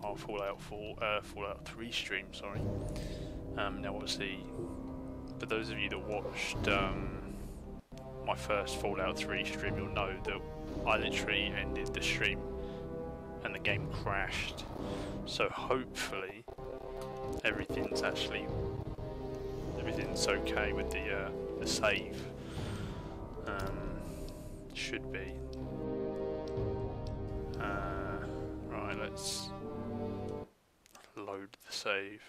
our Fallout 3 stream. Sorry. Now, obviously, for those of you that watched my first Fallout 3 stream, you'll know that I literally ended the stream and the game crashed. So hopefully, everything's okay with the save. Should be. Right, let's load the save.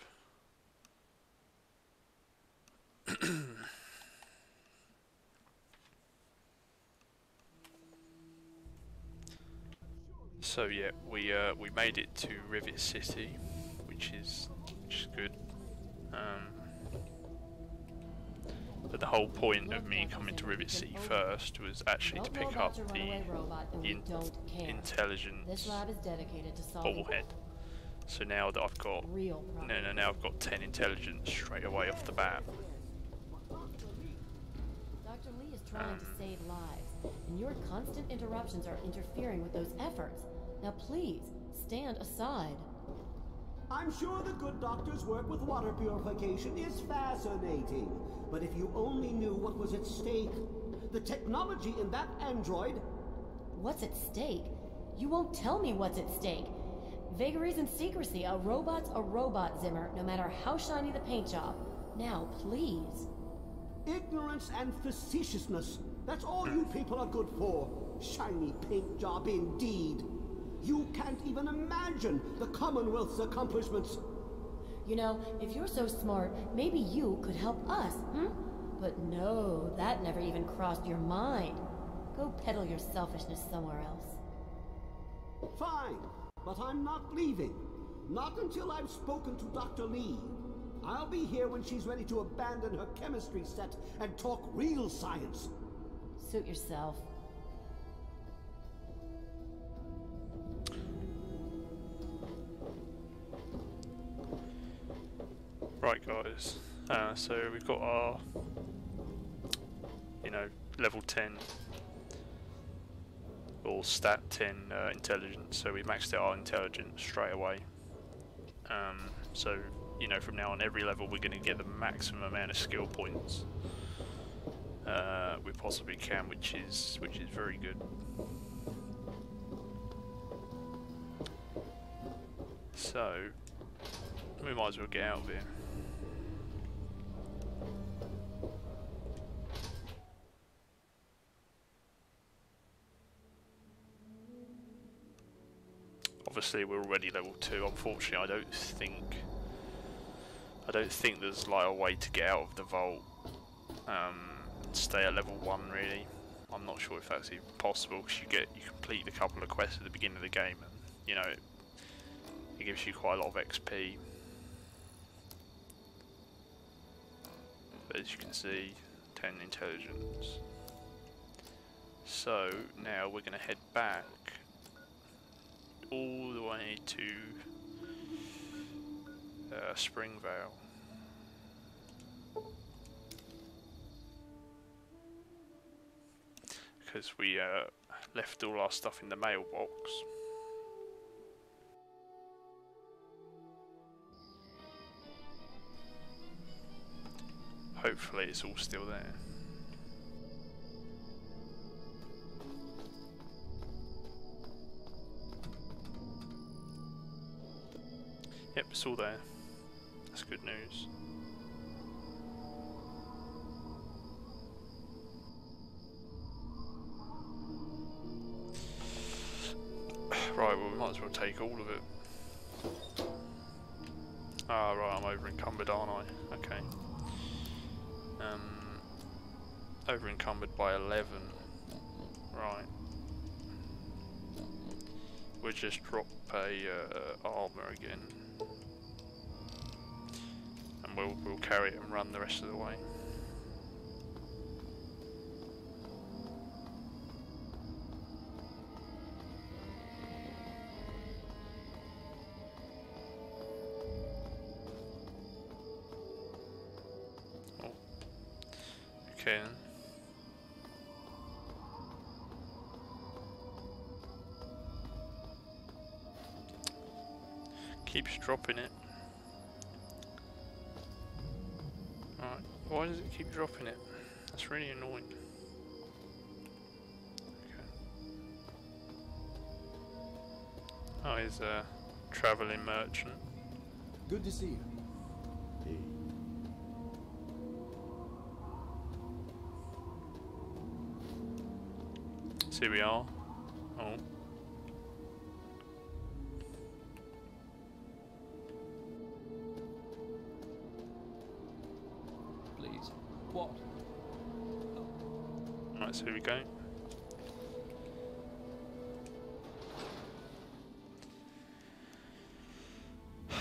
So yeah, we made it to Rivet City, which is good. But the whole point of me coming to Rivet City first was actually to pick up the intelligence bobblehead. So now that I've got now I've got 10 intelligence straight away off the bat. Dr. Lee is trying to save lives, and your constant interruptions are interfering with those efforts. Now please, stand aside. I'm sure the good doctor's work with water purification is fascinating. But if you only knew what was at stake, the technology in that android... What's at stake? You won't tell me what's at stake. Vagaries and secrecy. A robot's a robot, Zimmer, no matter how shiny the paint job. Now, please. Ignorance and facetiousness. That's all you people are good for. Shiny paint job indeed. You can't even imagine the Commonwealth's accomplishments. You know, if you're so smart, maybe you could help us, But no, that never even crossed your mind. Go peddle your selfishness somewhere else. Fine, but I'm not leaving. Not until I've spoken to Dr. Lee. I'll be here when she's ready to abandon her chemistry set and talk real science. Suit yourself. Right, guys. So we've got our, level 10 or stat 10 intelligence. So we maxed out our intelligence straight away. So from now on, every level we're going to get the maximum amount of skill points we possibly can, which is very good. So we might as well get out of here. Obviously, we're already level 2. Unfortunately, I don't think there's like a way to get out of the vault. Stay at level 1 really. I'm not sure if that's even possible because you complete a couple of quests at the beginning of the game, and it gives you quite a lot of XP. But as you can see, 10 intelligence. So now we're going to head back all the way to Springvale. Because we left all our stuff in the mailbox. Hopefully it's all still there. Yep, it's all there. That's good news. Right, well we might as well take all of it. Ah, right, I'm over encumbered, aren't I? Okay. Over encumbered by 11. Right. We'll just drop a armor again. And we'll carry it and run the rest of the way. Oh. Okay then. keeps dropping it. Alright, why does it keep dropping it? That's really annoying. Okay. Oh, he's a travelling merchant. Good to see you. Hey. So here we are. Oh. Please. What? Right, so here we go.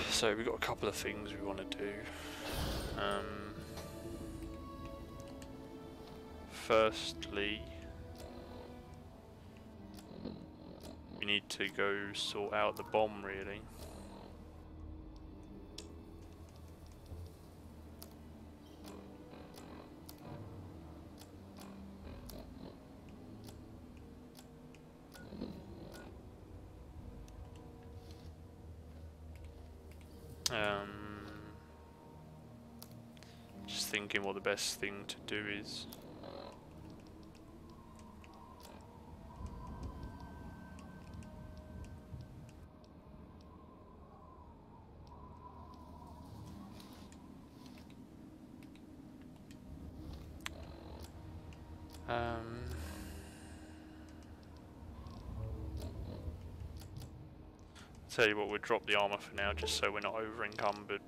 So we've got a couple of things we want to do. Firstly, we need to go sort out the bomb, really. Just thinking what the best thing to do is. Tell you what, we'll drop the armor for now, just so we're not over encumbered,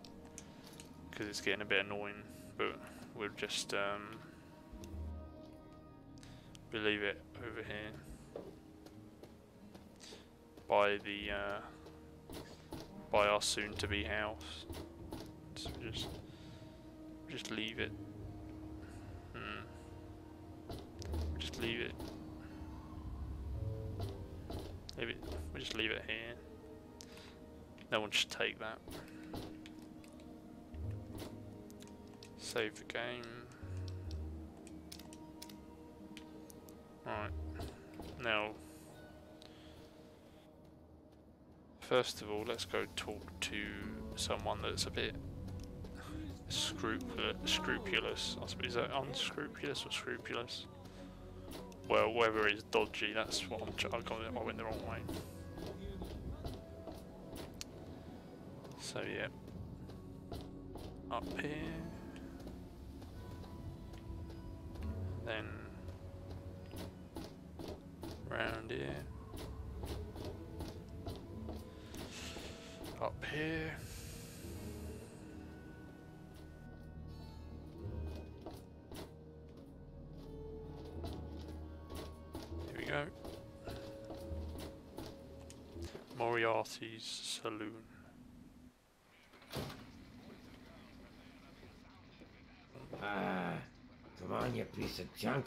because it's getting a bit annoying. But we'll just we'll leave it over here by the by our soon-to-be house. So just leave it. Just leave it. We'll just leave it here. No one should take that. Save the game. Right. Now, first of all, let's go talk to someone that's a bit scrupulous. I suppose, is that unscrupulous or scrupulous? Well, whether it's dodgy, that's what I went the wrong way. So yeah, up here, then round here, up here, here we go, Moriarty's saloon. Come on, you piece of junk.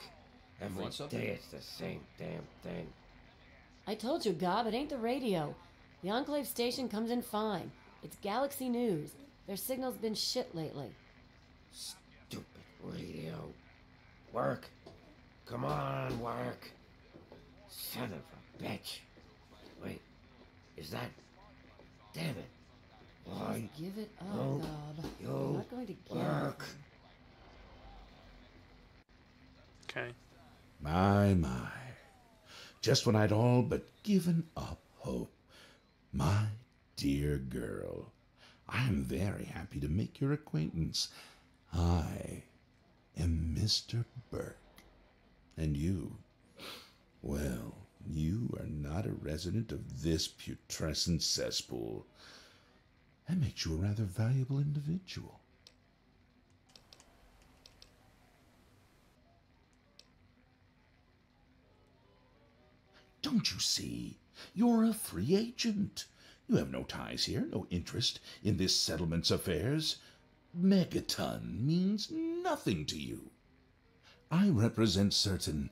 Every day it's the same damn thing. I told you, Gob, it ain't the radio. The Enclave station comes in fine. It's Galaxy News. Their signal's been shit lately. Stupid radio. Work. Come on, work. Son of a bitch. Wait, is that... Damn it. Why? Just give it up, No, Gob. you I'm not going to give work. it. Okay. My. Just when I'd all but given up hope. My dear girl, I am very happy to make your acquaintance. I am Mr. Burke. And you, well, you are not a resident of this putrescent cesspool. That makes you a rather valuable individual. Don't you see? You're a free agent. You have no ties here, no interest in this settlement's affairs. Megaton means nothing to you. I represent certain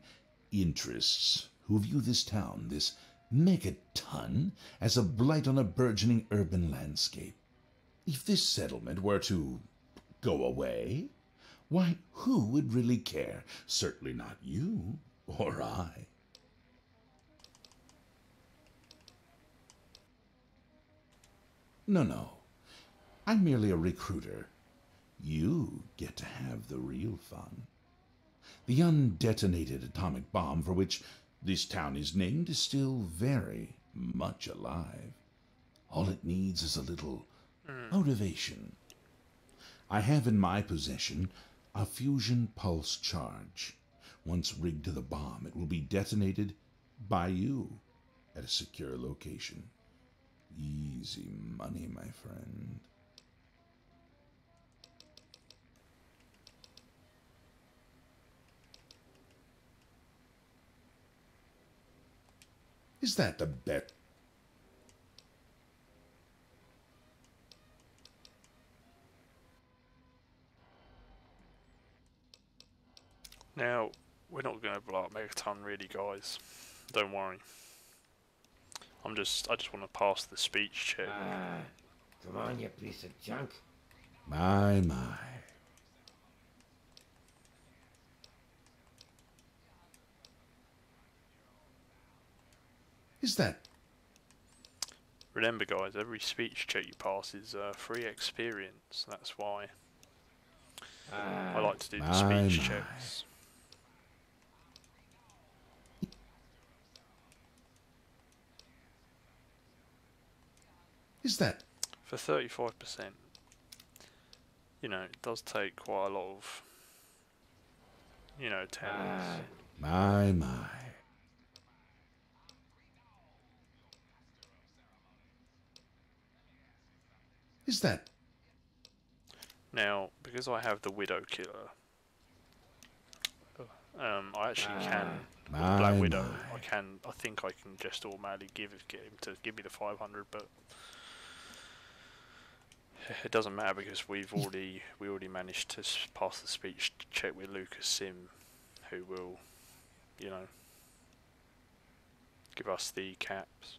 interests who view this town, this Megaton, as a blight on a burgeoning urban landscape. If this settlement were to go away, why, who would really care? Certainly not you or I. No. I'm merely a recruiter. You get to have the real fun. The undetonated atomic bomb for which this town is named is still very much alive. All it needs is a little motivation. I have in my possession a fusion pulse charge. Once rigged to the bomb, it will be detonated by you at a secure location. Easy money, my friend. Is that the bet? Now, we're not going to blow up Megaton, really, guys. Don't worry. I just want to pass the speech check. Come on, you piece of junk. My. Is that? Remember, guys, every speech check you pass is free experience. That's why I like to do the speech checks. Is that? For 35%, you know, it does take quite a lot of, you know, talents. My. Is that? Now, because I have the Widow Killer, I actually can, with the Black Widow, I think I can just automatically get him to give me the 500, but it doesn't matter because we already managed to pass the speech check with Lucas Sim, who will, you know, give us the caps.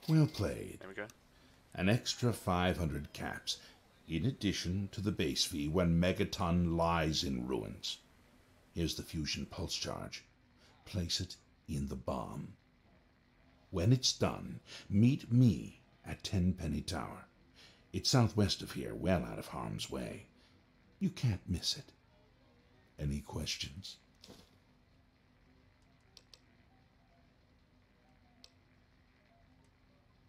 Well played. There we go. An extra 500 caps, in addition to the base fee when Megaton lies in ruins. Here's the fusion pulse charge. Place it in the bomb. When it's done, meet me at Tenpenny Tower. It's southwest of here, well out of harm's way. You can't miss it. Any questions?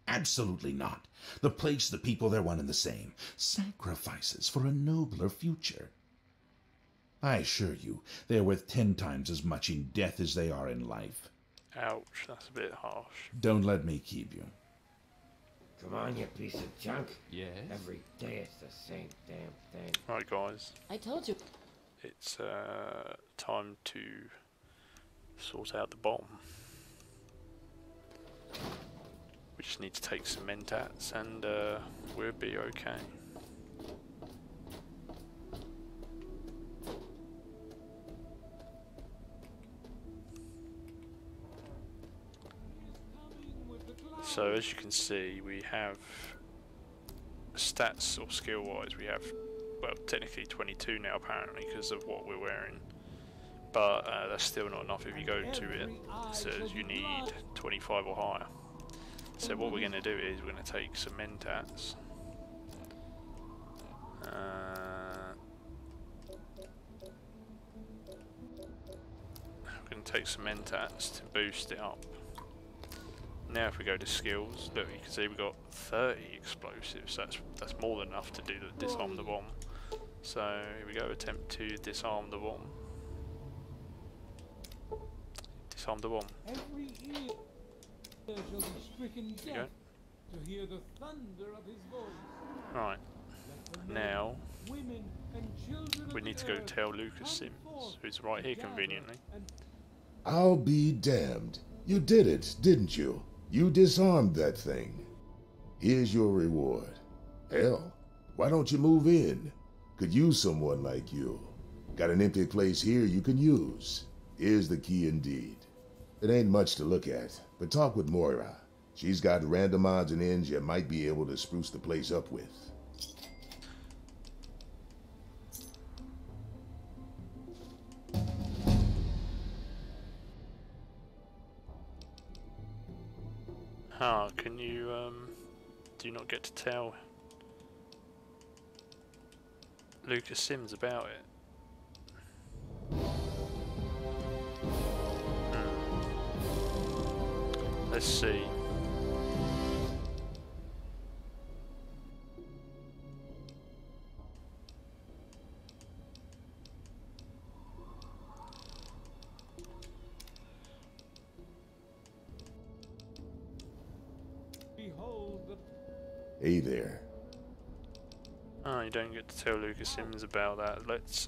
Absolutely not. The place, the people, they're one and the same. Sacrifices for a nobler future. I assure you, they're worth 10 times as much in death as they are in life. Ouch, that's a bit harsh. Don't let me keep you. Come on, you piece of junk. Yes? Every day it's the same damn thing. Right, guys. I told you. It's time to sort out the bomb. We just need to take some mentats and we'll be okay. So as you can see, we have stats or skill wise, we have, well, technically 22 now apparently because of what we're wearing. But that's still not enough. If you go to it, it says you need 25 or higher. So what we're going to do is we're going to take some mentats. We're going to take some mentats to boost it up. Now if we go to skills, look, you can see we've got 30 explosives. That's more than enough to do the disarm the bomb. So here we go, attempt to disarm the bomb. Disarm the bomb. Every ear shall be stricken deaf to hear the thunder of his voice. Right. Now Women and children we need to go tell Lucas Sims, who's right here conveniently. I'll be damned. You did it, didn't you? You disarmed that thing. Here's your reward. Hell, why don't you move in? Could use someone like you. Got an empty place here you can use. Here's the key indeed. It ain't much to look at, but talk with Moira. She's got random odds and ends you might be able to spruce the place up with. Ah, can you, do you not get to tell Lucas Sims about it? Let's see. Behold the Hey there. Oh, you don't get to tell Lucas Sims about that. Let's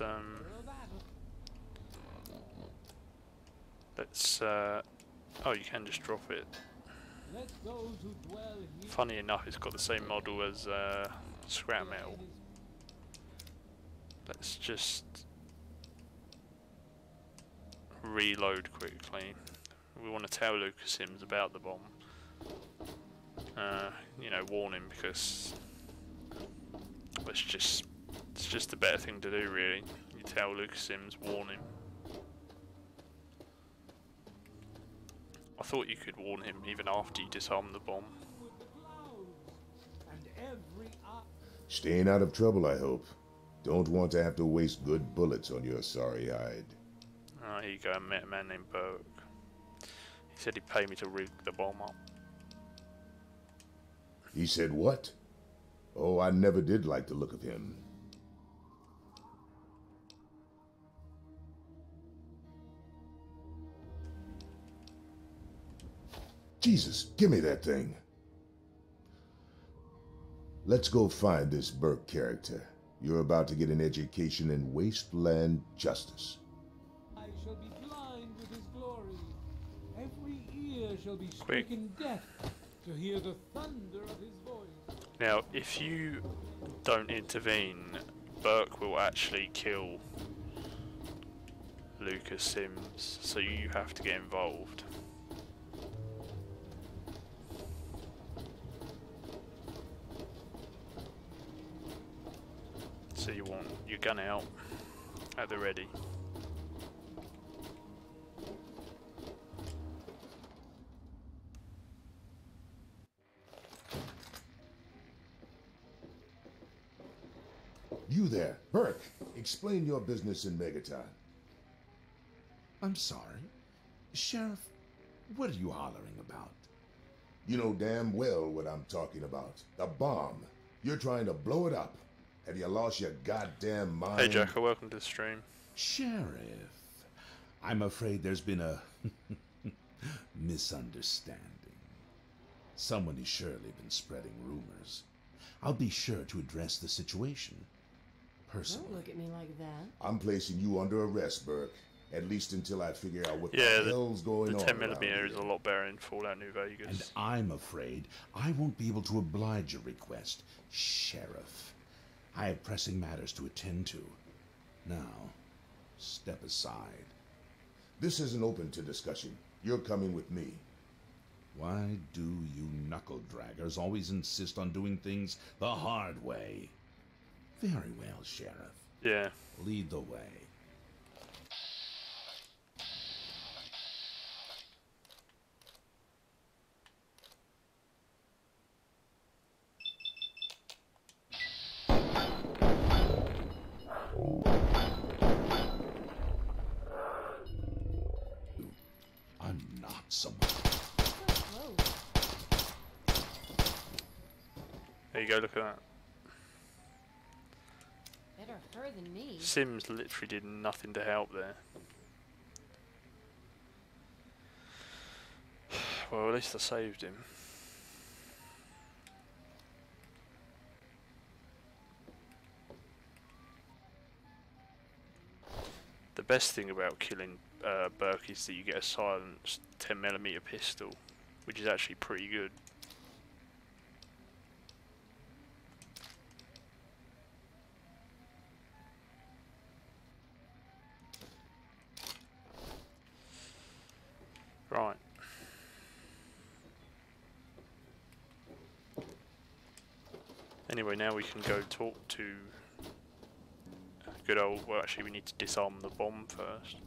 oh, you can just drop it. let those who dwell here. Funny enough, it's got the same model as scrap metal. Let's just reload quickly. We want to tell Lucas Sims about the bomb. You know, warn him, because it's just the better thing to do, really. You tell Lucas Sims, warn him. I thought you could warn him even after you disarm the bomb. With the clouds and every Staying out of trouble, I hope. Don't want to have to waste good bullets on your sorry hide. Oh, here you go, I met a man named Burke. He said he'd pay me to rig the bomb up. He said what? Oh, I never did like the look of him. Jesus, give me that thing. Let's go find this Burke character. You're about to get an education in wasteland justice. eye shall be blind with his glory. Every ear shall be stricken deaf to hear the thunder of his voice. Now, if you don't intervene, Burke will actually kill Lucas Sims, so you have to get involved. So you want your gun out at the ready. You there, Burke. Explain your business in Megaton. I'm sorry. Sheriff, what are you hollering about? You know damn well what I'm talking about. The bomb. You're trying to blow it up. Have you lost your goddamn mind? Hey Jacko, welcome to the stream. Sheriff, I'm afraid there's been a misunderstanding. Someone has surely been spreading rumors. I'll be sure to address the situation personally. Don't look at me like that. I'm placing you under arrest, Burke. At least until I figure out what Yeah, the hell's going the on. 10mm is a lot better in Fallout New Vegas. And I'm afraid I won't be able to oblige your request, Sheriff. I have pressing matters to attend to. Now, step aside. This isn't open to discussion. You're coming with me. Why do you knuckle-draggers always insist on doing things the hard way? Very well, Sheriff. Yeah. Lead the way. I'm not someone. There you go, look at that. Better her than me. Sims literally did nothing to help there. Well, at least I saved him. The best thing about killing Burke is that you get a silenced 10mm pistol, which is actually pretty good. Right. Anyway, now we can go talk to good old, well actually we need to disarm the bomb first.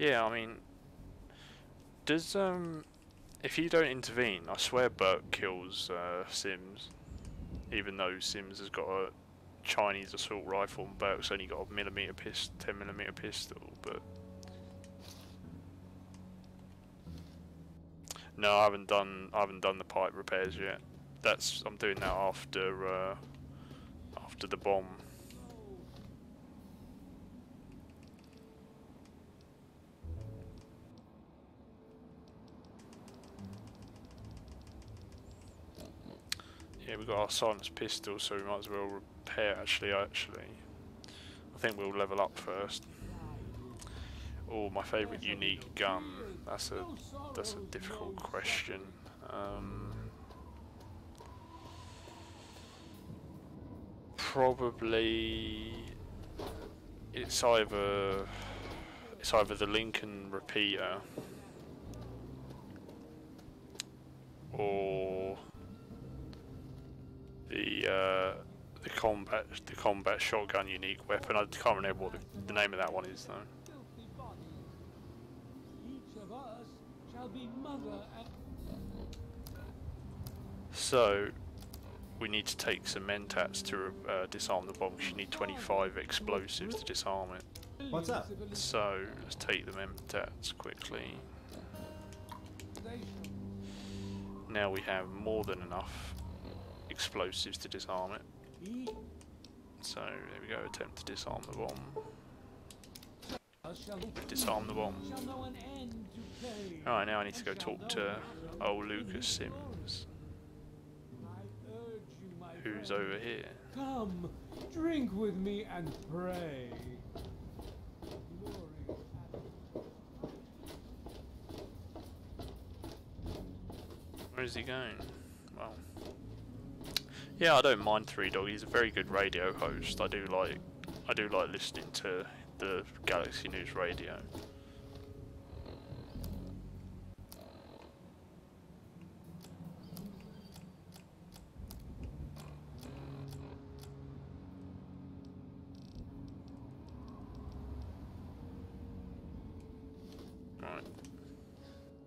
Yeah, I mean, does if you don't intervene, I swear Burke kills Sims, even though Sims has got a Chinese assault rifle and Burke's only got a 10mm pistol, but no, I haven't done the pipe repairs yet. I'm doing that after the bomb. Yeah, we've got our silenced pistol, so we might as well repair. Actually, I think we'll level up first. Oh, my favourite unique gun. That's a difficult question. Probably it's either the Lincoln Repeater or the combat shotgun unique weapon. I can't remember what the name of that one is though. So we need to take some mentats to disarm the bomb, because you need 25 explosives to disarm it. What's up? So let's take the mentats quickly. Now we have more than enough explosives to disarm it. So there we go, attempt to disarm the bomb. Disarm the bomb. Alright, now I need to go talk to old Lucas Sims, who's over here. Come, drink with me and pray. Where is he going? Well, yeah, I don't mind Three Dog. He's a very good radio host. I do like listening to the Galaxy News Radio.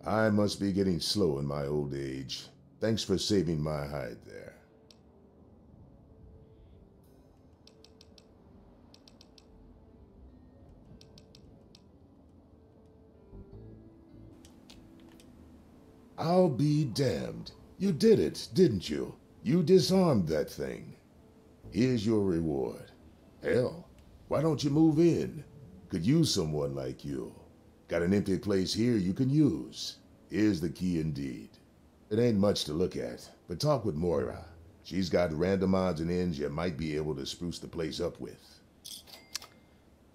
I must be getting slow in my old age. Thanks for saving my hide there. I'll be damned. You did it, didn't you? You disarmed that thing. Here's your reward. Hell, why don't you move in? Could use someone like you. Got an empty place here you can use. Here's the key indeed. It ain't much to look at, but talk with Moira. She's got random odds and ends you might be able to spruce the place up with.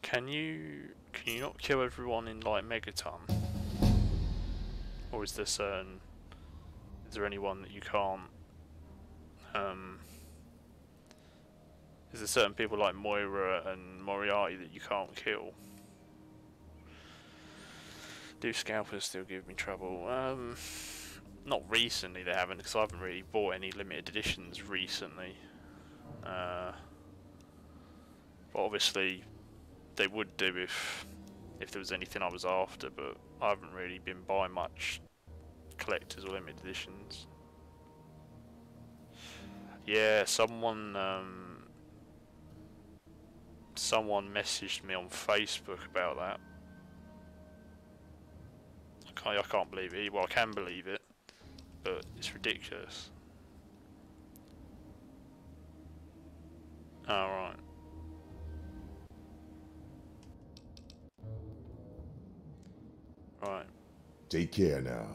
Can you not kill everyone in like Megaton? Or is there anyone that you can't is there certain people like Moira and Moriarty that you can't kill? Do scalpers still give me trouble? Not recently they haven't, because I haven't really bought any limited editions recently. But obviously they would do if there was anything I was after, but I haven't really been buying much collectors or limited editions. Yeah, someone messaged me on Facebook about that. I can't believe it. Well, I can believe it, but it's ridiculous. Alright. Right. Take care now.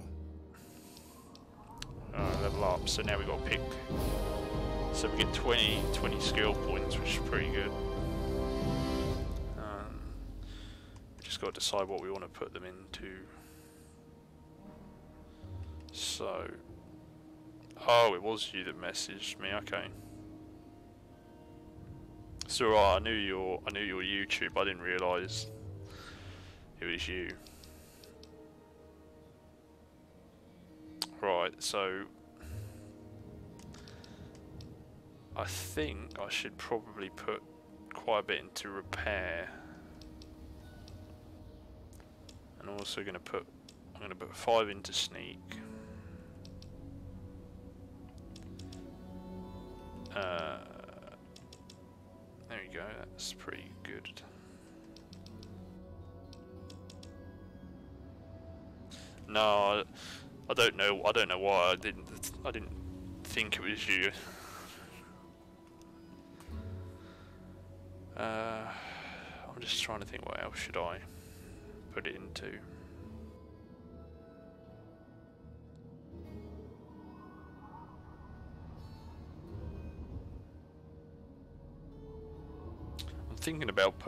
Level up. So now we got to pick. So we get 20 skill points, which is pretty good. We just got to decide what we want to put them into. So, oh, it was you that messaged me. Okay. So right, I knew your YouTube. I didn't realise it was you. Right. So, I think I should probably put quite a bit into repair. And also I'm going to put 5 into sneak. There we go. That's pretty good. No, I don't know. I don't know why I didn't think it was you. I'm just trying to think what else should I put it into. I'm thinking about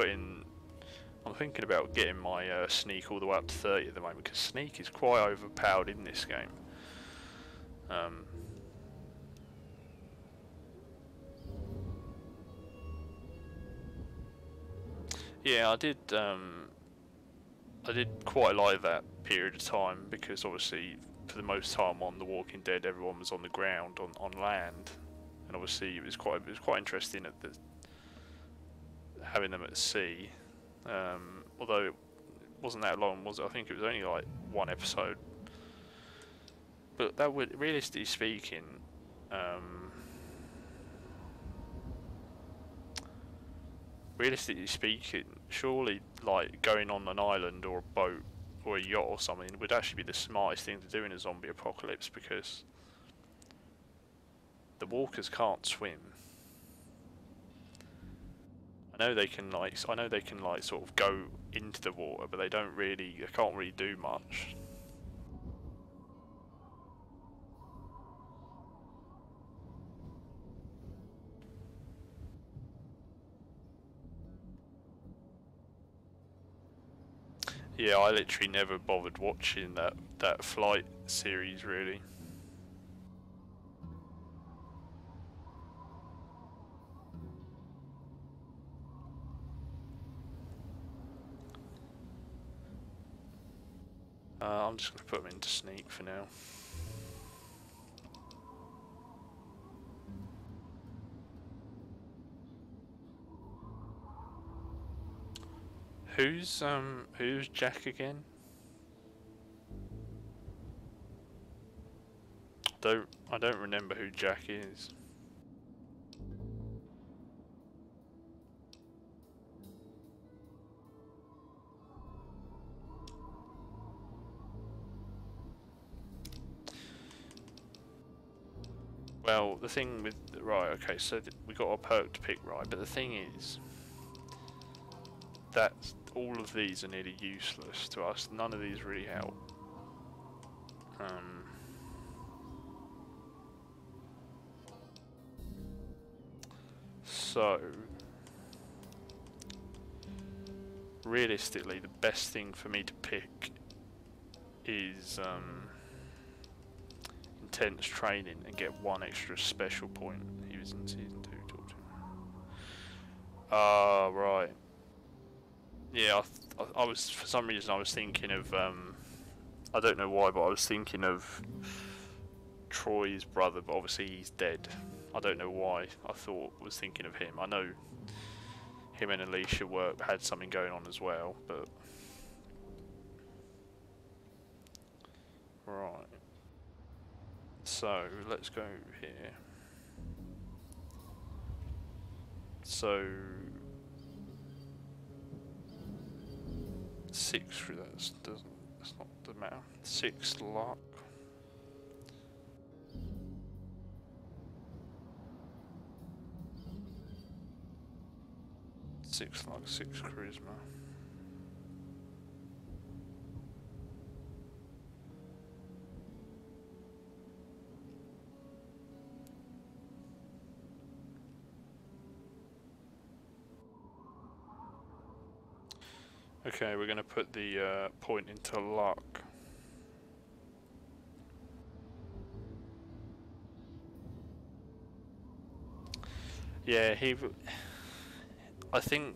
getting my sneak all the way up to 30 at the moment, because sneak is quite overpowered in this game. Yeah, I did quite like that period of time, because obviously for the most time on The Walking Dead everyone was on the ground, on land, and obviously it was quite interesting at having them at sea. Although it wasn't that long, was it? I think it was only like 1 episode. But that would, realistically speaking, surely like going on an island or a boat or a yacht or something would actually be the smartest thing to do in a zombie apocalypse, because the walkers can't swim. I know they can like sort of go into the water, but they can't really do much. Yeah, I literally never bothered watching that Flight series, really. I'm just going to put them into sneak for now. Who's Jack again? I don't remember who Jack is. Well, the thing with right, okay, so we got a perk to pick, right? But the thing is that all of these are nearly useless to us. None of these really help. So realistically, the best thing for me to pick is intense training and get 1 extra special point. He was in season 2. Talk to him. Right. Yeah, I was, for some reason I was thinking of I don't know why, but I was thinking of Troy's brother, but obviously he's dead. I don't know why I was thinking of him. I know him and Alicia had something going on as well, but right. So let's go here. So 6 through that's not the matter. 6 luck. Six luck, 6 charisma. Okay, we're going to put the point into luck. Yeah, I think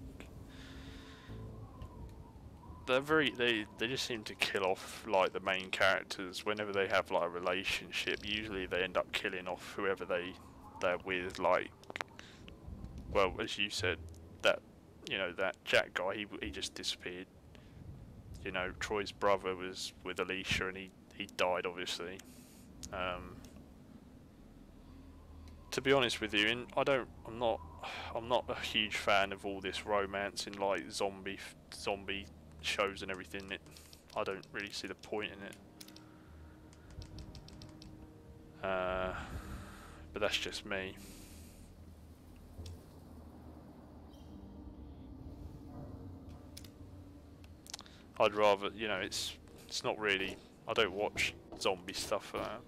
they just seem to kill off like the main characters whenever they have like a relationship. Usually they end up killing off whoever they're with. Like, well, as you said, that Jack guy, he just disappeared. you know, Troy's brother was with Alicia, and he died, obviously. To be honest with you, I'm not a huge fan of all this romance in like zombie shows and everything. I don't really see the point in it. But that's just me. I'd rather, you know, it's not really. I don't watch zombie stuff for that.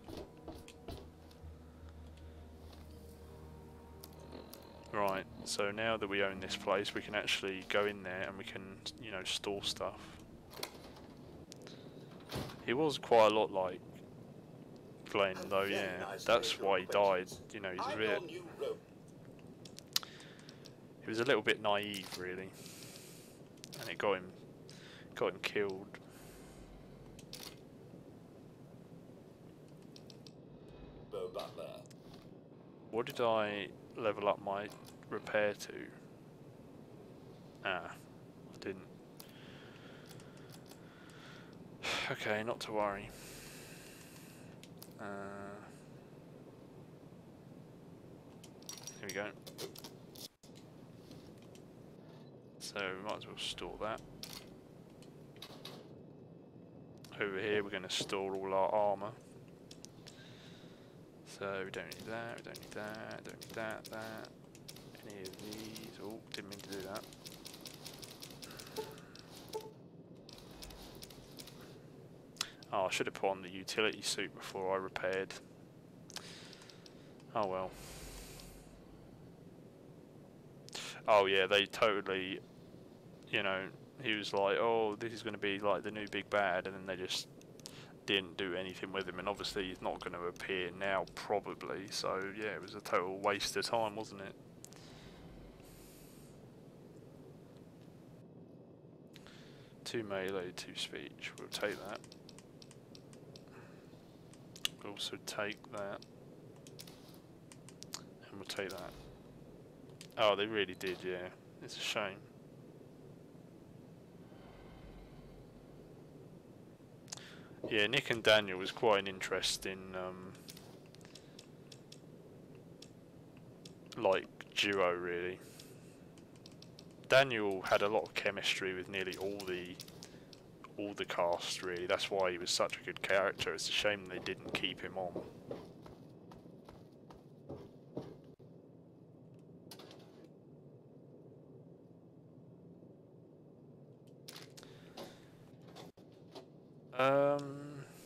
Right, so now that we own this place, we can actually go in there and we can, you know, store stuff. He was quite a lot like Glenn, though, yeah. That's why he died, you know, he's a bit... He was a little bit naive, really. And it got him killed. What did I level up my repair to? Ah, I didn't. Okay, not to worry. Here we go. So we might as well store that. Over here we're going to store all our armour. So we don't need that, we don't need that, don't need that. Any of these. Oh, didn't mean to do that. Oh, I should have put on the utility suit before I repaired. Oh well. Oh yeah, they totally, you know, he was like, oh, this is going to be like the new big bad, and then they just didn't do anything with him, and obviously he's not going to appear now, probably, so yeah, it was a total waste of time, wasn't it? Two melee, two speech, we'll take that. We'll also take that. And we'll take that. Oh, they really did, yeah. It's a shame. Yeah, Nick and Daniel was quite an interesting, like, duo, really. Daniel had a lot of chemistry with nearly all the cast, really. That's why he was such a good character. It's a shame they didn't keep him on.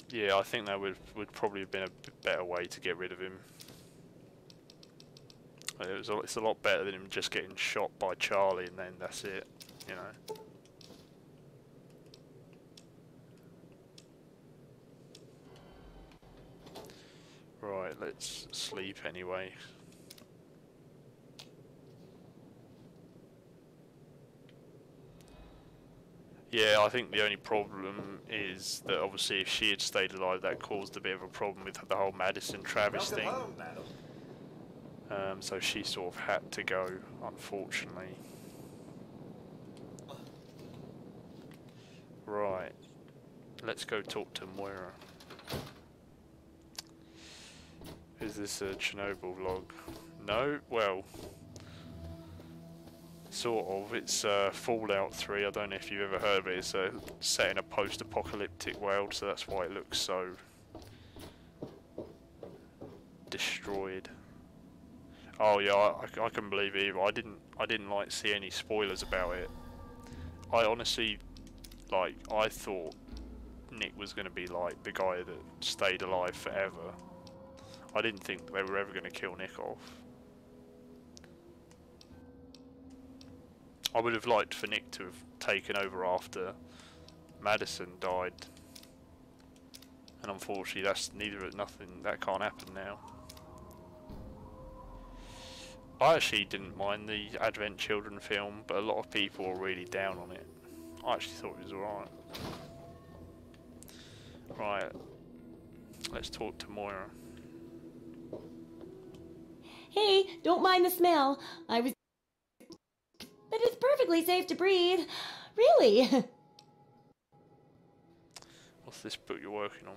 Yeah, I think that would probably have been a better way to get rid of him. It's a lot better than him just getting shot by Charlie and then that's it, you know. Right, let's sleep anyway. Yeah, I think the only problem is that obviously if she had stayed alive, that caused a bit of a problem with the whole Madison Travis thing. So she sort of had to go, unfortunately. Right, let's go talk to Moira. Is this a Chernobyl vlog? No? Well, sort of. It's Fallout 3. I don't know if you've ever heard of it. It's set in a post-apocalyptic world, so that's why it looks so destroyed. Oh yeah, I can believe it either. I didn't like see any spoilers about it. I honestly, like, I thought Nick was going to be like the guy that stayed alive forever. I didn't think they were ever going to kill Nick off. I would have liked for Nick to have taken over after Madison died, and unfortunately that's nothing that can't happen now. I actually didn't mind the Advent Children film, but a lot of people were really down on it. I actually thought it was alright. Right, let's talk to Moira. Hey, don't mind the smell. But it's perfectly safe to breathe. Really. this book you're working on?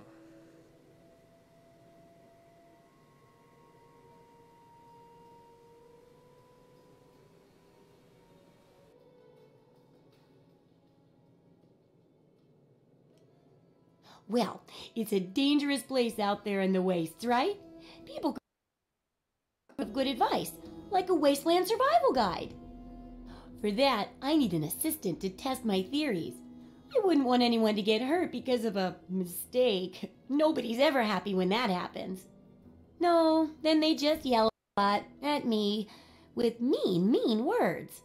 Well, it's a dangerous place out there in the wastes, right? People give good advice, like a wasteland survival guide. For that, I need an assistant to test my theories. I wouldn't want anyone to get hurt because of a mistake. Nobody's ever happy when that happens. No, then they just yell a lot at me with mean words.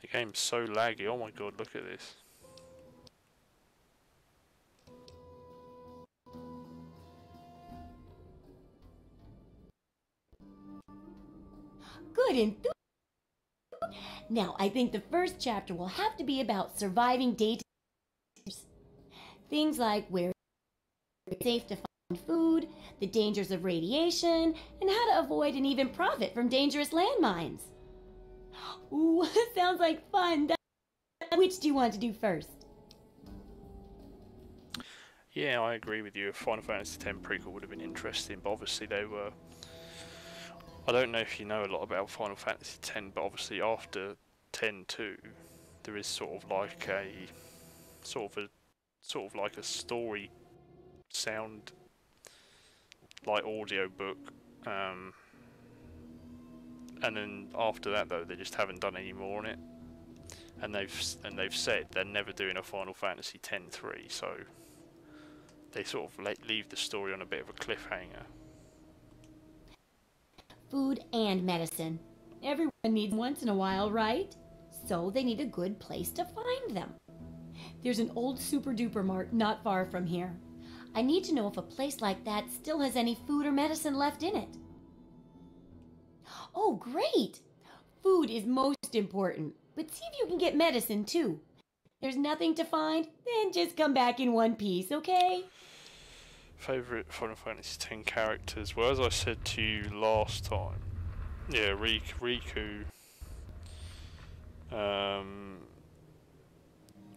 The game's so laggy. Oh my god, look at this. Good enthusiasm. Now, I think the first chapter will have to be about surviving daytime. Things like where it's safe to find food, the dangers of radiation, and how to avoid and even profit from dangerous landmines. Ooh, sounds like fun. Which do you want to do first? Yeah, I agree with you. A Final Fantasy X prequel would have been interesting, but obviously they were... I don't know if you know a lot about Final Fantasy X, but obviously after X-2, there is sort of like a story sound like audio book, and then after that though they just haven't done any more on it, and they've said they're never doing a Final Fantasy X-3, so they sort of leave the story on a bit of a cliffhanger. Food and medicine. Everyone needs once in a while, right? So they need a good place to find them. There's an old super duper mart not far from here. I need to know if a place like that still has any food or medicine left in it. Oh, great! Food is most important, but see if you can get medicine too. There's nothing to find, then just come back in one piece, okay? Favourite Final Fantasy X characters? Well, as I said to you last time, yeah, Riku.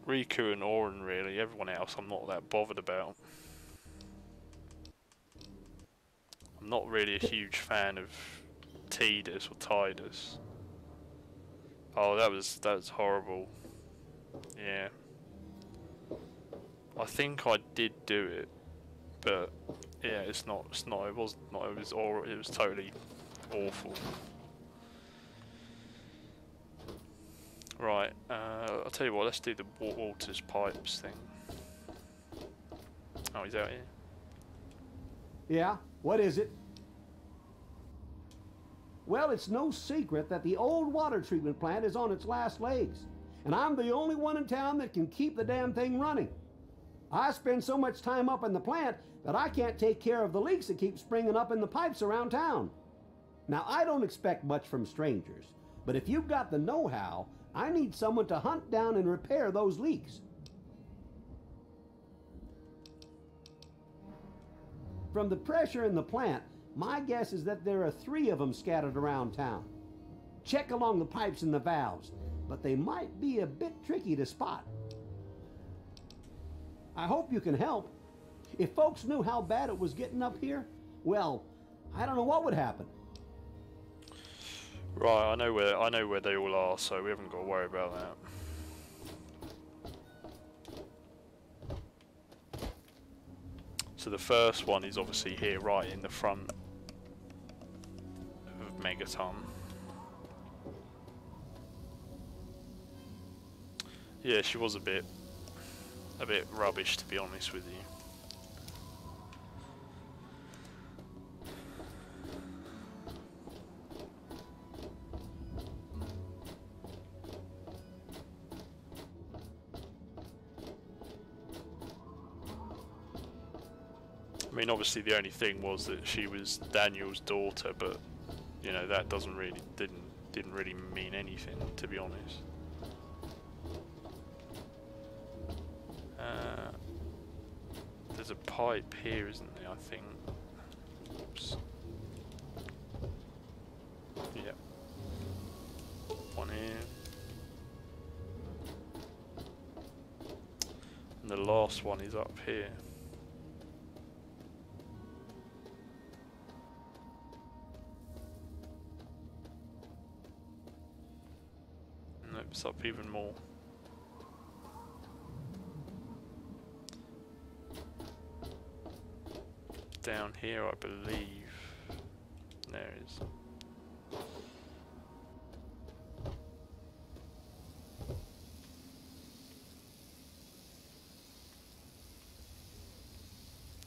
Riku and Auron, really. Everyone else I'm not that bothered about. I'm not really a huge fan of Tidus or Tidus. Oh, that was horrible. Yeah. I think I did do it, but yeah, it was totally awful. Right, I'll tell you what, let's do the Walter's Pipes thing. Oh, he's out here. Yeah, what is it? Well, it's no secret that the old water treatment plant is on its last legs, and I'm the only one in town that can keep the damn thing running. I spend so much time up in the plant that I can't take care of the leaks that keep springing up in the pipes around town. Now, I don't expect much from strangers, but if you've got the know-how, I need someone to hunt down and repair those leaks. From the pressure in the plant, my guess is that there are 3 of them scattered around town. Check along the pipes and the valves, but they might be a bit tricky to spot. I hope you can help. If folks knew how bad it was getting up here, well, I don't know what would happen. Right, I know where they all are, so we haven't got to worry about that. So the first one is obviously here, right in the front of Megaton. Yeah, she was a bit rubbish, to be honest with you. I mean, obviously the only thing was that she was Daniel's daughter, but you know that didn't really mean anything, to be honest. There's a pipe here, isn't there? I think. Oops. Yep. One here. the last one is up here. Nope, it's up even more. Down here, I believe. There it is.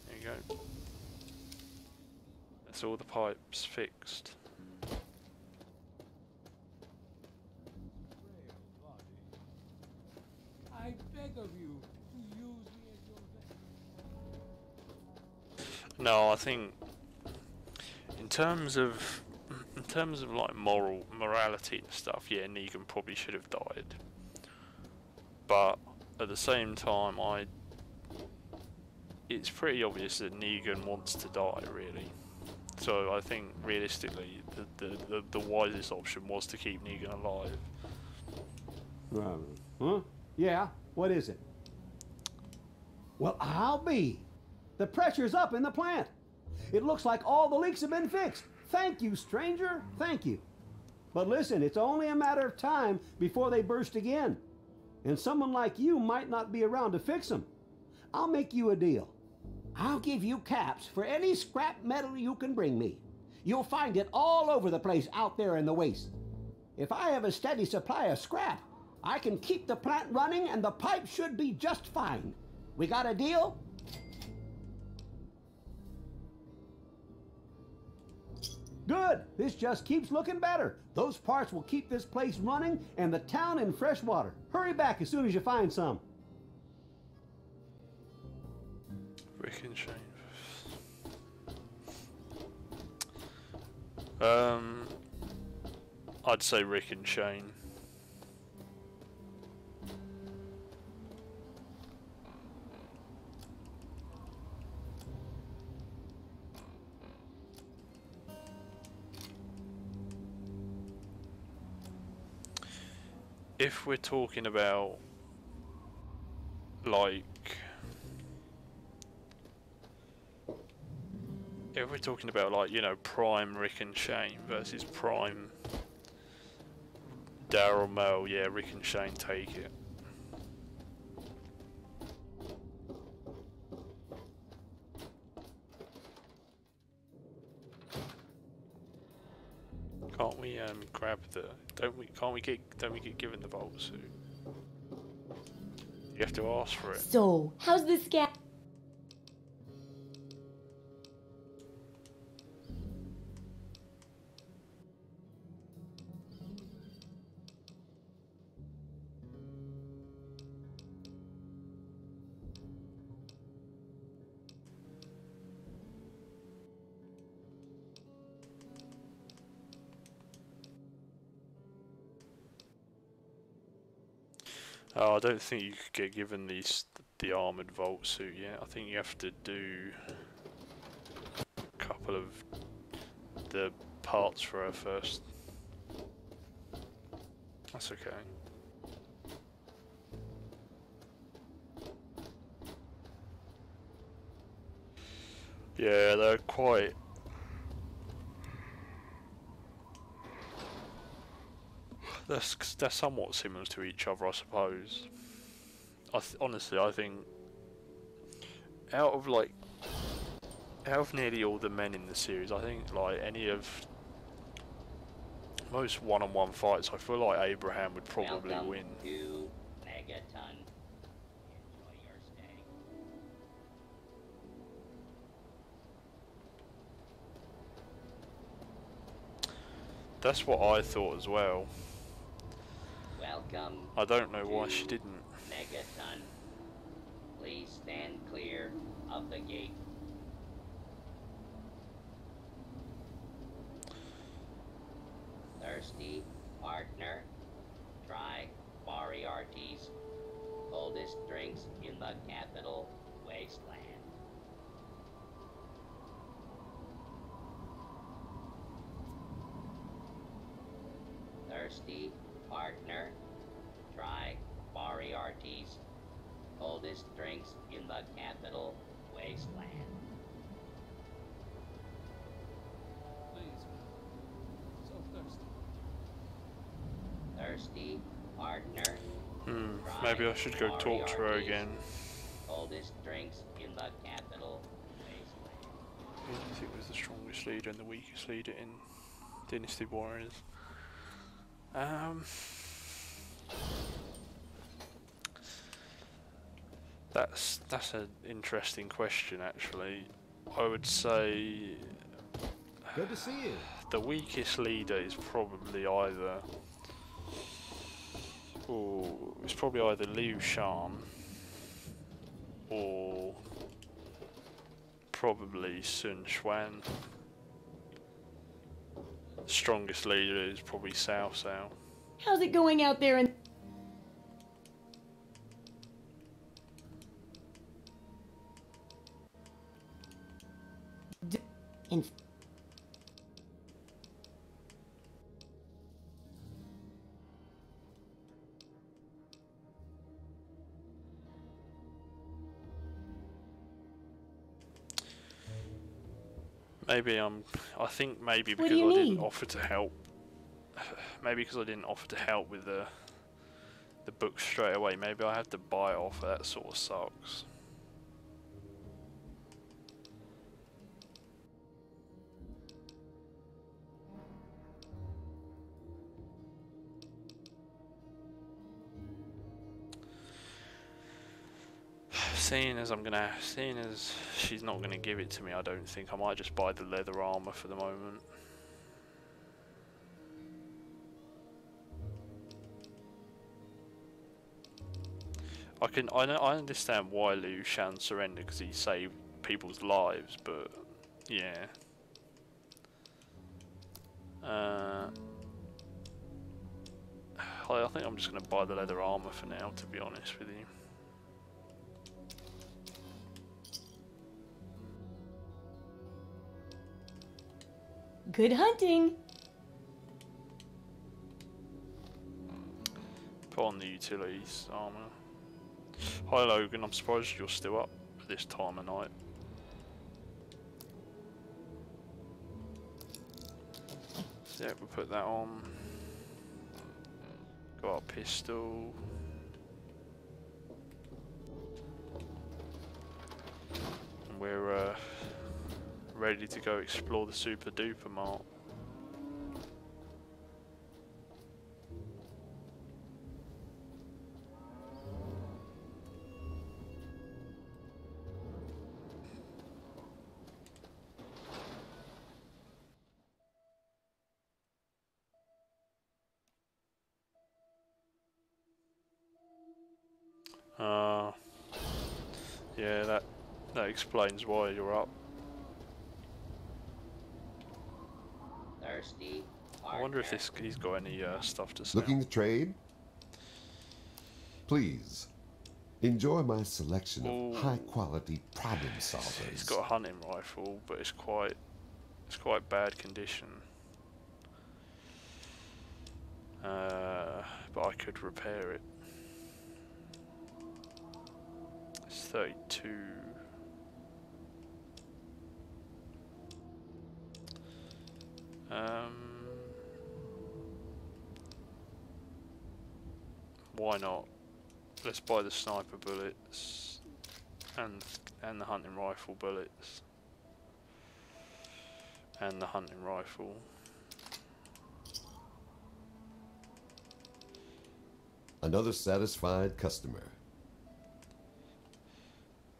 There you go. That's all the pipes fixed. I beg of you to use me as your vessel. No, I think in terms of like morality and stuff, yeah, Negan probably should have died. But at the same time, it's pretty obvious that Negan wants to die, really. So I think realistically, the wisest option was to keep Negan alive. Huh? Yeah, what is it? Well, I'll be. The pressure's up in the plant. It looks like all the leaks have been fixed. Thank you, stranger. Thank you. But listen, it's only a matter of time before they burst again. And someone like you might not be around to fix them. I'll make you a deal. I'll give you caps for any scrap metal you can bring me. You'll find it all over the place out there in the waste. If I have a steady supply of scrap, I can keep the plant running and the pipe should be just fine. We got a deal? Good. This just keeps looking better. Those parts will keep this place running and the town in fresh water. Hurry back as soon as you find some. Rick and Shane. I'd say Rick and Shane. If we're talking about like you know, prime Rick and Shane versus prime Daryl Mel, yeah, Rick and Shane take it. Can't we grab the don't we get given the Vault suit? You have to ask for it. So, how's this guy? Oh, I don't think you could get given the armored Vault suit yet. I think you have to do a couple of the parts for her first. That's okay. Yeah, they're quite. They're somewhat similar to each other, I suppose. Honestly, I think out of nearly all the men in the series, I think like any of most one-on-one fights, I feel like Abraham would probably win. To Megaton. Enjoy your stay. That's what I thought as well. Welcome. I don't know why she didn't. Megaton. Please stand clear of the gate. Thirsty partner. Try Moriarty's coldest drinks in the capital wasteland. Thirsty partner. Try Moriarty's coldest drinks in the capital wasteland. Please. So thirsty. Thirsty, partner? Maybe I should go talk to her again. Coldest drinks in the capital wasteland. Who do you think was the strongest leader and the weakest leader in Dynasty Warriors? That's an interesting question, actually. I would say Good to see you. the weakest leader is probably either Liu Shan or probably Sun Quan. The strongest leader is probably Cao Cao. How's it going out there in... in... I think maybe What because do you I didn't need? offer to help. Maybe because I didn't offer to help with the book straight away. Maybe I had to buy it off. That sort of sucks. Seeing as she's not gonna give it to me, I don't think I might just buy the leather armor for the moment. I understand why Liu Shan surrendered, because he saved people's lives, but yeah. I think I'm just gonna buy the leather armor for now, to be honest with you. Good hunting! Put on the utilities armor. Hi Logan, I'm surprised you're still up at this time of night. Yeah, we'll put that on. Got our pistol. And we're ready to go explore the Super Duper Mart. Yeah, that explains why you're up. Thirsty. I wonder if he's got any stuff to sell. Looking to trade? Please. Enjoy my selection of high-quality problem solvers. He's got a hunting rifle, but it's quite bad condition. But I could repair it. It's 32. Why not? Let's buy the sniper bullets and the hunting rifle bullets and the hunting rifle. Another satisfied customer.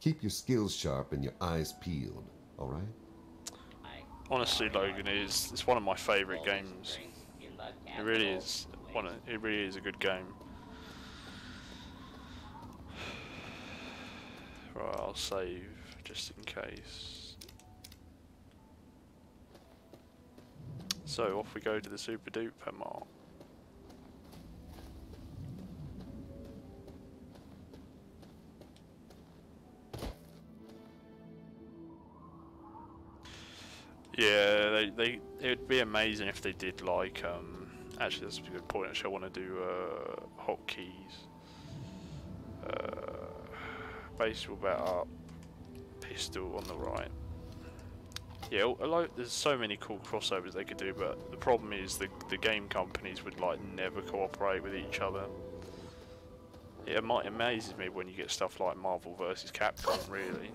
Keep your skills sharp and your eyes peeled, all right? Honestly, Logan, it's one of my favourite games. It really is. It really is a good game. Right, I'll save just in case. So off we go to the Super Duper Mart. Yeah, it'd be amazing if they did like actually that's a good point. Actually, I want to do hotkeys. Baseball bat up, pistol on the right. Yeah, there's so many cool crossovers they could do, but the problem is the game companies would like never cooperate with each other. It amazes me when you get stuff like Marvel vs. Capcom, really.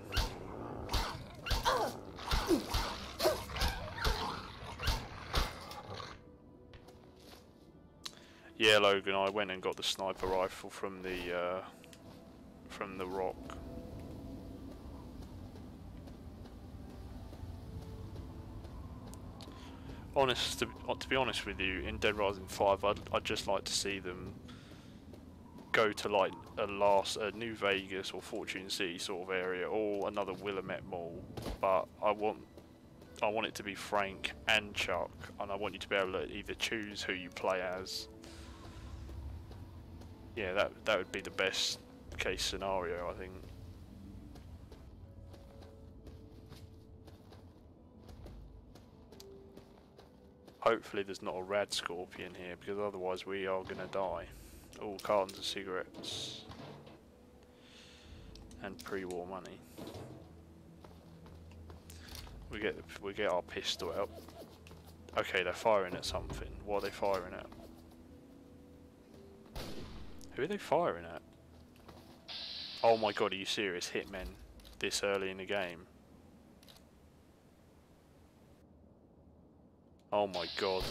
Yeah, Logan, I went and got the sniper rifle from the Rock. To be honest with you, in Dead Rising 5, I'd just like to see them go to like a New Vegas or Fortune City sort of area, or another Willamette Mall. But I want it to be Frank and Chuck, and I want you to be able to either choose who you play as. Yeah, that would be the best case scenario, I think. Hopefully there's not a rad scorpion here, because otherwise we are gonna die. All cartons of cigarettes and pre-war money. We get our pistol out. Okay, they're firing at something. What are they firing at? Who are they firing at? Oh my god, are you serious? Hitmen this early in the game? Oh my god.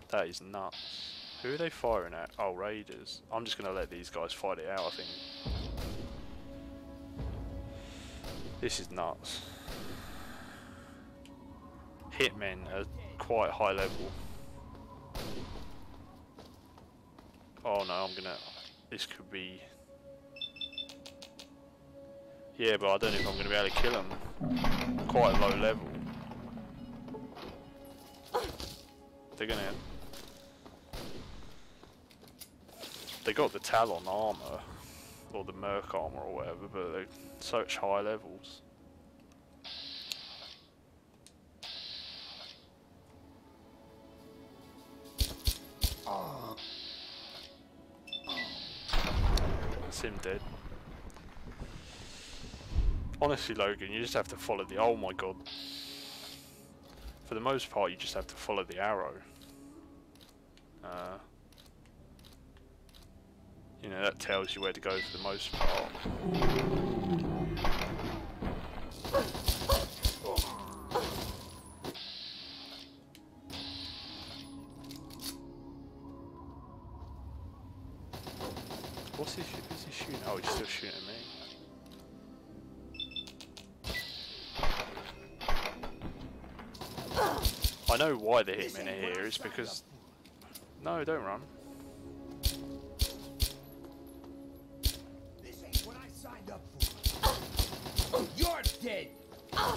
That is nuts. Who are they firing at? Oh, Raiders. I'm just gonna let these guys fight it out, I think. This is nuts. Hitmen are quite high level. Oh no, this could be... Yeah, but I don't know if I'm gonna be able to kill them. Quite low level. They're gonna... They got the Talon armor, or the Merc armor or whatever, but they're such high levels. That's him dead. Honestly, Logan, you just have to follow the... Oh my god. For the most part, you just have to follow the arrow. You know, that tells you where to go for the most part. What's he shooting? Oh, he's still shooting at me. I know why the hitmen are here. It's because... No, don't run. This ain't what I signed up for. You're dead. There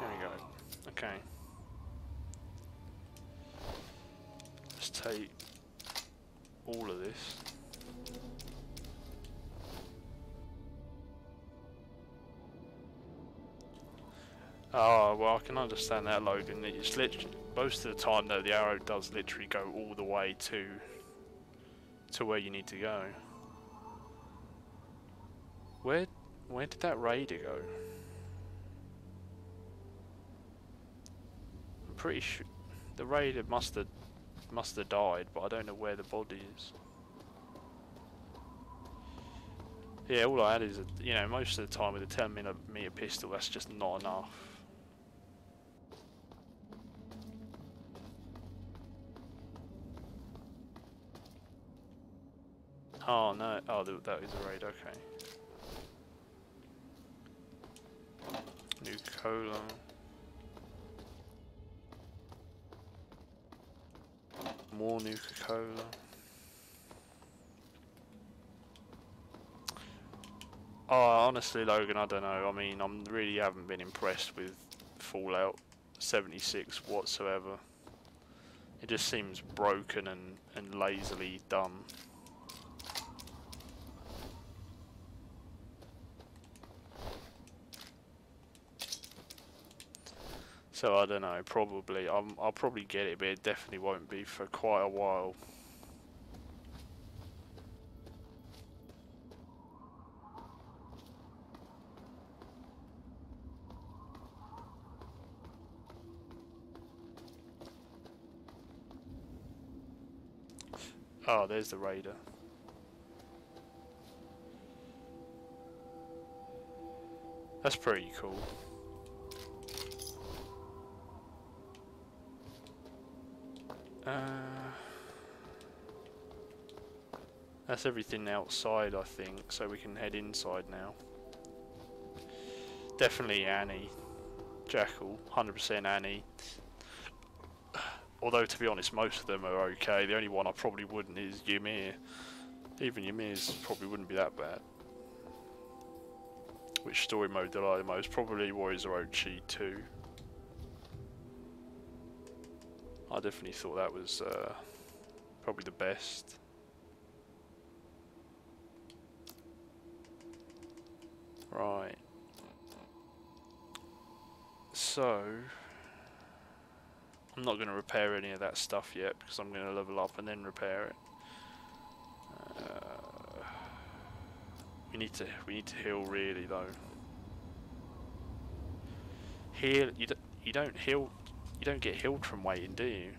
we go. Okay. Let's take all of this. Oh, well, I can understand that, Logan. It's literally, most of the time though, the arrow does literally go all the way to where you need to go. Where did that raider go? I'm pretty sure the raider must have died, but I don't know where the body is. Yeah, all I had is you know, most of the time with a 10mm pistol, that's just not enough. Oh no, oh that is a raid, okay. Nuka-Cola. More Nuka-Cola. Oh, honestly, Logan, I don't know. I mean, really haven't been impressed with Fallout 76 whatsoever. It just seems broken and lazily done. So I don't know. Probably, I'll probably get it, but it definitely won't be for quite a while. Oh, there's the raider. That's pretty cool. That's everything outside, I think, so we can head inside now. Definitely Annie. Jackal, 100% Annie. Although, to be honest, most of them are okay. The only one I probably wouldn't is Ymir. Even Ymir's probably wouldn't be that bad. Which story mode did I like the most? Probably Warriors of Orochi 2. I definitely thought that was probably the best. Right. So, I'm not going to repair any of that stuff yet because I'm going to level up and then repair it. We need to heal really though. Heal, you don't heal, you don't get healed from waiting, do you?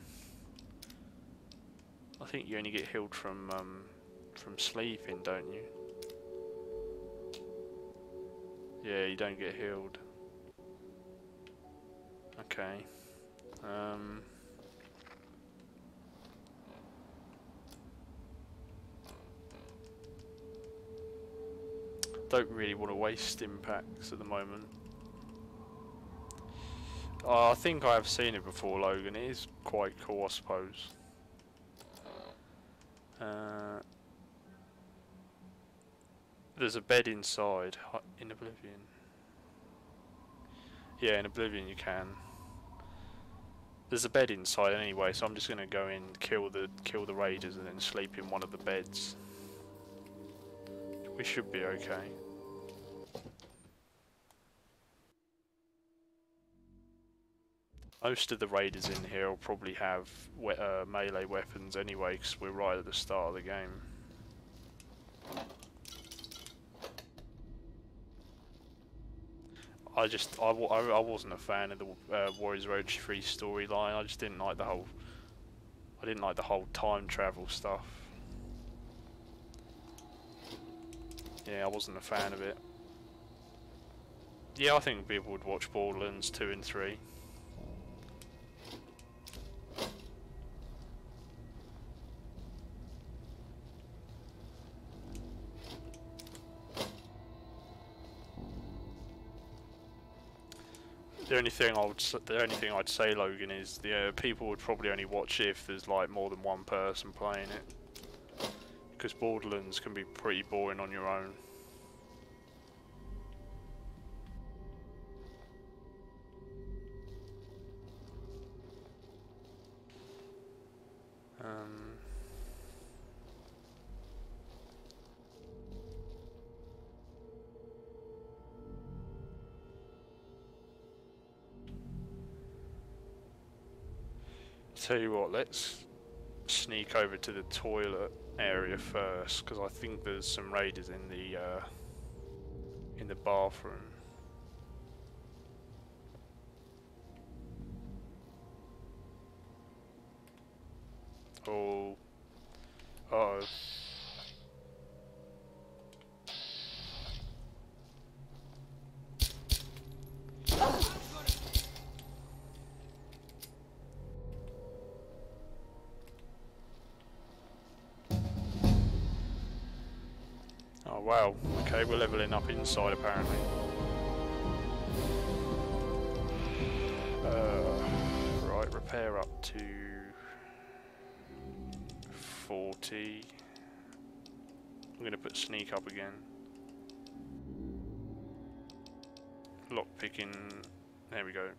I think you only get healed from sleeping, don't you? Yeah, you don't get healed. Okay. Don't really want to waste impacts at the moment. I think I have seen it before, Logan. It is quite cool, I suppose. There's a bed inside in Oblivion. Yeah, in Oblivion you can. There's a bed inside anyway, so I'm just gonna go in, kill the raiders, and then sleep in one of the beds. We should be okay. Most of the raiders in here will probably have melee weapons anyway, because we're right at the start of the game. I wasn't a fan of the Warriors of Orochi 3 storyline. I just didn't like the whole time travel stuff. Yeah, I wasn't a fan of it. Yeah, I think people would watch Borderlands 2 and 3. The only thing I'd say, Logan, is the people would probably only watch it if there's like more than one person playing it, because Borderlands can be pretty boring on your own. Tell you what, let's sneak over to the toilet area first, because I think there's some raiders in the bathroom. Oh, uh-oh. Oh wow, okay, we're leveling up inside apparently. Right, repair up to 40. I'm going to put sneak up again. Lock picking, there we go.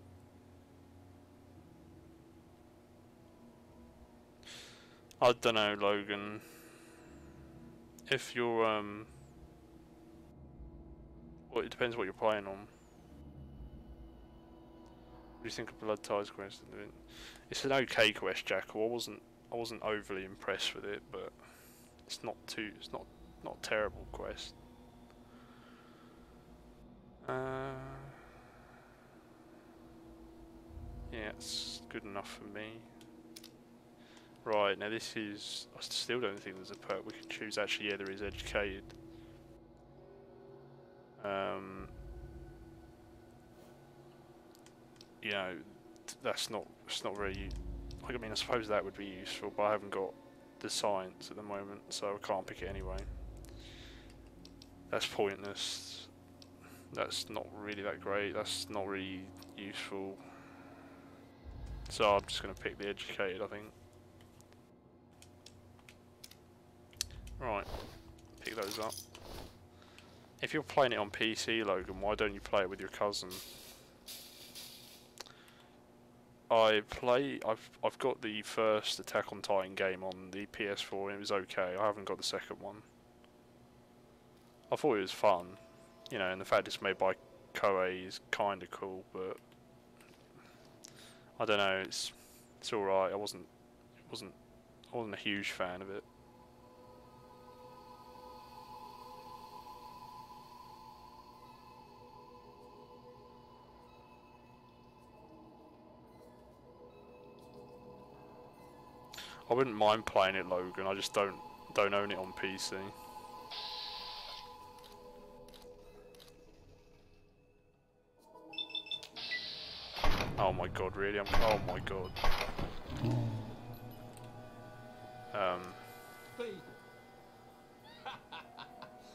I don't know, Logan. If you're well, it depends what you're playing on. What do you think of Blood Ties quest? It's an okay quest, Jackal. I wasn't overly impressed with it, but it's not terrible quest. Yeah, it's good enough for me. Right, now this is... I still don't think there's a perk we can choose. Actually, yeah, there is educated. You know, that's not really... Like, I mean, I suppose that would be useful, but I haven't got the science at the moment, so I can't pick it anyway. That's pointless. That's not really that great. That's not really useful. So I'm just going to pick the educated, I think. Right, pick those up. If you're playing it on PC, Logan, why don't you play it with your cousin? I've got the first Attack on Titan game on the PS4 and it was okay. I haven't got the second one. I thought it was fun, you know, and the fact it's made by Koei is kind of cool, but I don't know. It's all right. I wasn't a huge fan of it. I wouldn't mind playing it, Logan. I just don't own it on PC. Oh my god, really? Oh my god.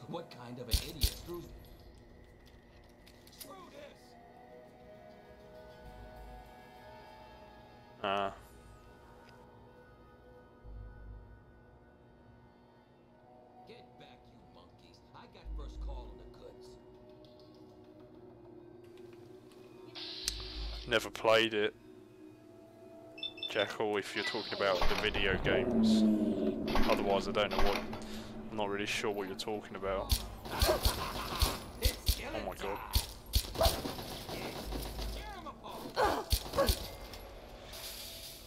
What kind of an idiot screws... Screw this! Get back, you monkeys. I got first call on the goods. Never played it. Jackal, if you're talking about the video games. Otherwise, I don't know what... I'm not really sure what you're talking about. Oh my god.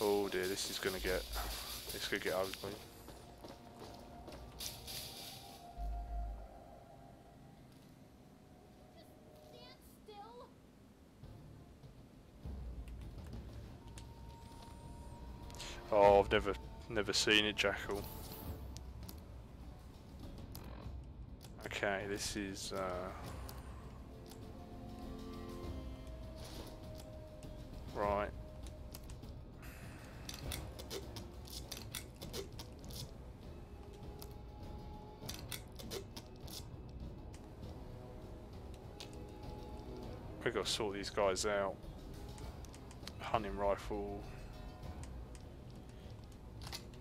Oh dear, this is gonna get... This could get ugly. Oh, I've never seen it, Jackal. Okay, this is right. We gotta sort these guys out. Hunting rifle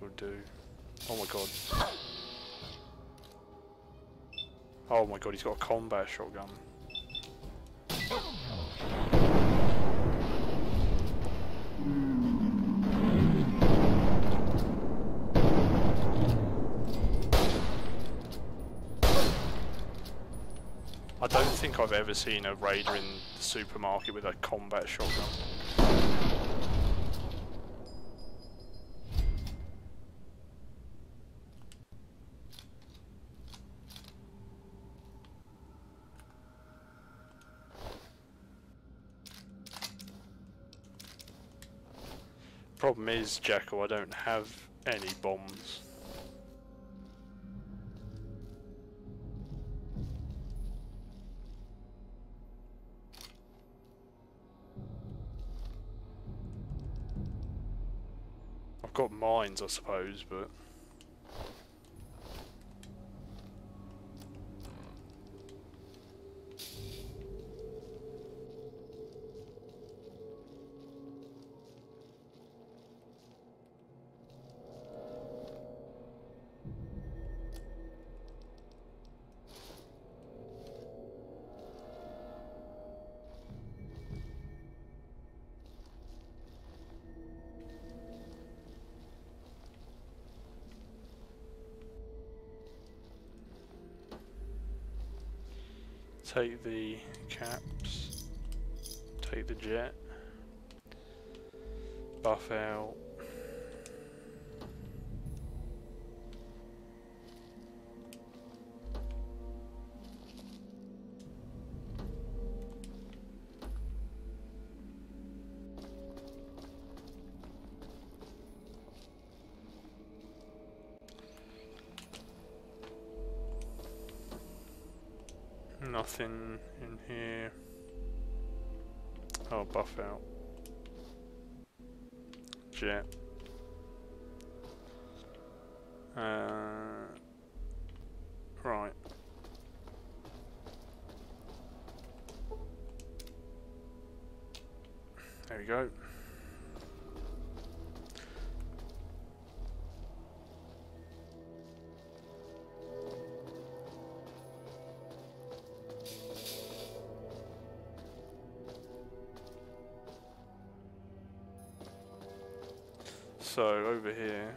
will do. Oh my god. Oh my god, he's got a combat shotgun. I don't think I've ever seen a raider in the supermarket with a combat shotgun. Problem is, Jackal, I don't have any bombs. I've got mines, I suppose, but... Take the caps, take the jet, buff out. Nothing in here. Oh, buff out. Jet. Right. There we go. So over here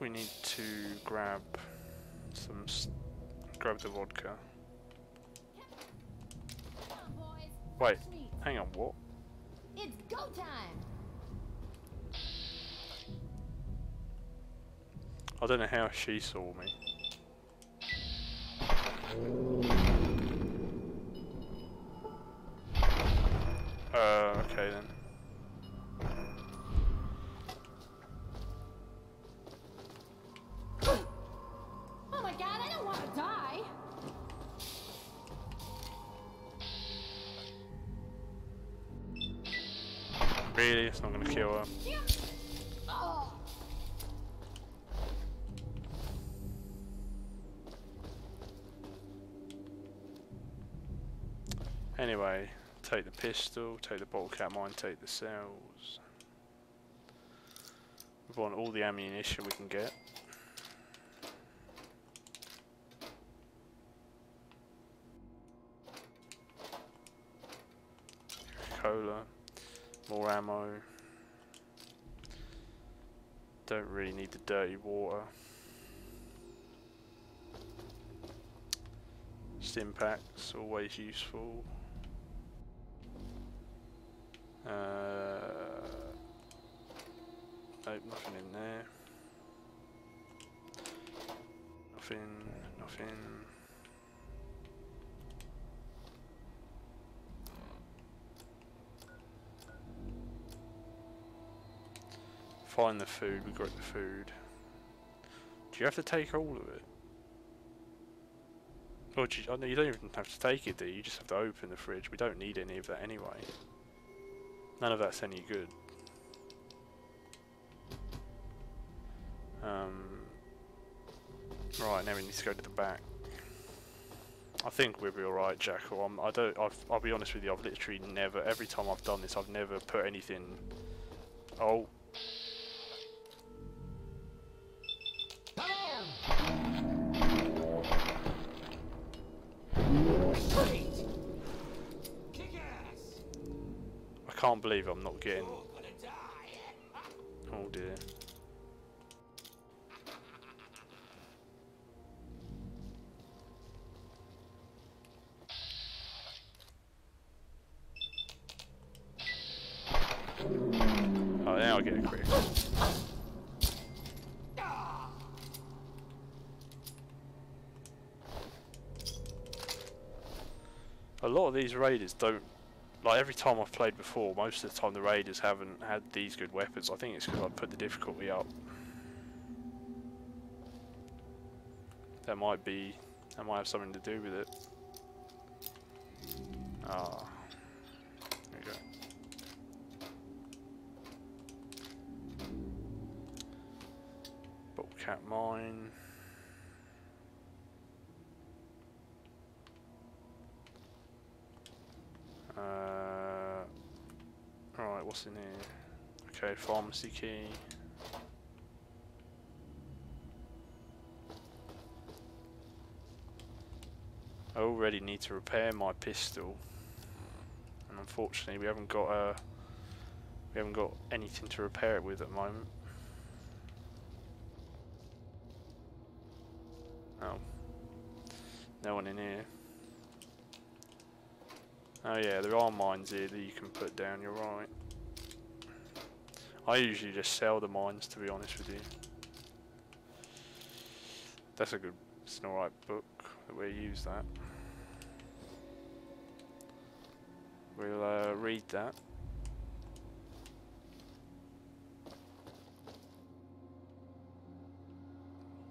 we need to grab grab the vodka. Wait, hang on, what? It's go time. I don't know how she saw me. Okay then. Oh my god, I don't want to die. Really? It's not gonna kill her. Oh. Anyway, take the pistol, take the bottle cap mine, take the cells. We want all the ammunition we can get. Cola, more ammo. Don't really need the dirty water. Stim packs, always useful. Nope, nothing in there. Nothing. Find the food, we got the food. Do you have to take all of it? Or do you, oh no, you don't even have to take it, do you? You just have to open the fridge. We don't need any of that anyway. None of that's any good. Right, now we need to go to the back. I think we'll be alright, Jackal. I'll be honest with you, I've literally never, every time I've done this, I've never put anything... Oh. I can't believe I'm not getting... Oh dear. Oh, now I'll get a crit. A lot of these raiders don't, like every time I've played before, most of the time the raiders haven't had these good weapons. I think it's because I put the difficulty up. That might have something to do with it. Ah, there we go. Bottle cap mine. Right, what's in here? Okay, pharmacy key. I already need to repair my pistol, and unfortunately we haven't got anything to repair it with at the moment. Oh, no one in here. Oh yeah, there are mines here that you can put down, you're right. I usually just sell the mines, to be honest with you. It's an alright book, that we'll use that. We'll read that.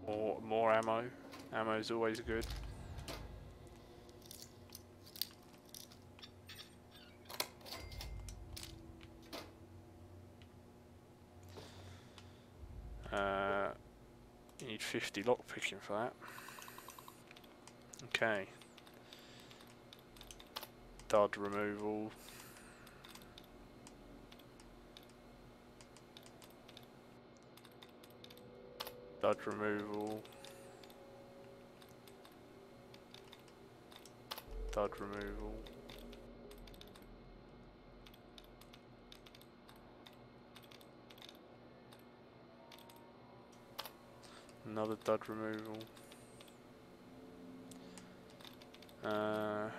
More ammo. Ammo's always good. You need 50 lockpicking for that. Okay. Dud removal. Dud removal. Dud removal. Another dud removal. I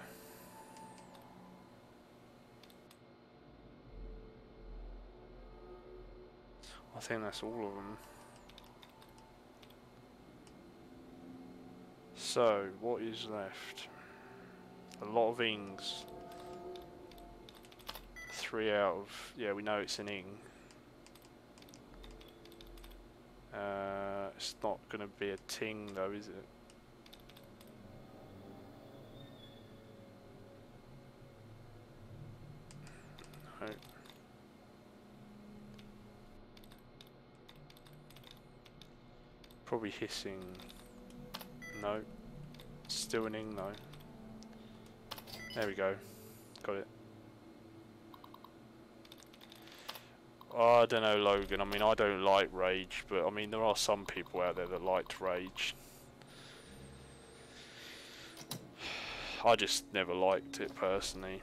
think that's all of them. So, what is left? A lot of ings. 3 out of... yeah, we know it's an ing. It's not going to be a ting though, is it? No. Probably hissing. No. Still an ing though. There we go. Got it. Oh, I don't know, Logan. I mean, I don't like rage, but I mean, there are some people out there that like to rage. I just never liked it personally.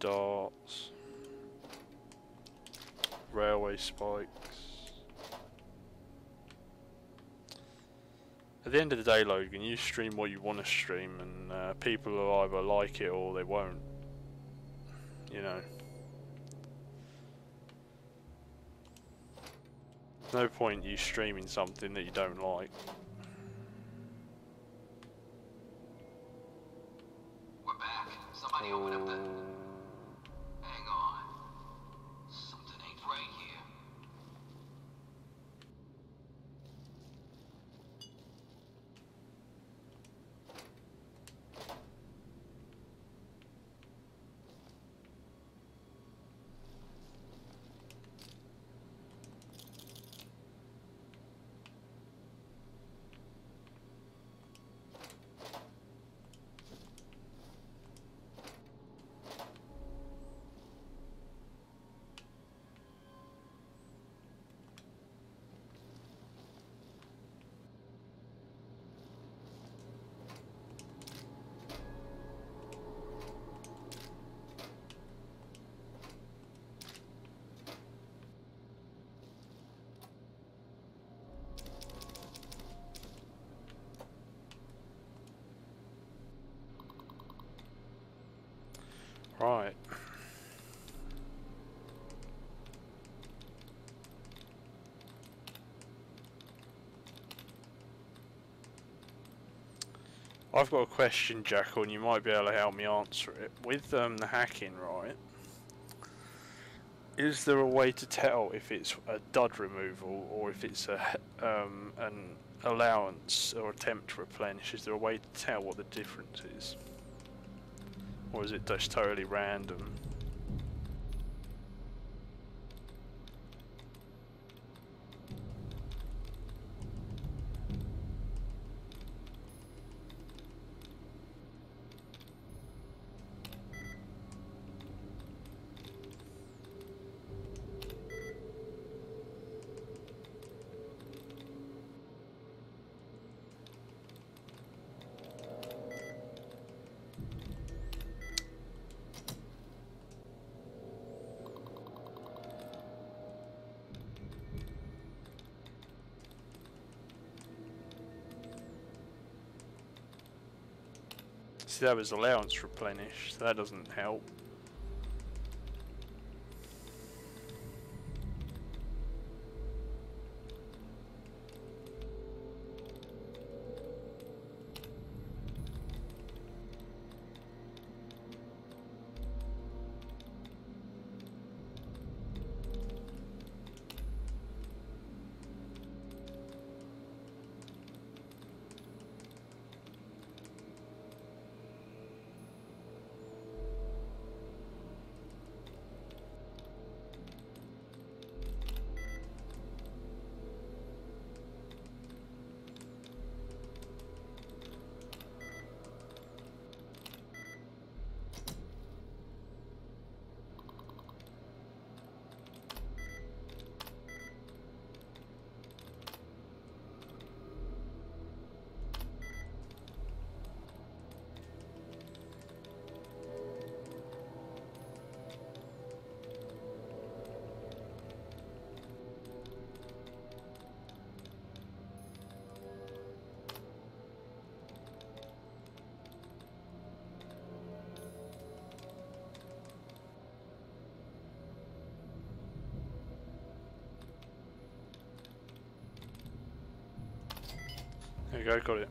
Darts, railway spikes. At the end of the day, Logan, you stream what you want to stream, and people will either like it or they won't. You know. No point you streaming something that you don't like. We're back. Somebody open up the... Hang on. Something ain't right here. Right. I've got a question, Jackal, and you might be able to help me answer it. With the hacking, right? Is there a way to tell if it's a dud removal or if it's a an allowance or attempt to replenish? Is there a way to tell what the difference is? Or is it just totally random? needs to have his allowance replenished, so that doesn't help. There you go, got it.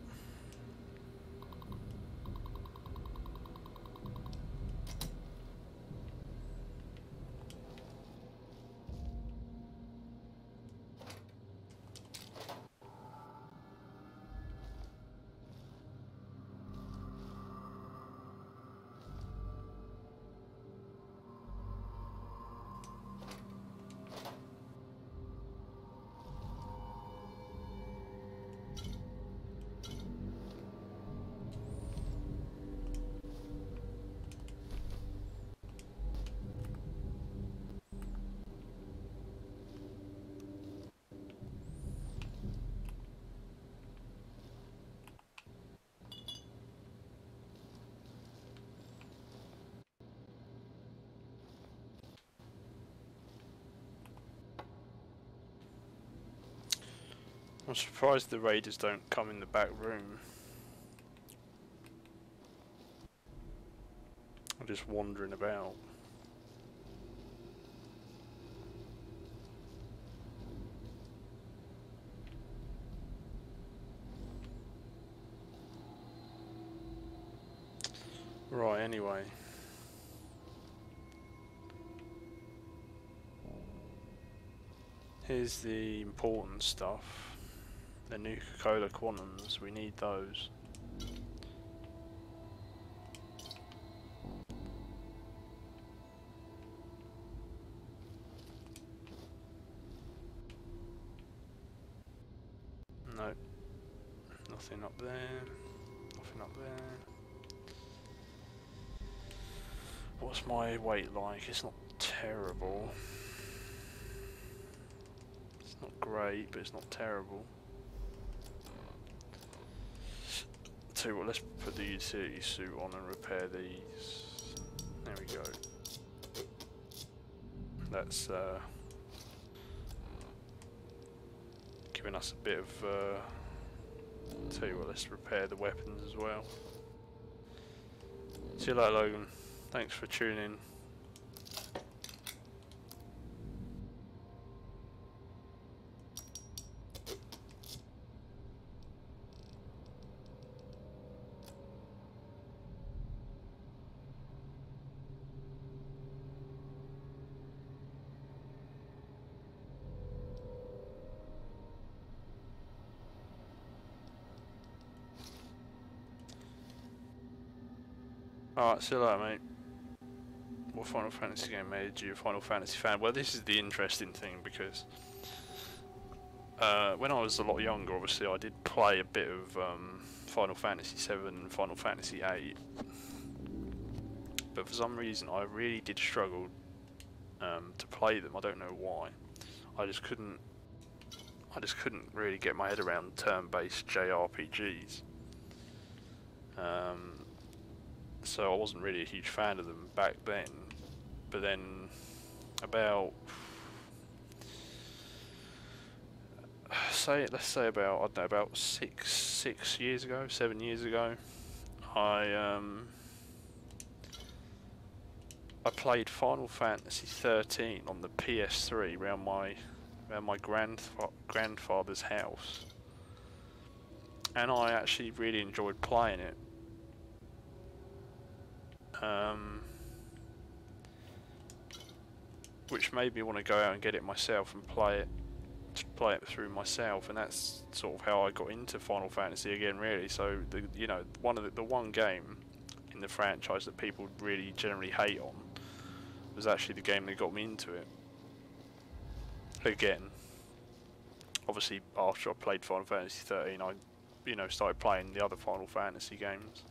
I'm surprised the raiders don't come in the back room. I'm just wandering about. Right, anyway. Here's the important stuff. The Nuka-Cola Quantums, we need those. No, nothing up there, nothing up there. What's my weight like? It's not terrible. It's not great, but it's not terrible. Tell you what, let's put the utility suit on and repair these. There we go. That's giving us a bit of. Tell you what, let's repair the weapons as well. See you later, Logan. Thanks for tuning in. Alright, see you later, mate. What Final Fantasy game made you a Final Fantasy fan? Well, this is the interesting thing because when I was a lot younger, obviously, I did play a bit of Final Fantasy 7 and Final Fantasy 8. But for some reason, I really did struggle to play them. I don't know why. I just couldn't really get my head around turn-based JRPGs. So I wasn't really a huge fan of them back then. But then about let's say about, I don't know, about 6 years ago, 7 years ago, I played Final Fantasy 13 on the PS3 around my grandfather's house, and I actually really enjoyed playing it. Which made me want to go out and get it myself and play it through myself, and that's sort of how I got into Final Fantasy again, really. So the one game in the franchise that people really generally hate on was actually the game that got me into it. Again, obviously after I played Final Fantasy 13, I started playing the other Final Fantasy games.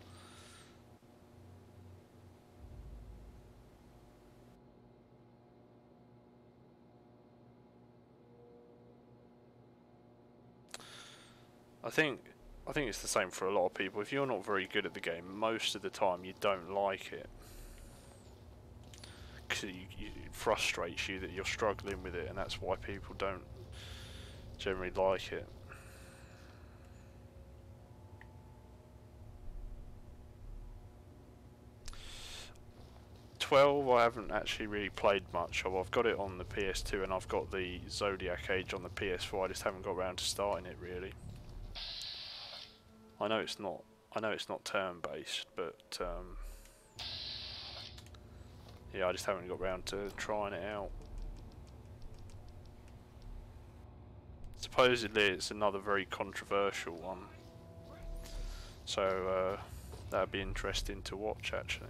I think it's the same for a lot of people. If you're not very good at the game, most of the time you don't like it. Because it frustrates you that you're struggling with it, and that's why people don't generally like it. 12 I haven't actually really played much of. I've got it on the PS2 and I've got the Zodiac Age on the PS4. I just haven't got around to starting it really. I know it's not turn-based, but yeah, I just haven't got around to trying it out. Supposedly it's another very controversial one, so that'd be interesting to watch actually.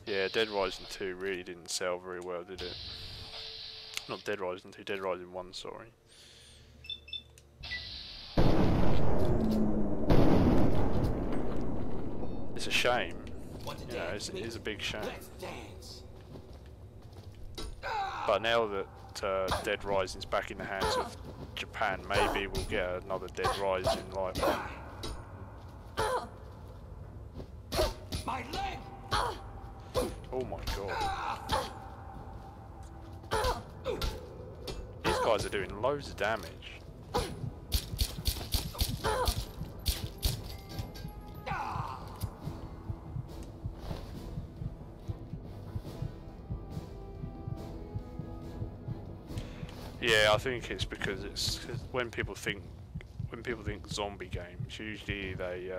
Yeah, Dead Rising 2 really didn't sell very well, did it? Not Dead Rising 2, Dead Rising 1, sorry. It's a shame. Yeah, it is a big shame. But now that Dead Rising's back in the hands of Japan, maybe we'll get another Dead Rising like that. My leg! Oh my god. These guys are doing loads of damage. Yeah, I think it's because when people think zombie games, usually they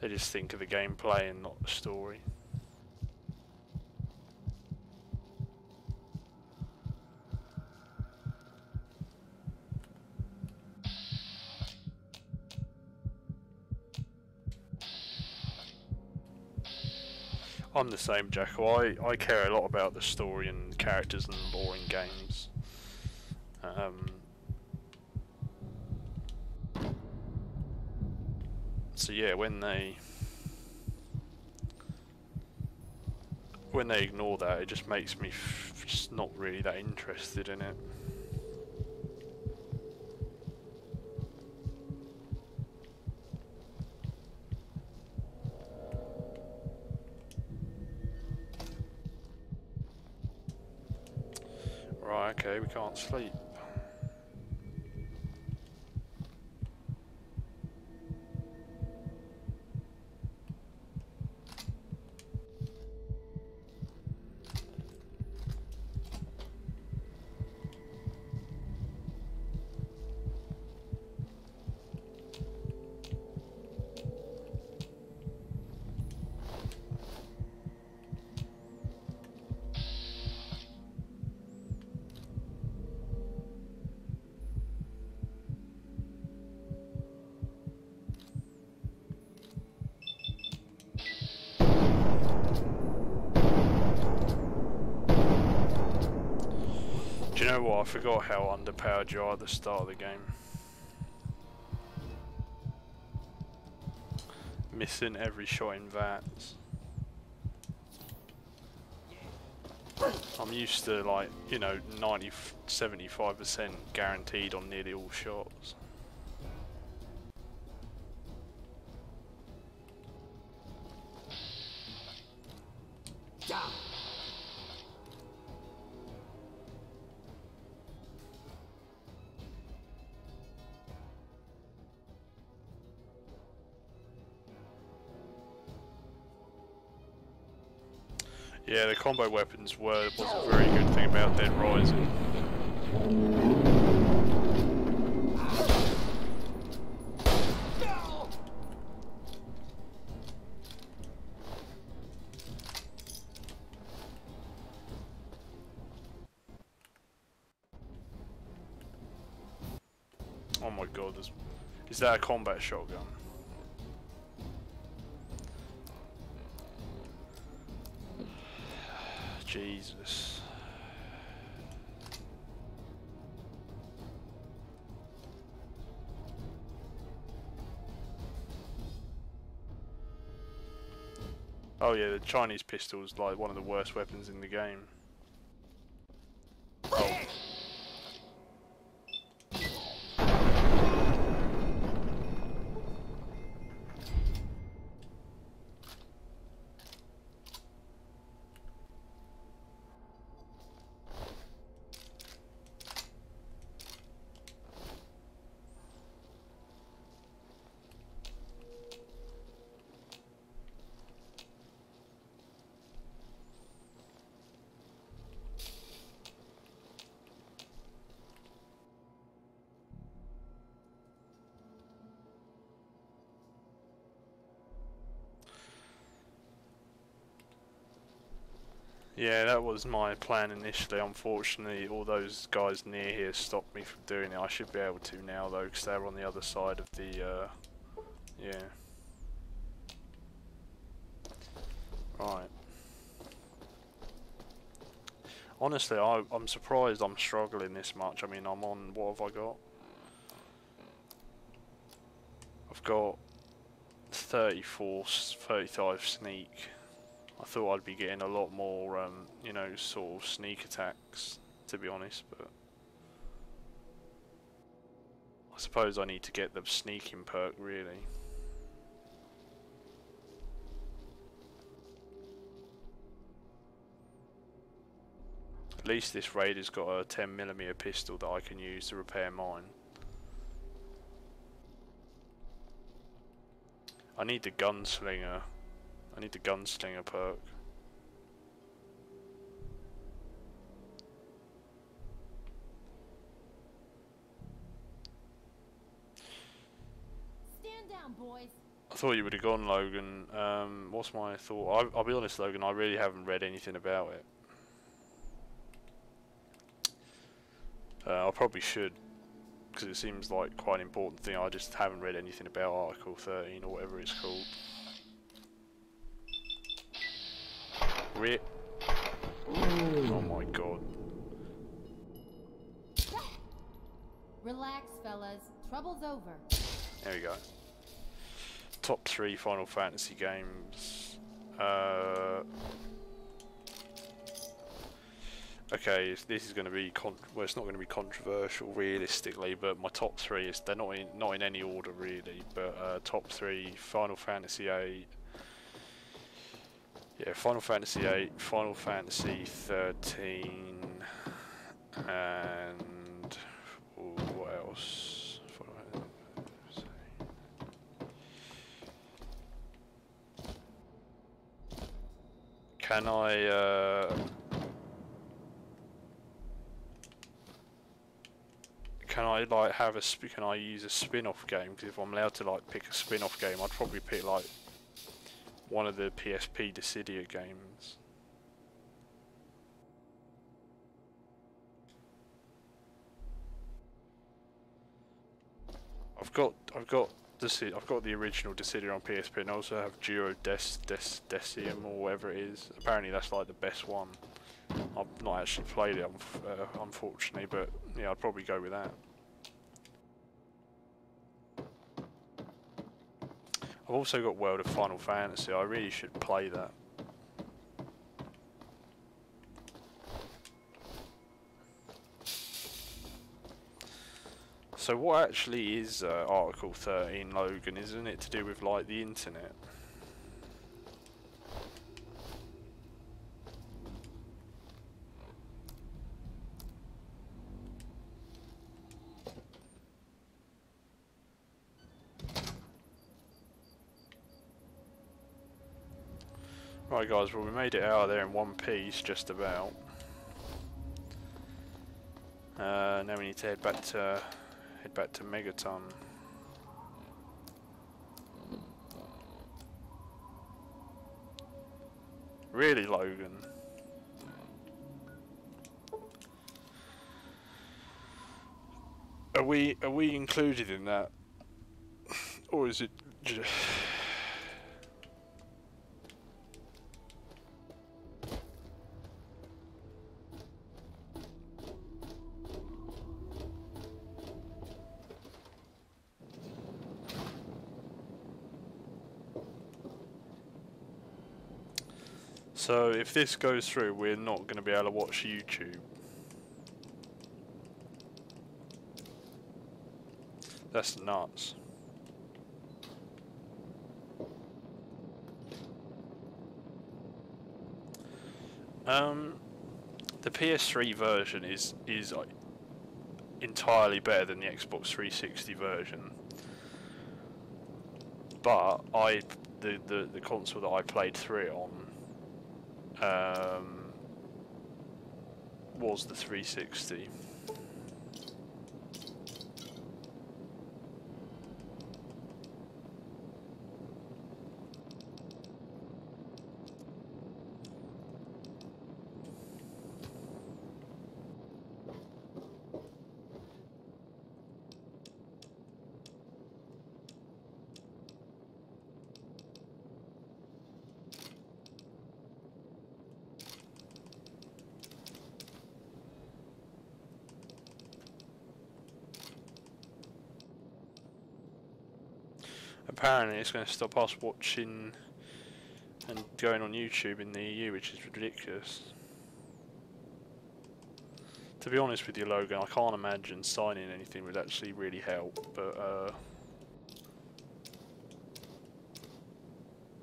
just think of the gameplay and not the story. I'm the same, Jacko. I care a lot about the story and characters and lore in games. So yeah, when they ignore that, it just makes me just not really that interested in it. Right, okay, we can't sleep. Do you know what? I forgot how underpowered you are at the start of the game. Missing every shot in VATS. I'm used to, like, you know, 75% guaranteed on nearly all shots. Yeah, the combo weapons was a very good thing about Dead Rising. Oh my god, is that a combat shotgun? Jesus. Oh yeah, the Chinese pistol is like one of the worst weapons in the game. Oh. Yeah, that was my plan initially. Unfortunately, all those guys near here stopped me from doing it. I should be able to now though, because they're on the other side of the, yeah. Right. Honestly, I'm surprised I'm struggling this much. I mean, I'm on, what have I got? I've got 34, 35 sneak. I thought I'd be getting a lot more, you know, sort of sneak attacks, to be honest, but I suppose I need to get the sneaking perk, really. At least this raider's got a 10mm pistol that I can use to repair mine. I need the gunslinger. I need the gunslinger perk. Stand down, boys. I thought you would have gone, Logan. What's my thought? I'll be honest, Logan, I really haven't read anything about it. I probably should, because it seems like quite an important thing. I just haven't read anything about Article 13 or whatever it's called. Rip. Oh my god. Relax, fellas. Trouble's over. There we go. Top 3 Final Fantasy games. Okay, this is going to be well, it's not going to be controversial realistically, but my top 3 is they're not in any order really, but top 3 Final Fantasy 8. Yeah, Final Fantasy 8, Final Fantasy 13, and what else? Can I like have a can I use a spin-off game? Because if I'm allowed to like pick a spin-off game, I'd probably pick like one of the PSP Dissidia games. I've got the original Dissidia on PSP, and I also have Duo Decium or whatever it is. Apparently that's like the best one. I've not actually played it, unfortunately, but yeah, I'd probably go with that. I've also got World of Final Fantasy. I really should play that. So what actually is Article 13, Logan? Isn't it to do with like the internet? Right guys, well we made it out of there in one piece, just about. Now we need to head back to Megaton. Really, Logan? Are we included in that, or is it just? So if this goes through, we're not going to be able to watch YouTube. That's nuts. The PS3 version is entirely better than the Xbox 360 version. But the console that I played through it on was the 360. Apparently it's going to stop us watching and going on YouTube in the EU, which is ridiculous. To be honest with you, Logan, I can't imagine signing anything would actually really help, but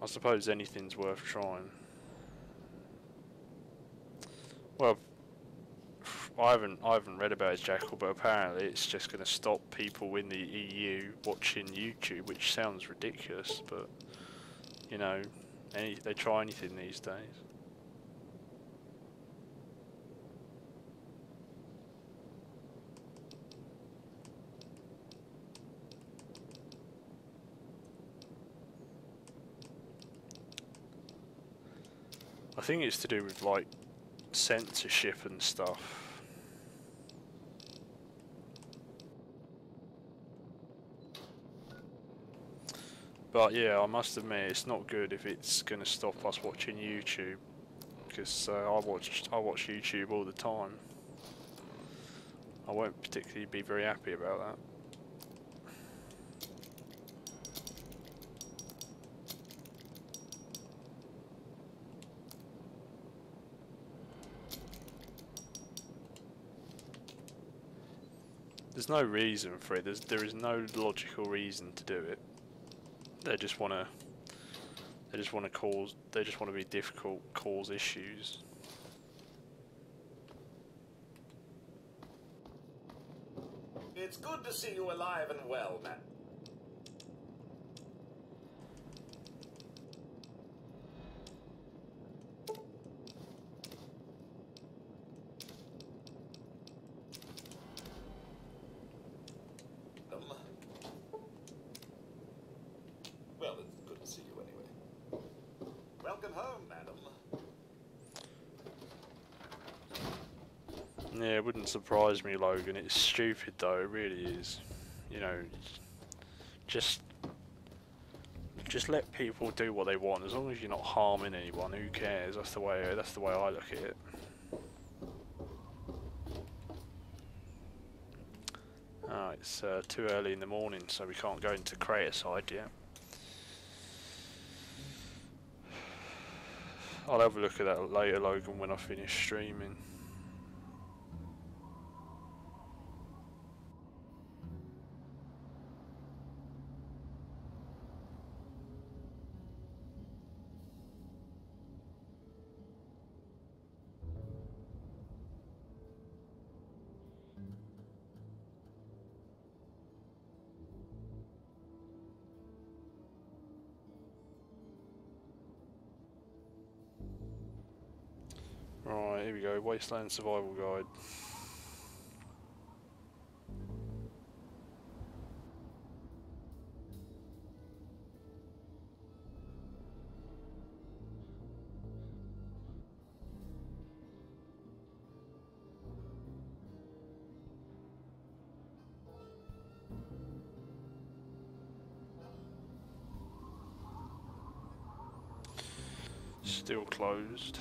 I suppose anything's worth trying. Well, I haven't read about it, Jackal, but apparently it's just going to stop people in the EU watching YouTube, which sounds ridiculous, but you know, they try anything these days. I think it's to do with like censorship and stuff. But yeah, I must admit it's not good if it's going to stop us watching YouTube, because I watch YouTube all the time. I won't particularly be very happy about that. There's no reason for it. There is no logical reason to do it. They just want to be difficult, cause issues. It's good to see you alive and well, man. Well, it's good to see you anyway. Welcome home, madam. Yeah, it wouldn't surprise me, Logan. It's stupid though, it really is. You know, just let people do what they want. As long as you're not harming anyone, who cares? That's the way I look at it. Oh, it's too early in the morning, so we can't go into Craterside yet. I'll have a look at that later, Logan, when I finish streaming. here we go. Wasteland Survival Guide. Still closed.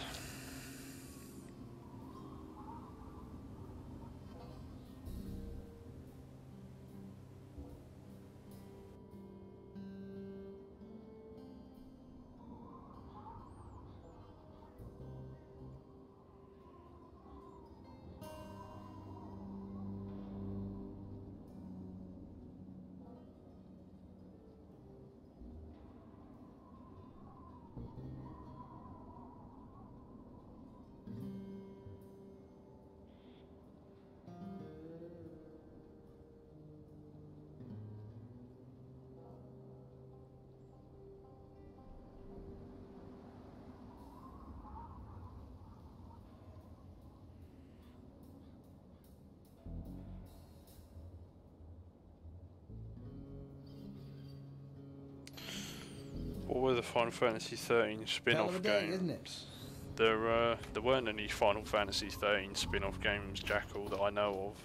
What were the Final Fantasy 13 spin-off games? Isn't it? There weren't any Final Fantasy 13 spin-off games, Jackal, that I know of.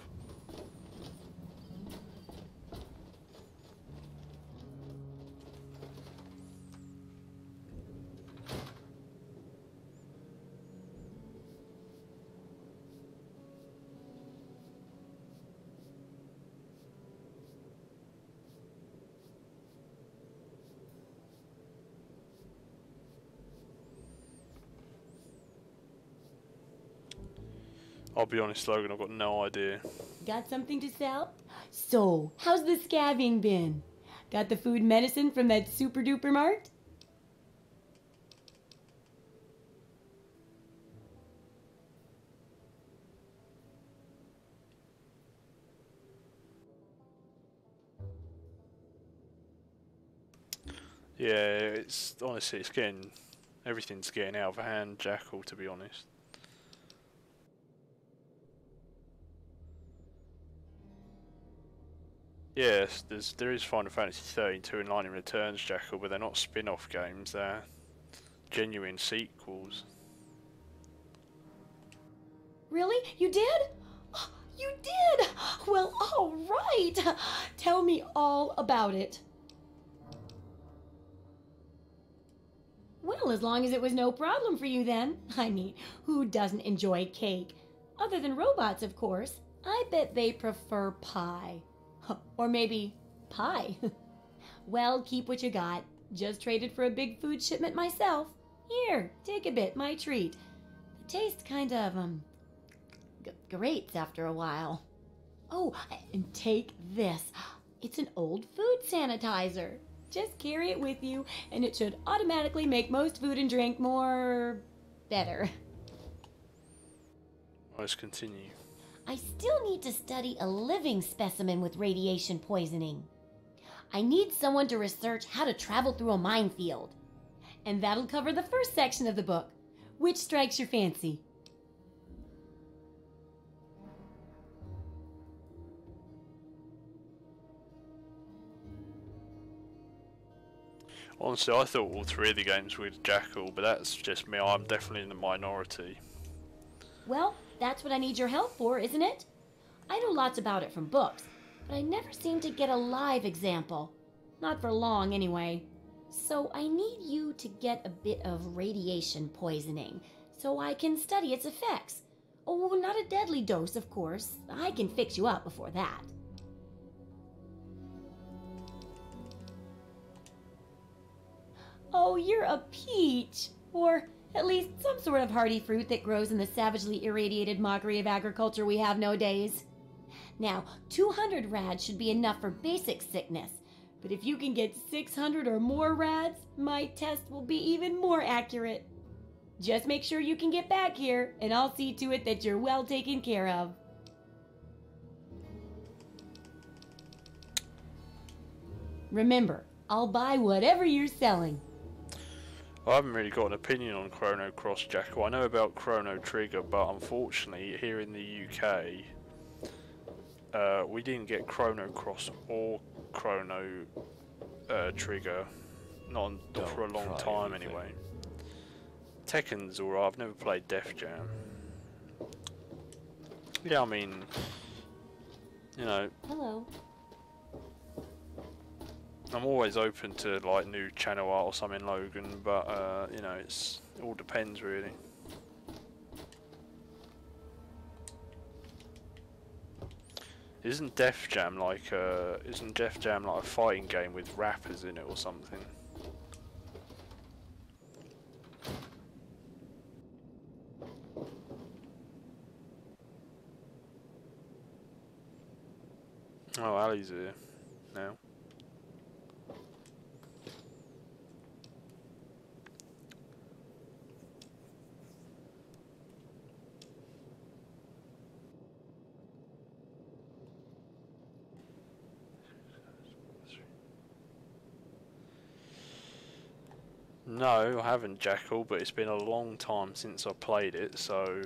I'll be honest, Logan, I've got no idea. Got something to sell? So, how's the scavving been? Got the food and medicine from that super duper mart? Yeah, it's honestly, everything's getting out of hand, Jackal, to be honest. Yes, there is Final Fantasy 13 2 in Lightning Returns, Jackal, but they're not spin-off games, they're genuine sequels. Really? You did? You did? Well, all right. Tell me all about it. Well, as long as it was no problem for you then. I mean, who doesn't enjoy cake? Other than robots, of course. I bet they prefer pie. Or maybe pie. Well, keep what you got. Just traded for a big food shipment myself. Here, take a bit, my treat. The taste kind of, grates after a while. Oh, and take this. It's an old food sanitizer. Just carry it with you, and it should automatically make most food and drink more... better. Let's continue. I still need to study a living specimen with radiation poisoning. I need someone to research how to travel through a minefield. And that'll cover the first section of the book. Which strikes your fancy? Honestly, I thought all three of the games were Jackal, but that's just me. I'm definitely in the minority. Well, that's what I need your help for, isn't it? I know lots about it from books, but I never seem to get a live example. Not for long, anyway. So I need you to get a bit of radiation poisoning, so I can study its effects. Oh, not a deadly dose, of course. I can fix you up before that. Oh, you're a peach! Or at least some sort of hardy fruit that grows in the savagely irradiated mockery of agriculture we have nowadays. Now, 200 rads should be enough for basic sickness, but if you can get 600 or more rads, my test will be even more accurate. Just make sure you can get back here, and I'll see to it that you're well taken care of. Remember, I'll buy whatever you're selling. I haven't really got an opinion on Chrono Cross, Jackal. I know about Chrono Trigger, but unfortunately here in the UK, we didn't get Chrono Cross or Chrono Trigger, not for a long time anyway. Tekken's alright, I've never played Def Jam. Yeah, I mean, you know. Hello. I'm always open to like new channel art or something, Logan, but you know, it all depends really. Isn't Def Jam like a fighting game with rappers in it or something? Oh, Ali's here now. No, I haven't, Jackal, but it's been a long time since I played it, so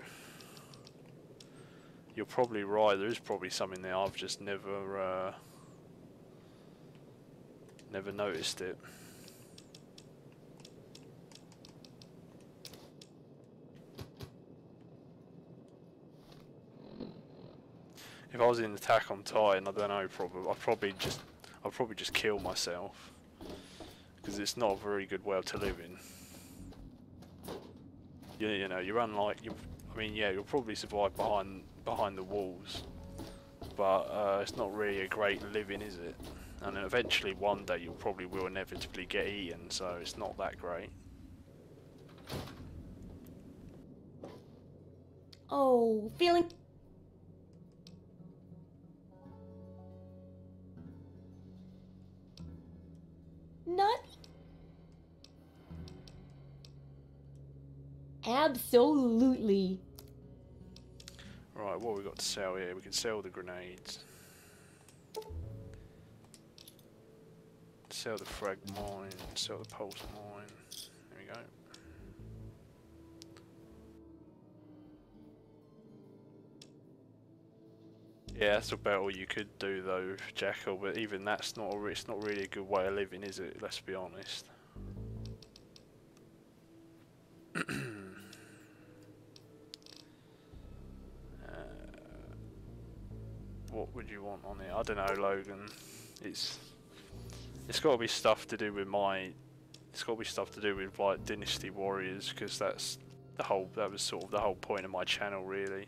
you're probably right. There is probably something there. I've just never noticed it. If I was in Attack on Titan, I don't know. I'd probably just kill myself. Because it's not a very good world to live in. You know, you're unlike you. I mean, yeah, you'll probably survive behind the walls, but it's not really a great living, is it? And then eventually, one day, you probably will inevitably get eaten, so it's not that great. Oh, feeling. Not. Absolutely. Right, what have we got to sell here? We can sell the grenades. Sell the frag mine, sell the pulse mine. There we go. Yeah, that's about all you could do though, Jackal, but even that's it's not really a good way of living, is it? Let's be honest. What would you want on it? I don't know, Logan. It's got to be stuff to do with it's got to be stuff to do with like Dynasty Warriors, because that was sort of the whole point of my channel, really.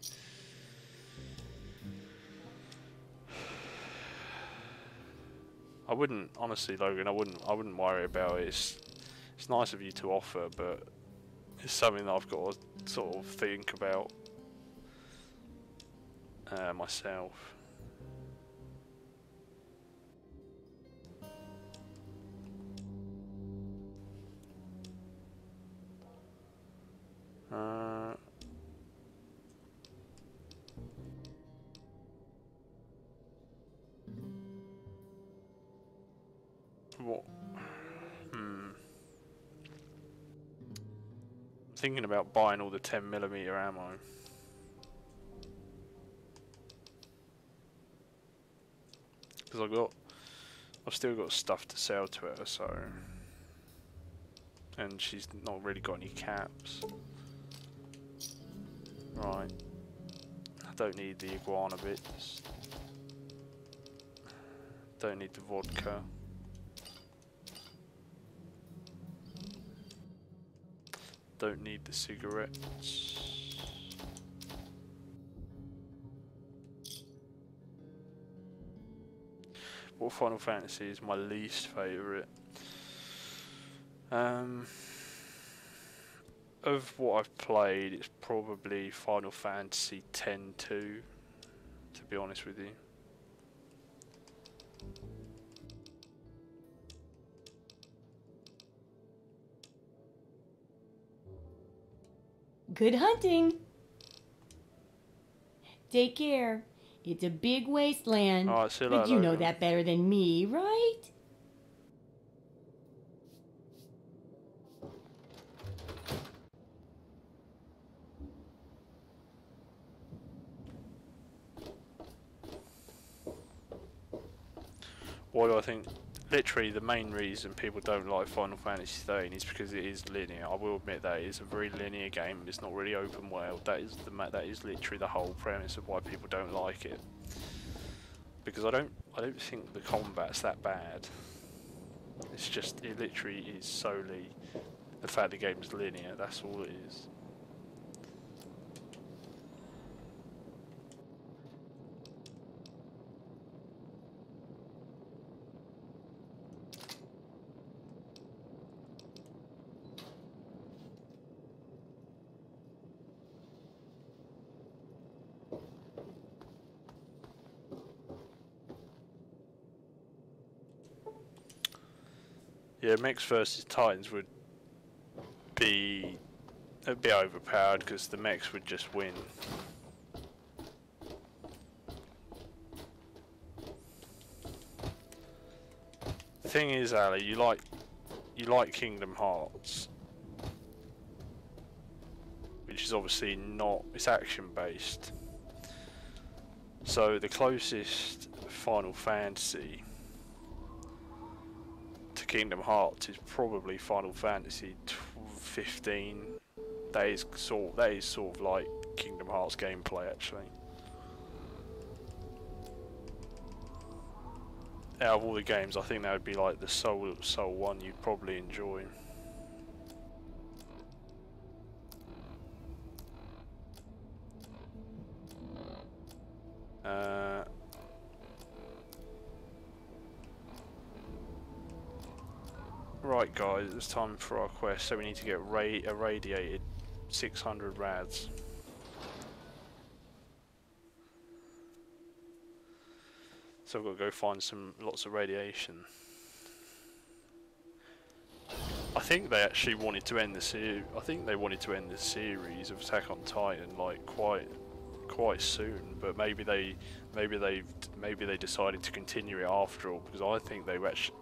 I wouldn't, honestly, Logan. I wouldn't worry about it. It's nice of you to offer, but it's something that I've got to sort of think about myself. What? Thinking about buying all the 10mm ammo. Because I've still got stuff to sell to her, so. And she's not really got any caps. Right. I don't need the iguana bits. Don't need the vodka. Don't need the cigarettes. What Final Fantasy is my least favourite? Of what I've played, it's probably Final Fantasy X-2, to be honest with you. Good hunting. Take care. It's a big wasteland. Alright, see you But later, you know Logan. that better than me, right? Why do I think? Literally, the main reason people don't like Final Fantasy 13 is because it is linear. I will admit that it is a very linear game. It's not really open world. That is literally the whole premise of why people don't like it. Because I don't think the combat's that bad. It's just, it literally is solely the fact the game's linear. That's all it is. Yeah, Mechs versus Titans would be a bit overpowered because the Mechs would just win. The thing is, Ali, you like Kingdom Hearts, which is obviously not, it's action based. So the closest Final Fantasy to Kingdom Hearts is probably Final Fantasy 15. That is sort of like Kingdom Hearts gameplay, actually. Out of all the games, I think that would be like the sole one you'd probably enjoy. Right guys, it's time for our quest, so we need to get irradiated 600 rads. So I've got to go find lots of radiation. I think they actually wanted to end the series. I think they wanted to end the series of Attack on Titan like quite soon, but maybe they decided to continue it after all, because I think they were actually,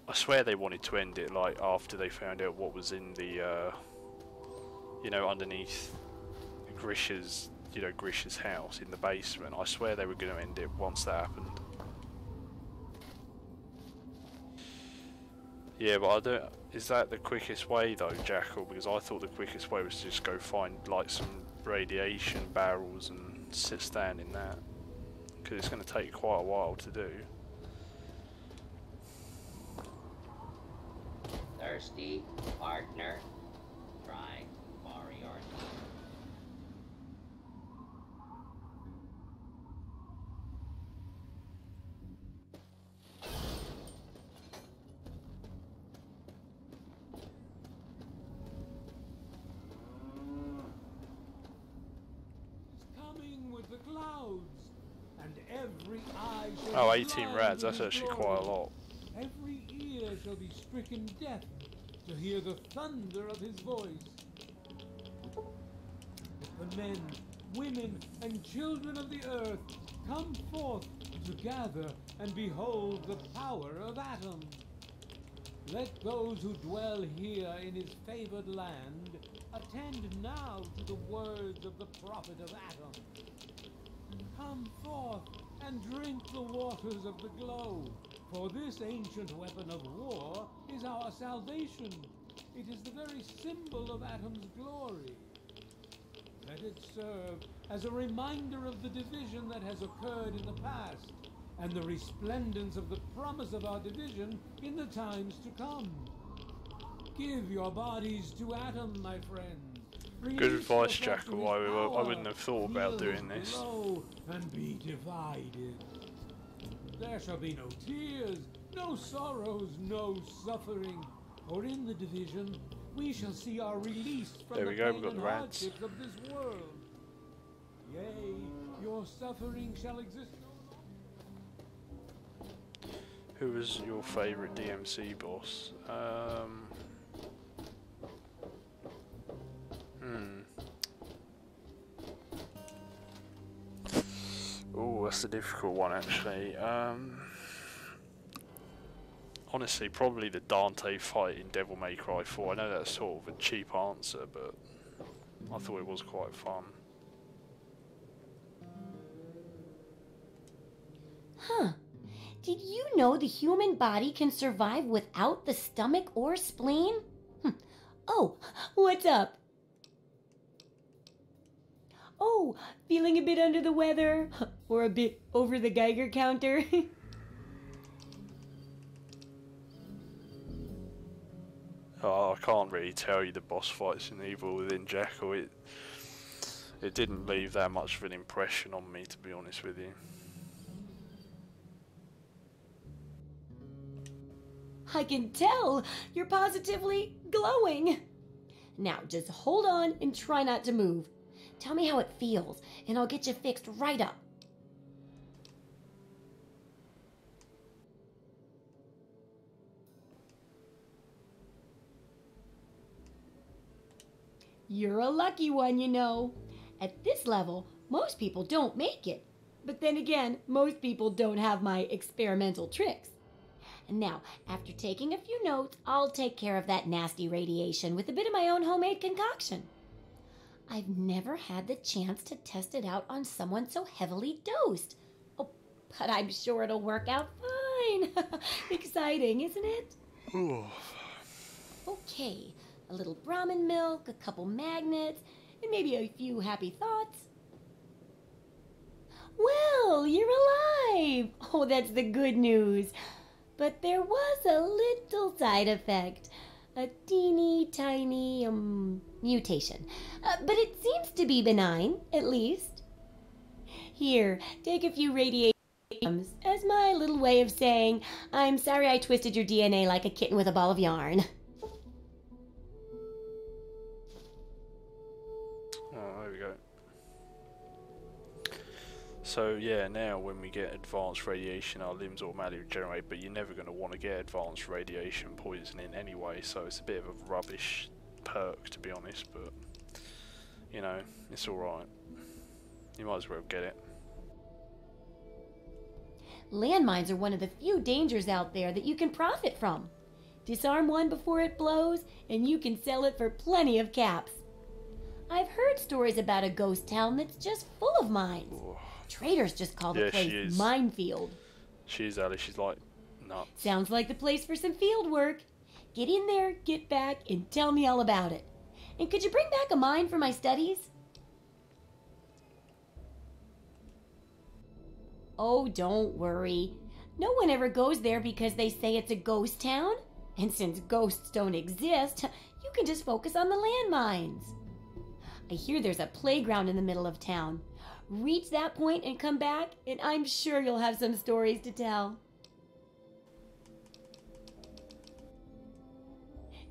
I swear they wanted to end it like after they found out what was in the you know, underneath Grisha's house in the basement. I swear they were going to end it once that happened. Yeah, but I don't. Is that the quickest way though, Jackal? Because I thought the quickest way was to just go find like some radiation barrels and stand in that. Because it's going to take quite a while to do. Thirsty partner. Try Moriarty. Coming with the clouds, and every eye shall Oh, be 18 blind rads, with that's his actually glory. quite a lot. Every ear shall be stricken deaf to hear the thunder of his voice. The men, women, and children of the earth come forth to gather and behold the power of Atom. Let those who dwell here in his favored land attend now to the words of the prophet of Atom. Come forth and drink the waters of the globe, for this ancient weapon of war is our salvation. It is the very symbol of Atom's glory. Let it serve as a reminder of the division that has occurred in the past, and the resplendence of the promise of our division in the times to come. Give your bodies to Atom, my friend. Good advice, Jackal. I wouldn't have thought about doing this. And be divided. There shall be no tears, no sorrows, no suffering. For in the division, we shall see our release from There we the go, pain we've got and the rats. hardships of this world. Yea, your suffering shall exist. Who was your favourite DMC boss? Oh, that's a difficult one actually. Honestly, probably the Dante fight in Devil May Cry 4. I know that's sort of a cheap answer, but I thought it was quite fun. Huh. Did you know the human body can survive without the stomach or spleen? Oh, what's up? Oh, feeling a bit under the weather? Or a bit over the Geiger counter? Oh, I can't really tell you the boss fights in Evil Within, Jackal. It didn't leave that much of an impression on me, to be honest with you. I can tell you're positively glowing. Now, just hold on and try not to move. Tell me how it feels, and I'll get you fixed right up. You're a lucky one, you know. At this level, most people don't make it. But then again, most people don't have my experimental tricks. And now, after taking a few notes, I'll take care of that nasty radiation with a bit of my own homemade concoction. I've never had the chance to test it out on someone so heavily dosed. Oh, but I'm sure it'll work out fine. Exciting, isn't it? Okay, a little Brahmin milk, a couple magnets, and maybe a few happy thoughts. Well, you're alive! Oh, that's the good news. But there was a little side effect. A teeny tiny mutation. But it seems to be benign, at least. Here, take a few radiation as my little way of saying, I'm sorry I twisted your DNA like a kitten with a ball of yarn. Oh, there we go. So yeah, now when we get advanced radiation, our limbs automatically regenerate, but you're never going to want to get advanced radiation poisoning anyway, so it's a bit of a rubbish perk, to be honest, but you know, it's alright. You might as well get it. Landmines are one of the few dangers out there that you can profit from. Disarm one before it blows, and you can sell it for plenty of caps. I've heard stories about a ghost town that's just full of mines. Oh. Traders just call the place Minefield. She is, Ali. She's like nuts. Sounds like the place for some field work. Get in there, get back, and tell me all about it. And could you bring back a mine for my studies? Oh, don't worry. No one ever goes there because they say it's a ghost town. And since ghosts don't exist, you can just focus on the landmines. I hear there's a playground in the middle of town. Reach that point and come back, and I'm sure you'll have some stories to tell.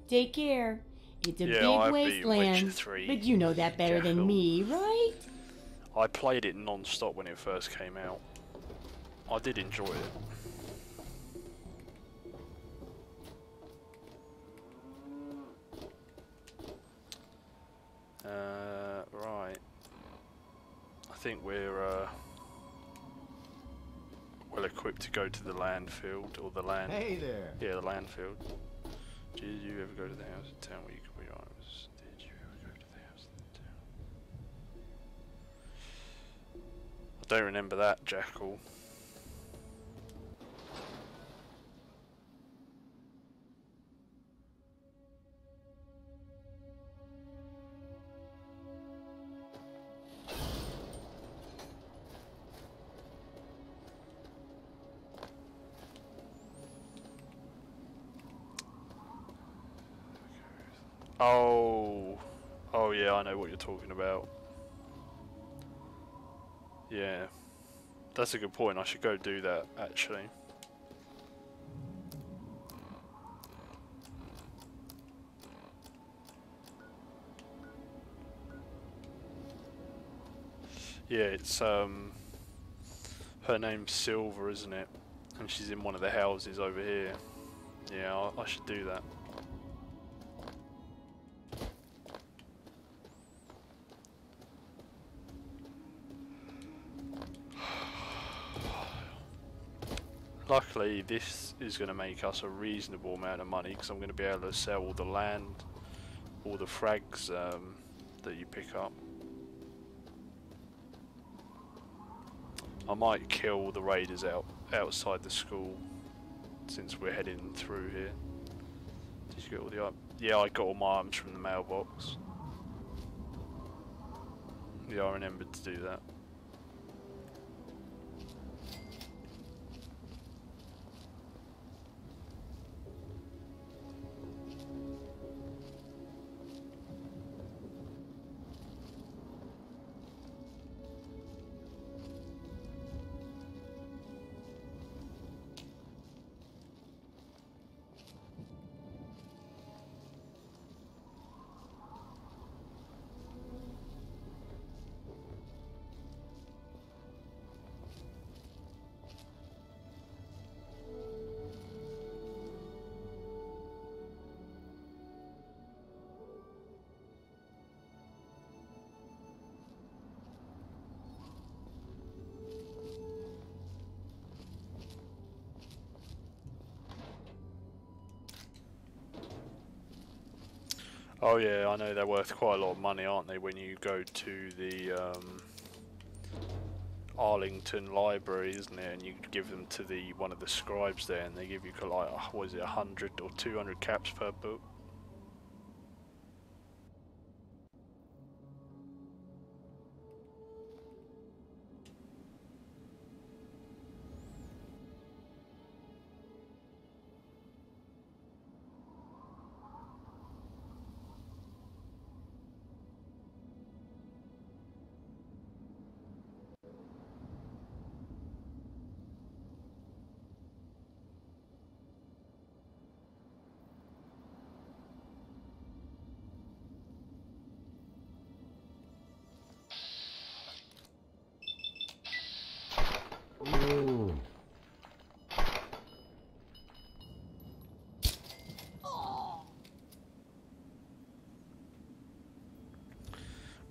Take care. It's a big wasteland, but you know that better than me, right? I played it non-stop when it first came out. I did enjoy it. Right. I think we're well equipped to go to the landfield, or the land. Hey there. Yeah, the landfield. Did you ever go to the house in town where you could be honest? Did you ever go to the house in town? I don't remember that, Jackal. Oh yeah, I know what you're talking about. Yeah, that's a good point. I should go do that, actually. Yeah, it's her name's Silver, isn't it? And she's in one of the houses over here. Yeah, I should do that. Luckily, this is going to make us a reasonable amount of money because I'm going to be able to sell all the land, all the frags that you pick up. I might kill the raiders out outside the school since we're heading through here. Did you get all the yeah, I got all my items from the mailbox. Yeah, I remembered to do that. Oh yeah, I know they're worth quite a lot of money, aren't they, when you go to the Arlington Library, isn't it? And you give them to the one of the scribes there, and they give you like, what is it, 100 or 200 caps per book?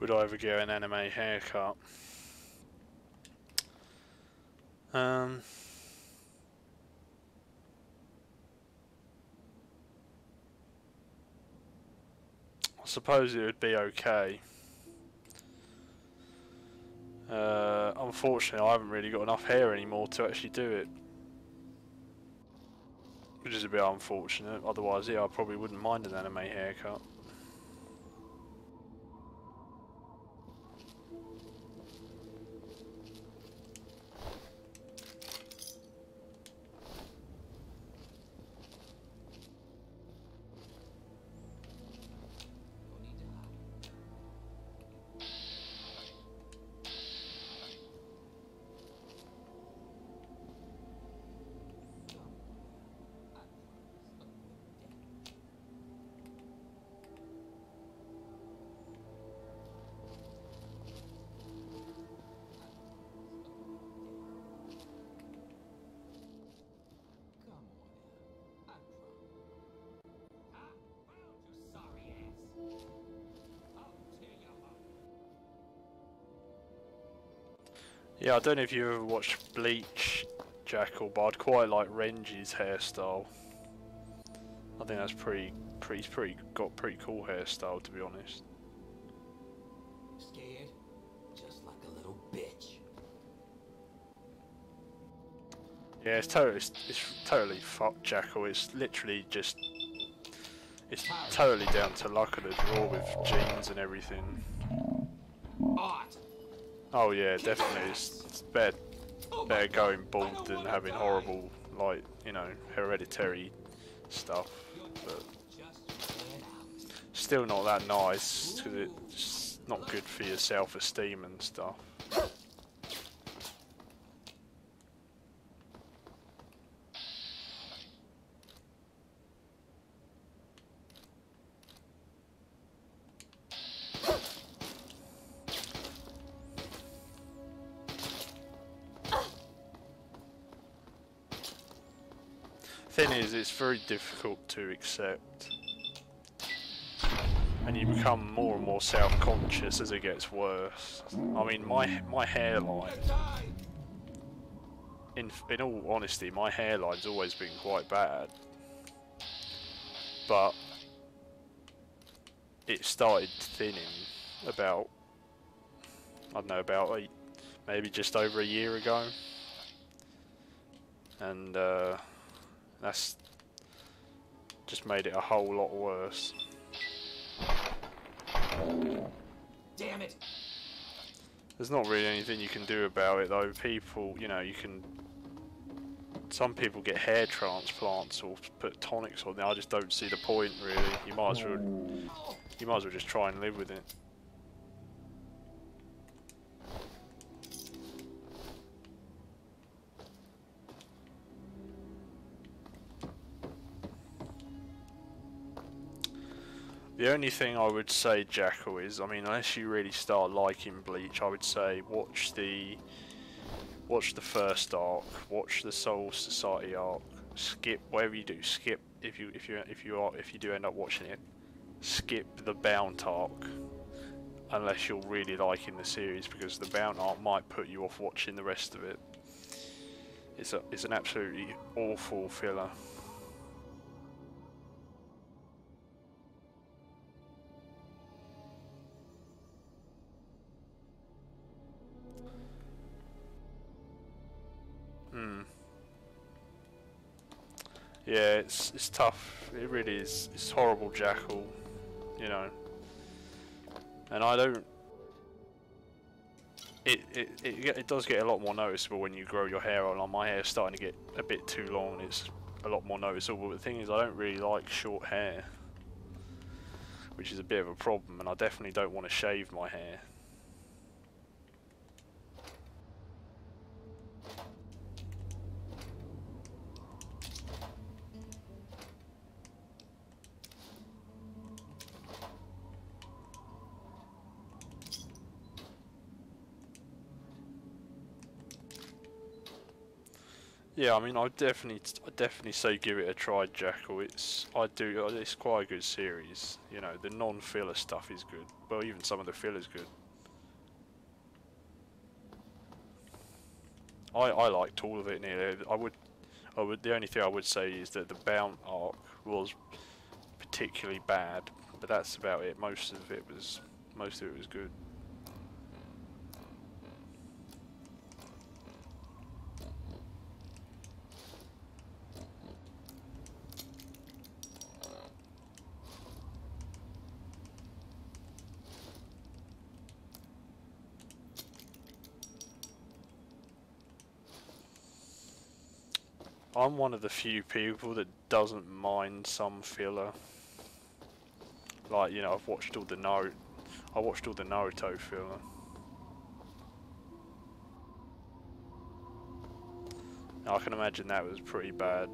Would I ever get an anime haircut? I suppose it would be okay. Unfortunately, I haven't really got enough hair anymore to actually do it, which is a bit unfortunate. Otherwise, yeah, I probably wouldn't mind an anime haircut. Yeah, I don't know if you ever watched Bleach, Jackal, but I'd quite like Renji's hairstyle. I think that's pretty cool hairstyle, to be honest. Scared? Just like a little bitch. Yeah, it's totally fucked Jackal. It's literally just, it's totally down to luck of the draw with jeans and everything. Oh yeah, definitely. It's better going bald than having horrible, like, you know, hereditary stuff. But still not that nice, because it's not good for your self-esteem and stuff. Thing is, it's very difficult to accept, and you become more and more self-conscious as it gets worse. I mean, my hairline, in all honesty, my hairline's always been quite bad, but it started thinning about, I don't know, maybe just over a year ago. and that's just made it a whole lot worse. Damn it! There's not really anything you can do about it though. People, you know, some people get hair transplants or put tonics on there. I just don't see the point really. You might as well just try and live with it. The only thing I would say, Jackal, is, I mean, unless you really start liking Bleach, I would say watch the first arc, watch the Soul Society arc, skip whatever you do, skip if you do end up watching it, skip the Bount arc, unless you're really liking the series, because the Bount arc might put you off watching the rest of it. It's an absolutely awful filler. Yeah, it's tough. It really is. It's horrible, Jackal. You know. And I don't. It does get a lot more noticeable when you grow your hair on. Like, my hair's starting to get a bit too long, and it's a lot more noticeable. But the thing is, I don't really like short hair, which is a bit of a problem. And I definitely don't want to shave my hair. Yeah, I mean, I definitely say give it a try, Jackal. It's quite a good series. You know, the non-filler stuff is good. Well, even some of the filler's good. I liked all of it nearly. The only thing I would say is that the Bount arc was particularly bad, but that's about it. Most of it was good. I'm one of the few people that doesn't mind some filler. Like, you know, I watched all the Naruto filler. I can imagine that was pretty bad.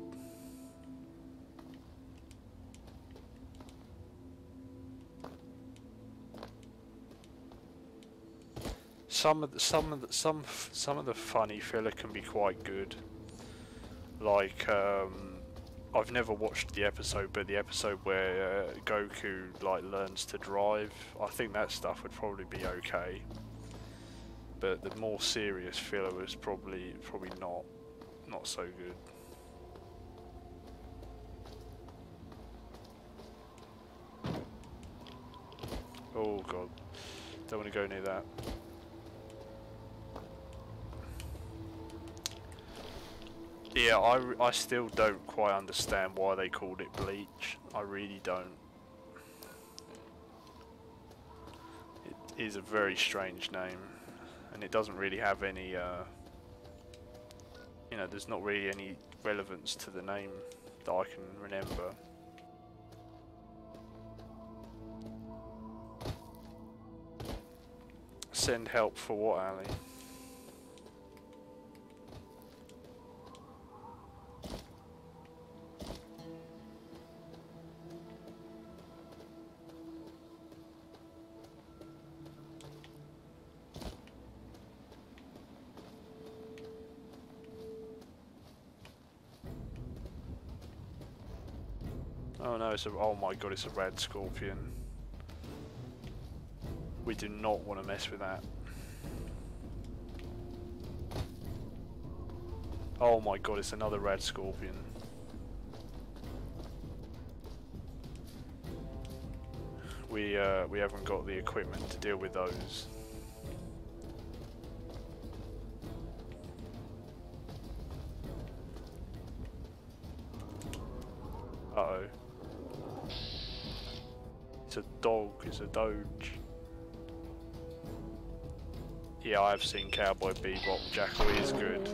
Some of the funny filler can be quite good. Like, I've never watched the episode, but the episode where Goku like learns to drive, I think that stuff would probably be okay. But the more serious filler was probably not so good. Oh god, don't want to go near that. Yeah, I still don't quite understand why they called it Bleach. I really don't. It is a very strange name, and it doesn't really have any, you know, there's not really any relevance to the name that I can remember. Send help for what, Ali? Oh no, oh my god, it's a red scorpion. We do not want to mess with that. Oh my god, it's another red scorpion. We haven't got the equipment to deal with those. Uh-oh. It's a dog, it's a doge. Yeah, I have seen Cowboy Bebop. Jackal is good.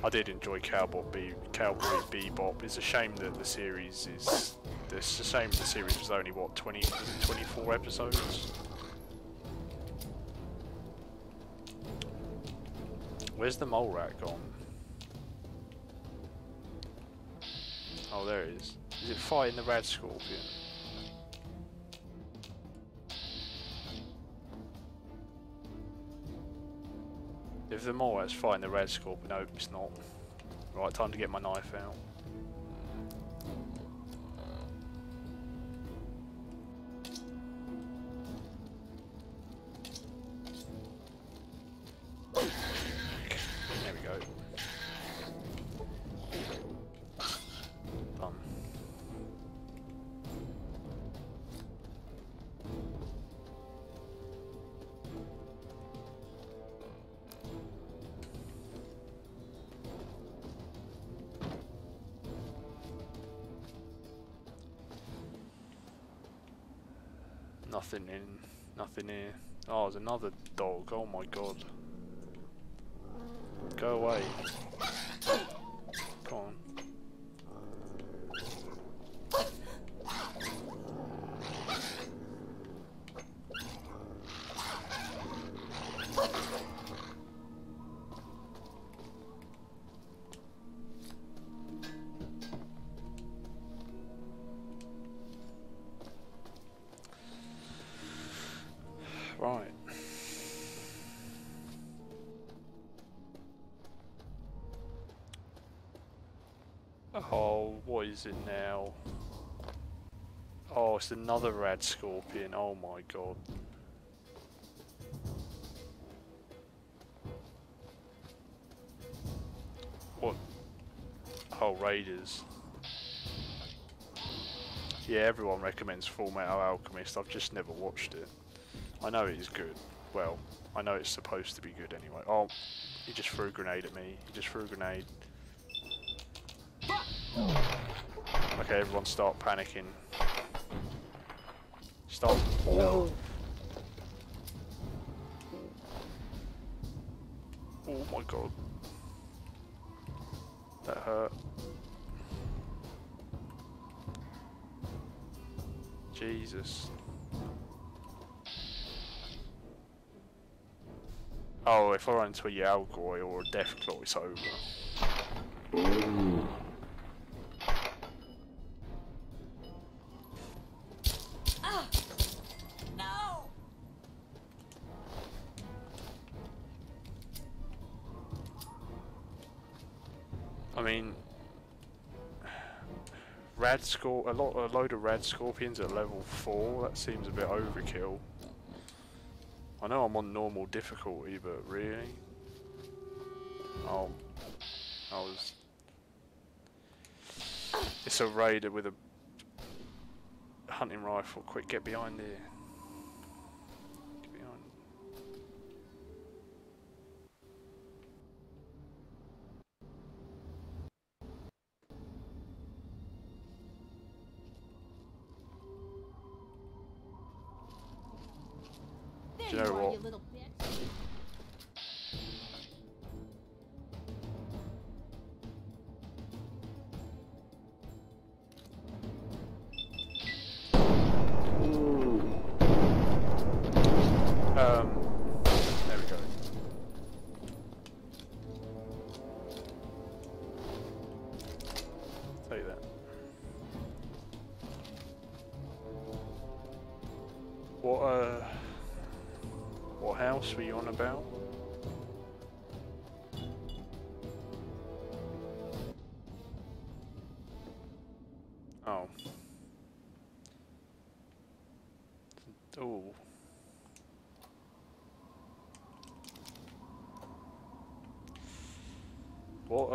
I did enjoy Cowboy Bebop. It's a shame that the series is... It's a shame the series was only, what, 24 episodes? Where's the mole rat gone? Oh, there it is. Is it fighting the Rad Scorpion? If the mole rat's fighting the Rad Scorpion, no, it's not. Right, time to get my knife out. There we go. Done. Nothing in, nothing here. Oh, there's another dog. Oh my god. Go away. Come on. Right. Oh, what is it now? Oh, it's another Rad Scorpion. Oh my god. What? Oh, Raiders. Yeah, everyone recommends Full Metal Alchemist. I've just never watched it. I know it is good. Well, I know it's supposed to be good anyway. Oh, he just threw a grenade at me. He just threw a grenade. Okay, everyone start panicking. Stop. Oh my god. That hurt. Jesus. Oh, if I run into a Yalgoi or a Deathclaw, it's over. No! I mean, a load of Rad Scorpions at level 4. That seems a bit overkill. I know I'm on normal difficulty, but really? Oh, it's a raider with a hunting rifle. Quick, get behind here. Get behind. Do you know what? You little bitch. There we go. Take that. What house were you on about? Oh. Oh. What,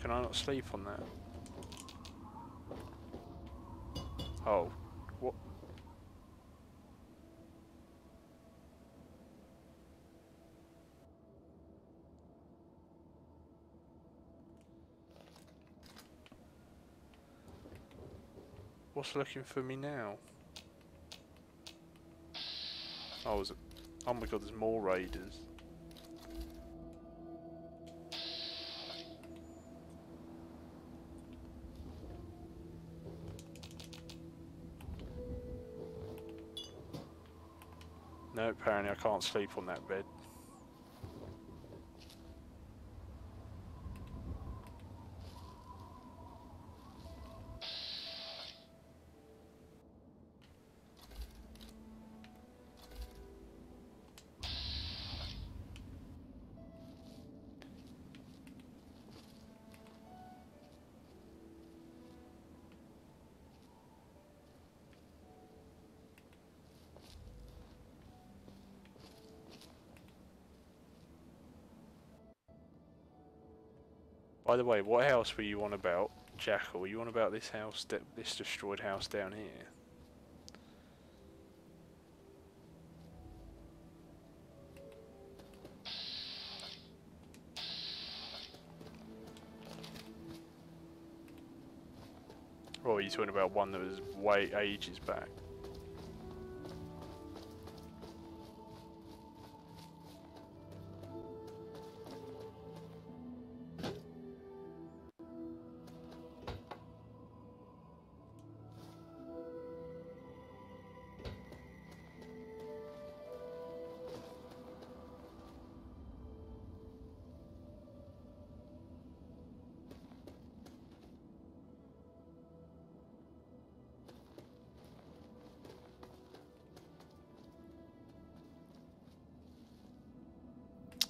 can I not sleep on that? Oh. What? What's looking for me now? Oh, is it? Oh my god, there's more raiders. No, apparently I can't sleep on that bed. By the way, what house were you on about, Jackal? Were you on about this house, this destroyed house down here? Or are you talking about one that was way ages back?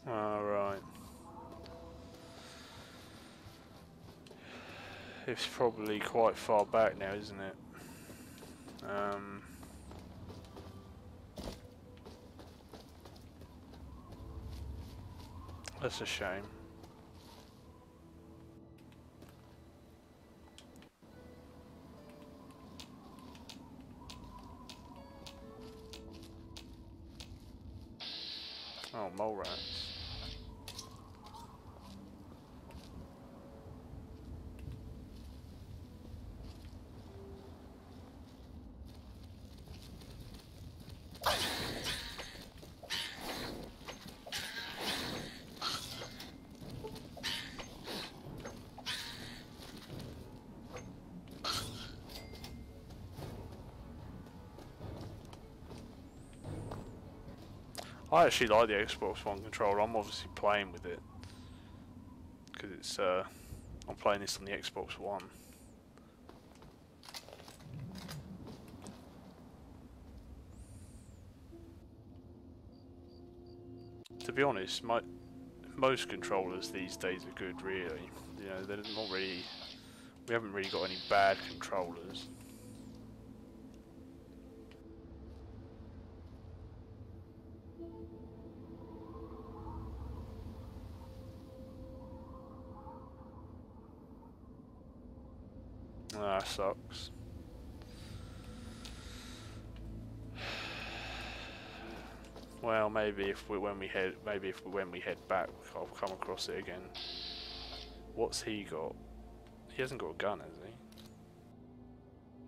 Alright. It's probably quite far back now, isn't it? That's a shame. Oh, mole rats. I actually like the Xbox One controller. I'm obviously playing with it because it's I'm playing this on the Xbox One. To be honest, most controllers these days are good, really. You know, they're not really. We haven't really got any bad controllers. Ah, sucks. Well, maybe when we head back, I'll come across it again. What's he got? He hasn't got a gun, has he?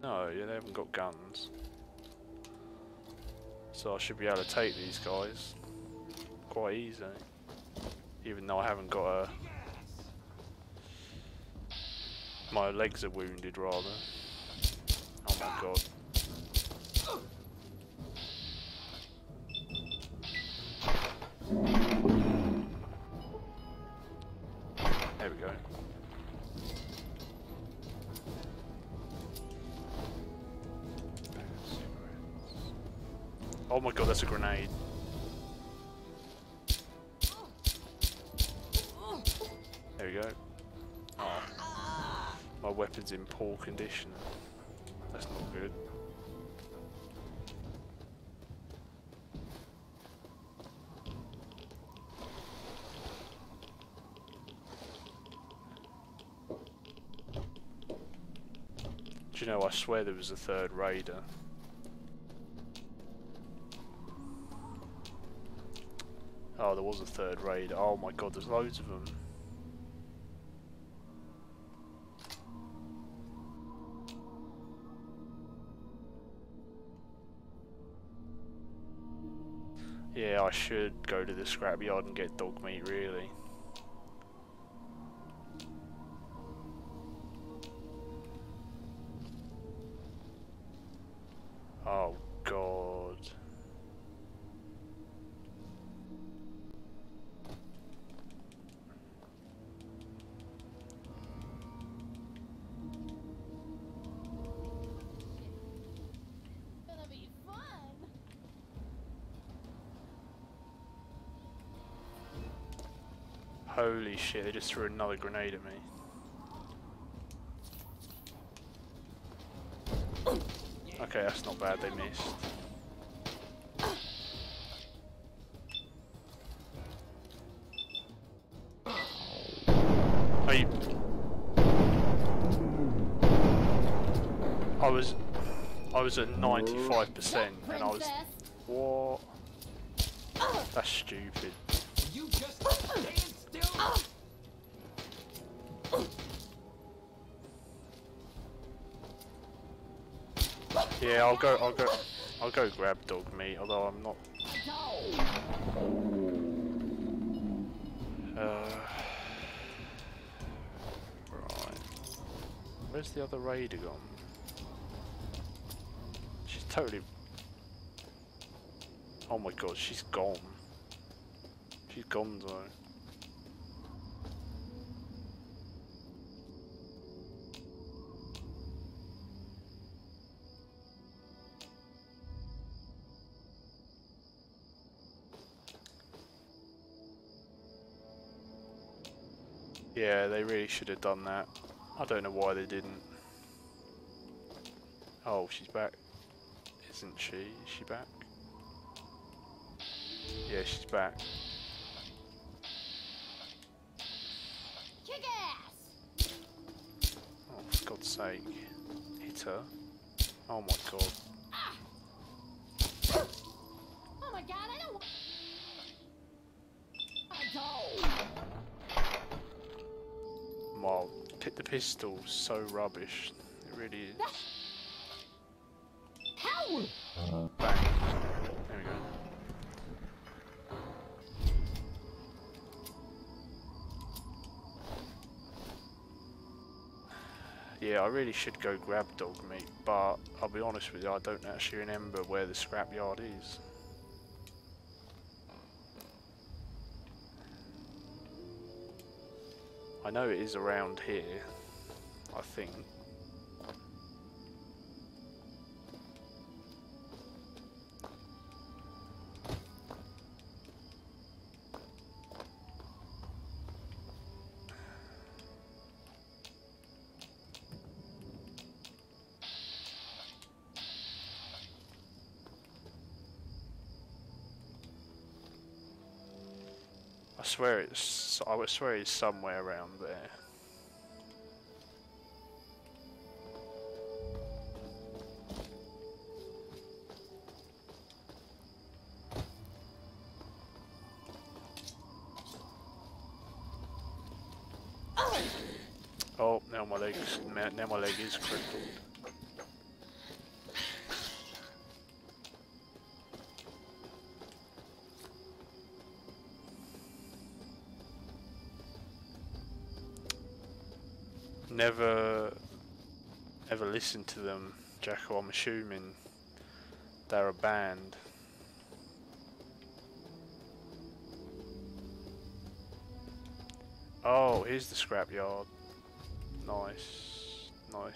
No, yeah, they haven't got guns. So I should be able to take these guys quite easy, even though I haven't got a. My legs are wounded, rather. Oh my god. There we go. Oh my god, that's a grenade. There we go. Oh. My weapon's in poor condition. That's not good. Do you know, I swear there was a third raider. Oh, there was a third raider. Oh my god, there's loads of them. Yeah, I should go to the scrapyard and get dog meat, really. Oh God. Gonna be fun. Holy shit, they just threw another grenade at me. Okay, that's not bad, they missed. Are you... I was at 95% and I was... What? That's stupid. You just stand still. Yeah, I'll go grab dog meat, although I'm not... Right. Where's the other raider gone? She's totally... Oh my god, she's gone. She's gone though. Yeah, they really should have done that. I don't know why they didn't. Oh, she's back. Isn't she? Is she back? Yeah, she's back. Kick ass. Oh, for God's sake. Hit her. Oh my god. Oh my god, I don't want... Wow, the pistol's so rubbish. It really is. How? Bang. There we go. Yeah, I really should go grab dog meat, but I'll be honest with you, I don't actually remember where the scrapyard is. I know it is around here, I think. I would swear it's somewhere around there. Oh, now my leg is crippled. Never ever listened to them, Jacko. I'm assuming they're a band. Oh, here's the scrapyard. Nice, nice.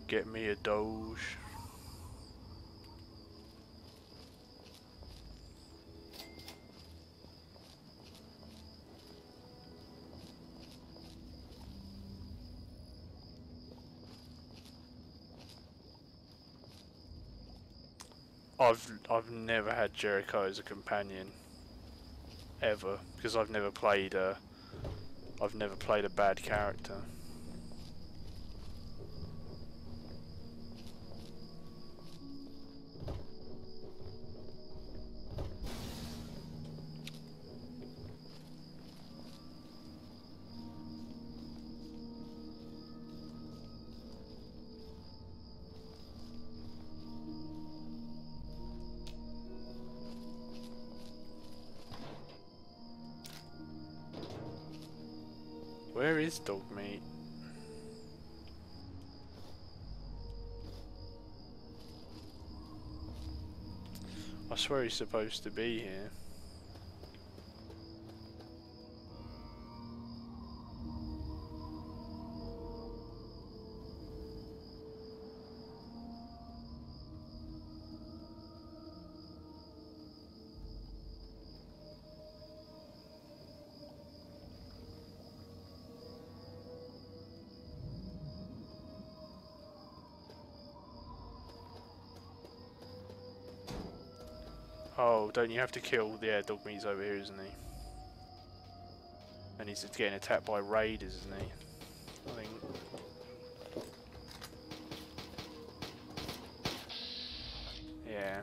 Get me a Doge. I've never had Jericho as a companion ever, because I've never played I've never played a bad character. Where is Dogmeat? I swear he's supposed to be here. Oh, don't you have to kill? Yeah, Dogmeat's over here, isn't he? And he's getting attacked by raiders, isn't he? I think. Yeah.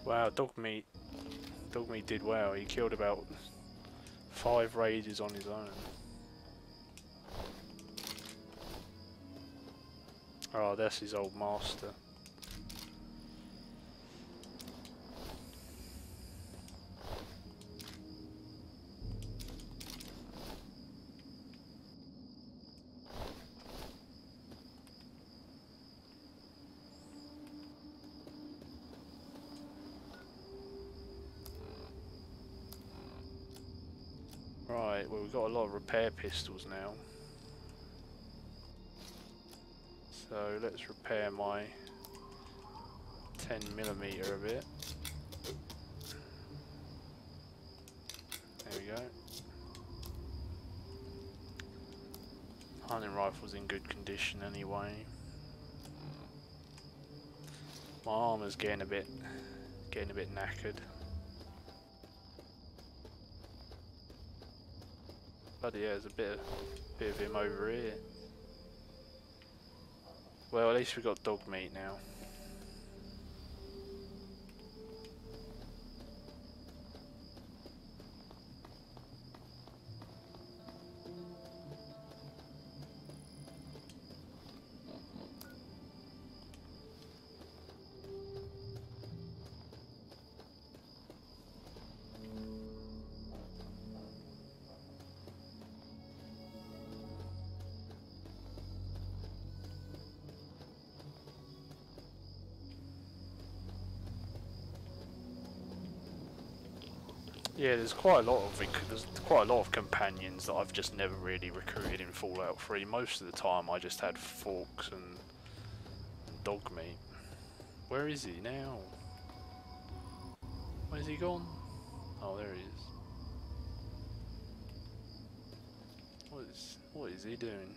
Wow, Dogmeat did well. He killed about 5 raiders on his own. Oh, that's his old master. Right, well we've got a lot of repair pistols now. So let's repair my 10mm a bit. There we go. Hunting rifle's in good condition anyway. My armor's getting a bit knackered. Bloody yeah, there's a bit of him over here. Well, at least we got Dogmeat now. Yeah, there's quite a lot of companions that I've just never really recruited in Fallout 3. Most of the time, I just had Forks and Dogmeat. Where is he now? Where's he gone? Oh, there he is. What is he doing?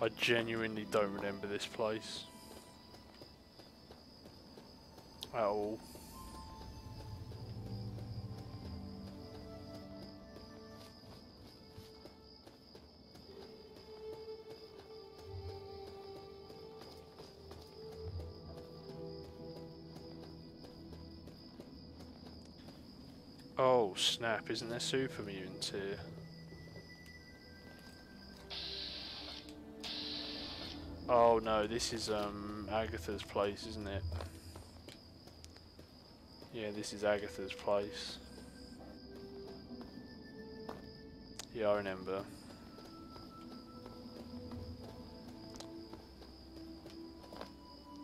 I genuinely don't remember this place at all. Oh snap, isn't there super mutants here? Oh no, this is Agatha's place, isn't it? Yeah, this is Agatha's place. Yeah, I remember.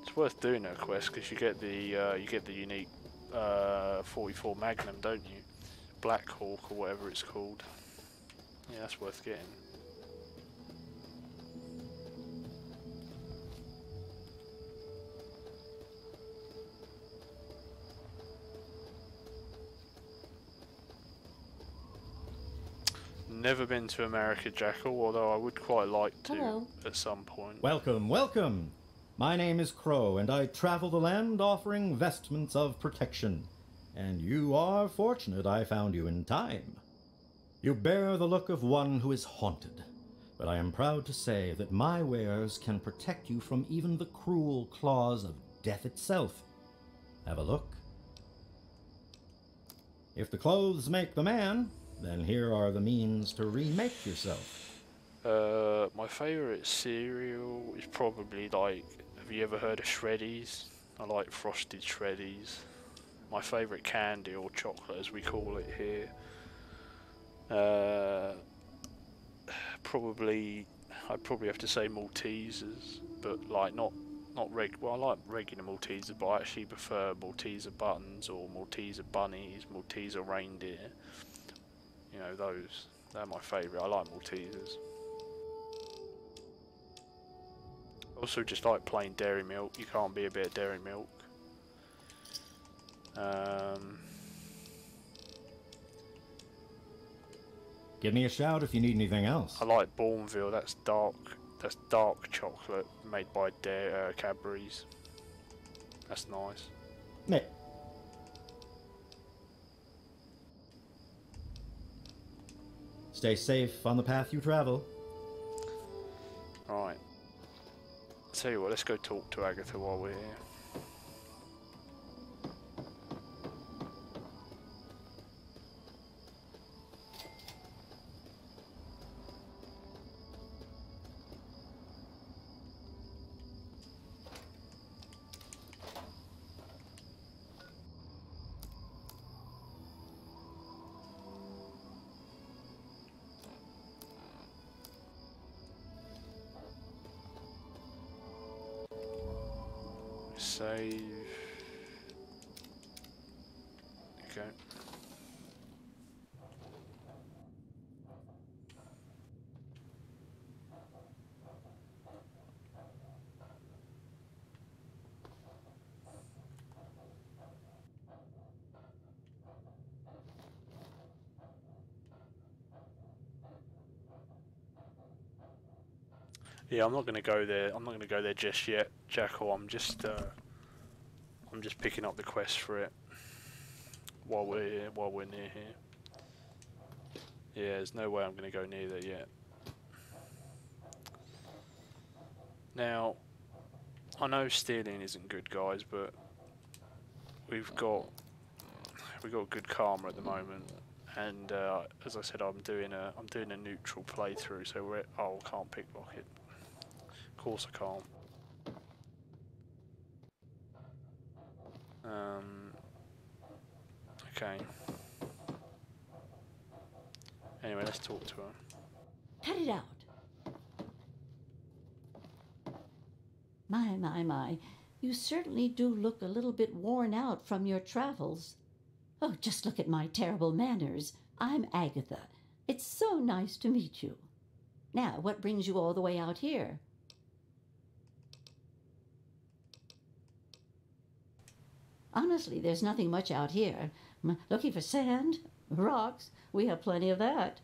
It's worth doing that quest because you get the unique 44 Magnum, don't you? Black Hawk or whatever it's called. Yeah, that's worth getting. Never been to America, Jackal, although I would quite like to at some point. Welcome, welcome! My name is Crow, and I travel the land offering vestments of protection. And you are fortunate I found you in time. You bear the look of one who is haunted, but I am proud to say that my wares can protect you from even the cruel claws of death itself. Have a look. If the clothes make the man, then here are the means to remake yourself. My favourite cereal is probably like, have you ever heard of Shreddies? I like frosted Shreddies. My favourite candy, or chocolate as we call it here, I'd probably have to say Maltesers, but like not well, I like regular Maltesers, but I actually prefer Malteser buttons or Malteser bunnies, Malteser reindeer. You know, those, they're my favourite. I like Maltesers. Also just like plain dairy milk. You can't be a bit of dairy milk. Give me a shout if you need anything else. I like Bourneville. That's dark chocolate made by Cadbury's. That's nice. Nick. Stay safe on the path you travel. Right. Tell you what, let's go talk to Agatha while we're here. Save. Okay. Yeah, I'm not going to go there. I'm not going to go there just yet, Jackal. I'm just picking up the quest for it while we're here, while we're near here. Yeah, there's no way I'm going to go near there yet. Now, I know stealing isn't good, guys, but we've got good karma at the moment, and as I said, I'm doing a neutral playthrough, so I can't pickpocket. Of course I can't. Okay. Anyway, let's talk to her. Cut it out. My. You certainly do look a little bit worn out from your travels. Oh, just look at my terrible manners. I'm Agatha. It's so nice to meet you. Now, what brings you all the way out here? Honestly, there's nothing much out here. Looking for sand, rocks, we have plenty of that.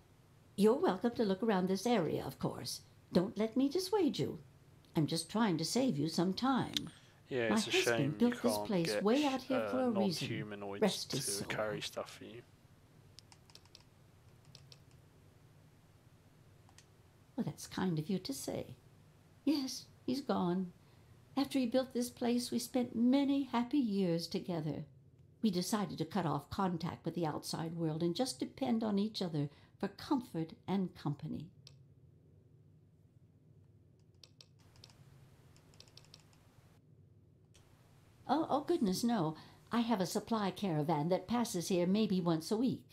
You're welcome to look around this area, of course. Don't let me dissuade you. I'm just trying to save you some time. Yeah, My it's a husband shame built you this can't place get way out here for a reason. non-humanoids Rest his to soul. carry stuff for you. Well, that's kind of you to say. Yes, he's gone. After he built this place, we spent many happy years together. We decided to cut off contact with the outside world and just depend on each other for comfort and company. Oh, goodness, no. I have a supply caravan that passes here maybe once a week.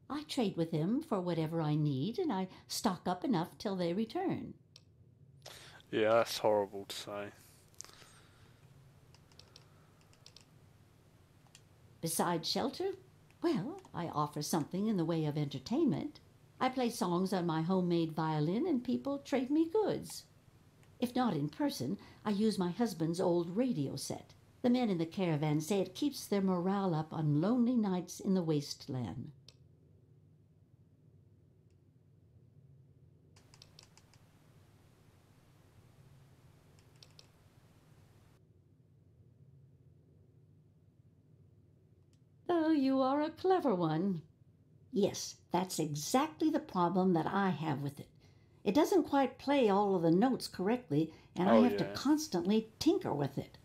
I trade with him for whatever I need, and I stock up enough till they return. Yeah, that's horrible to say. Besides shelter, well, I offer something in the way of entertainment. I play songs on my homemade violin, and people trade me goods. If not in person, I use my husband's old radio set. The men in the caravan say it keeps their morale up on lonely nights in the wasteland. Oh, you are a clever one. Yes, that's exactly the problem that I have with it. It doesn't quite play all of the notes correctly, and I have to constantly tinker with it.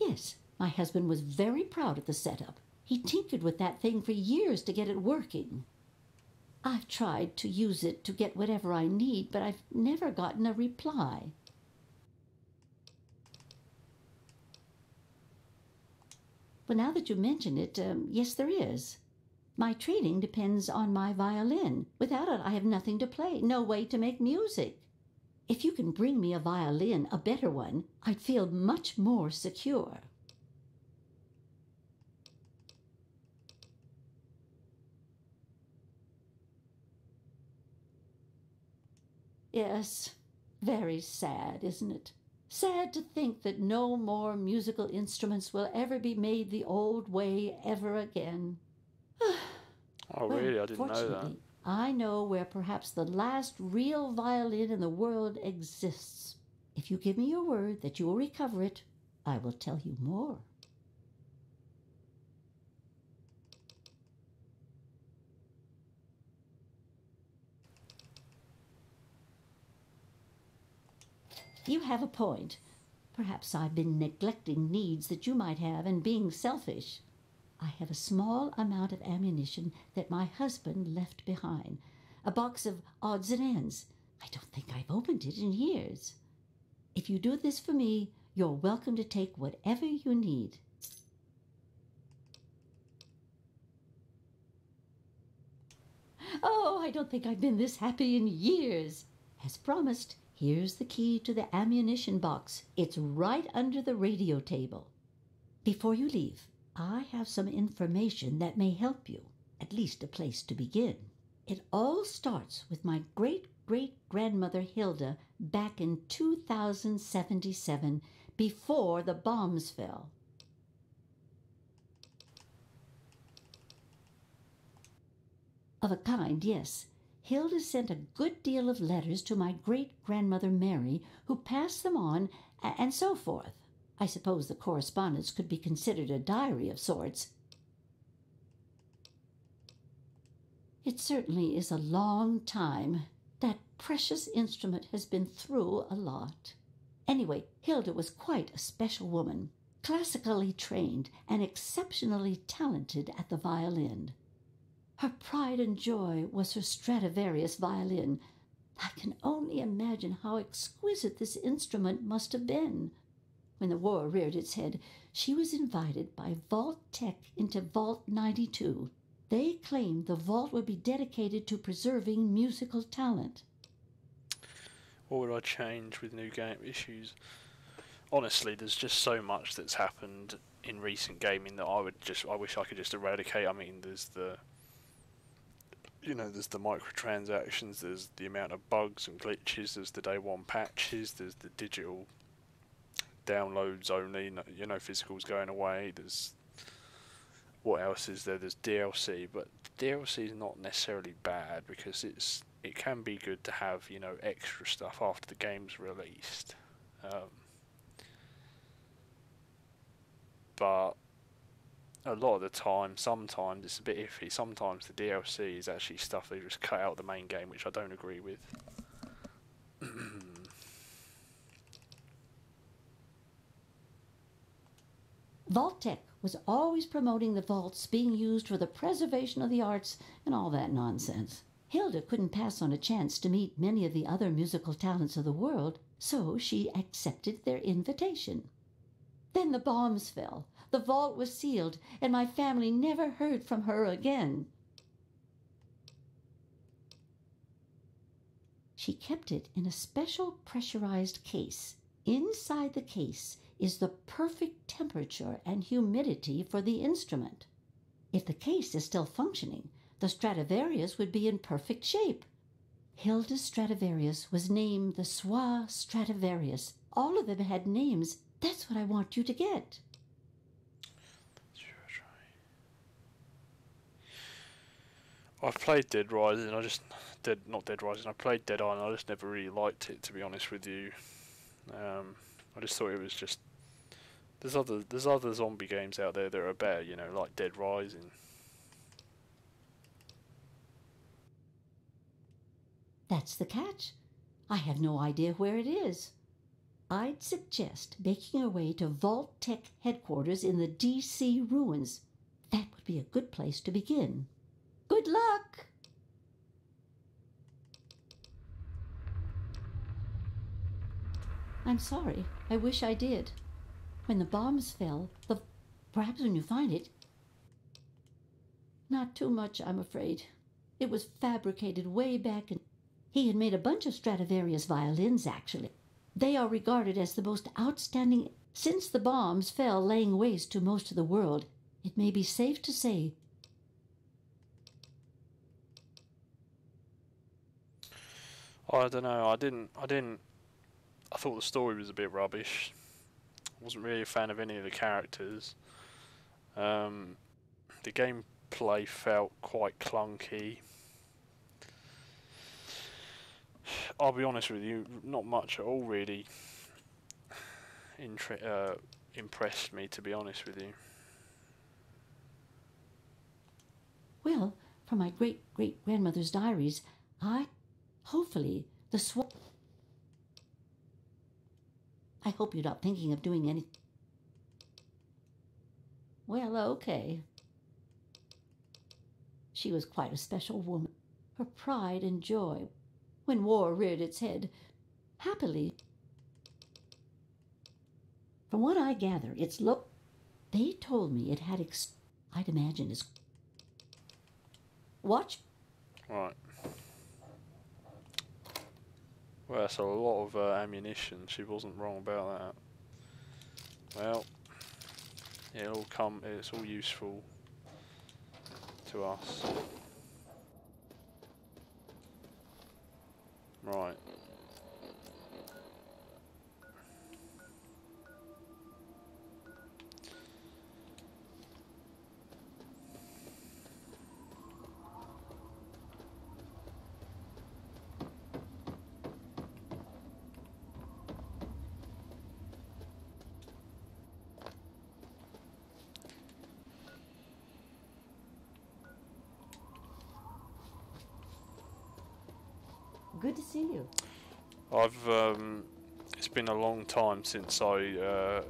Yes, my husband was very proud of the setup. He tinkered with that thing for years to get it working. I've tried to use it to get whatever I need, but I've never gotten a reply. Well, now that you mention it, yes, there is. My trading depends on my violin. Without it, I have nothing to play, no way to make music. If you can bring me a violin, a better one, I'd feel much more secure. Yes, very sad, isn't it? Sad to think that no more musical instruments will ever be made the old way ever again. Oh, really? I didn't know that. I know where perhaps the last real violin in the world exists. If you give me your word that you will recover it, I will tell you more. You have a point. Perhaps I've been neglecting needs that you might have and being selfish. I have a small amount of ammunition that my husband left behind. A box of odds and ends. I don't think I've opened it in years. If you do this for me, you're welcome to take whatever you need. Oh, I don't think I've been this happy in years. As promised, here's the key to the ammunition box. It's right under the radio table. Before you leave, I have some information that may help you, at least a place to begin. It all starts with my great-great-grandmother Hilda back in 2077, before the bombs fell. Of a kind, yes. Hilda sent a good deal of letters to my great-grandmother Mary, who passed them on, and so forth. I suppose the correspondence could be considered a diary of sorts. It certainly is a long time. That precious instrument has been through a lot. Anyway, Hilda was quite a special woman, classically trained and exceptionally talented at the violin. Her pride and joy was her Stradivarius violin. I can only imagine how exquisite this instrument must have been. When the war reared its head, she was invited by Vault Tech into Vault 92. They claimed the vault would be dedicated to preserving musical talent. What would I change with new game issues? Honestly, there's just so much that's happened in recent gaming that I wish I could just eradicate. I mean, there's the microtransactions, there's the amount of bugs and glitches, there's the day one patches, there's the digital downloads only, physicals going away. what else is there? There's DLC, but DLC is not necessarily bad because it can be good to have, you know, extra stuff after the game's released. But a lot of the time, sometimes it's a bit iffy. Sometimes the DLC is actually stuff they just cut out of the main game, which I don't agree with. Vault-Tec was always promoting the vaults being used for the preservation of the arts and all that nonsense. Hilda couldn't pass on a chance to meet many of the other musical talents of the world, so she accepted their invitation. Then the bombs fell, the vault was sealed, and my family never heard from her again. She kept it in a special pressurized case. Inside the case is the perfect temperature and humidity for the instrument. If the case is still functioning, the Stradivarius would be in perfect shape. Hilda's Stradivarius was named the Swa Stradivarius. All of them had names. That's what I want you to get. I've played Dead Rising. Not Dead Rising. I played Dead Island. I just never really liked it, to be honest with you. I just thought it was just. There's other zombie games out there that are better, you know, like Dead Rising. That's the catch. I have no idea where it is. I'd suggest making your way to Vault-Tec headquarters in the DC ruins. That would be a good place to begin. Good luck! I'm sorry. I wish I did. When the bombs fell, perhaps when you find it... Not too much, I'm afraid. It was fabricated way back in... He had made a bunch of Stradivarius violins, actually. They are regarded as the most outstanding... Since the bombs fell laying waste to most of the world, it may be safe to say... I don't know, I thought the story was a bit rubbish. Wasn't really a fan of any of the characters. The gameplay felt quite clunky. I'll be honest with you, not much at all really impressed me, to be honest with you. Well, from my great-great-grandmother's diaries, hopefully, I hope you're not thinking of doing anything. Well, okay. She was quite a special woman. Her pride and joy, when war reared its head, happily. From what I gather, it's low. They told me it had I'd imagine it's... Watch. Right. Well, that's a lot of ammunition. She wasn't wrong about that. Well, it's all useful to us. Right. Good to see you. It's been a long time since I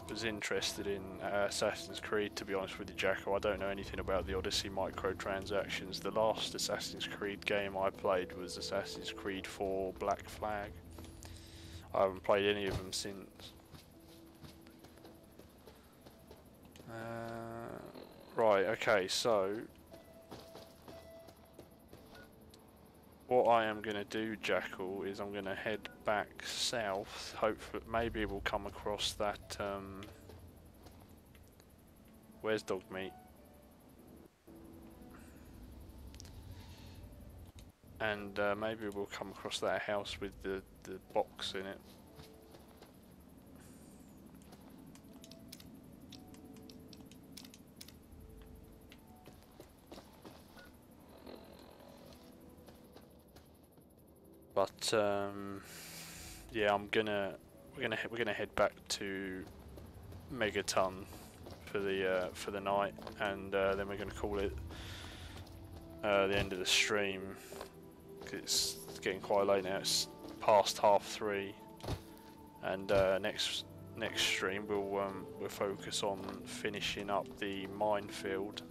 was interested in Assassin's Creed, to be honest with you, Jacko. I don't know anything about the Odyssey microtransactions. The last Assassin's Creed game I played was Assassin's Creed 4 Black Flag. I haven't played any of them since. Right, okay, so what I am going to do, Jackal, is I'm going to head back south. Hopefully, maybe we'll come across that, where's Dogmeat? And maybe we'll come across that house with the box in it. But yeah, we're gonna head back to Megaton for the night, and then we're gonna call it the end of the stream. 'Cause it's getting quite late now. It's past 3:30, and next stream we'll focus on finishing up the minefield.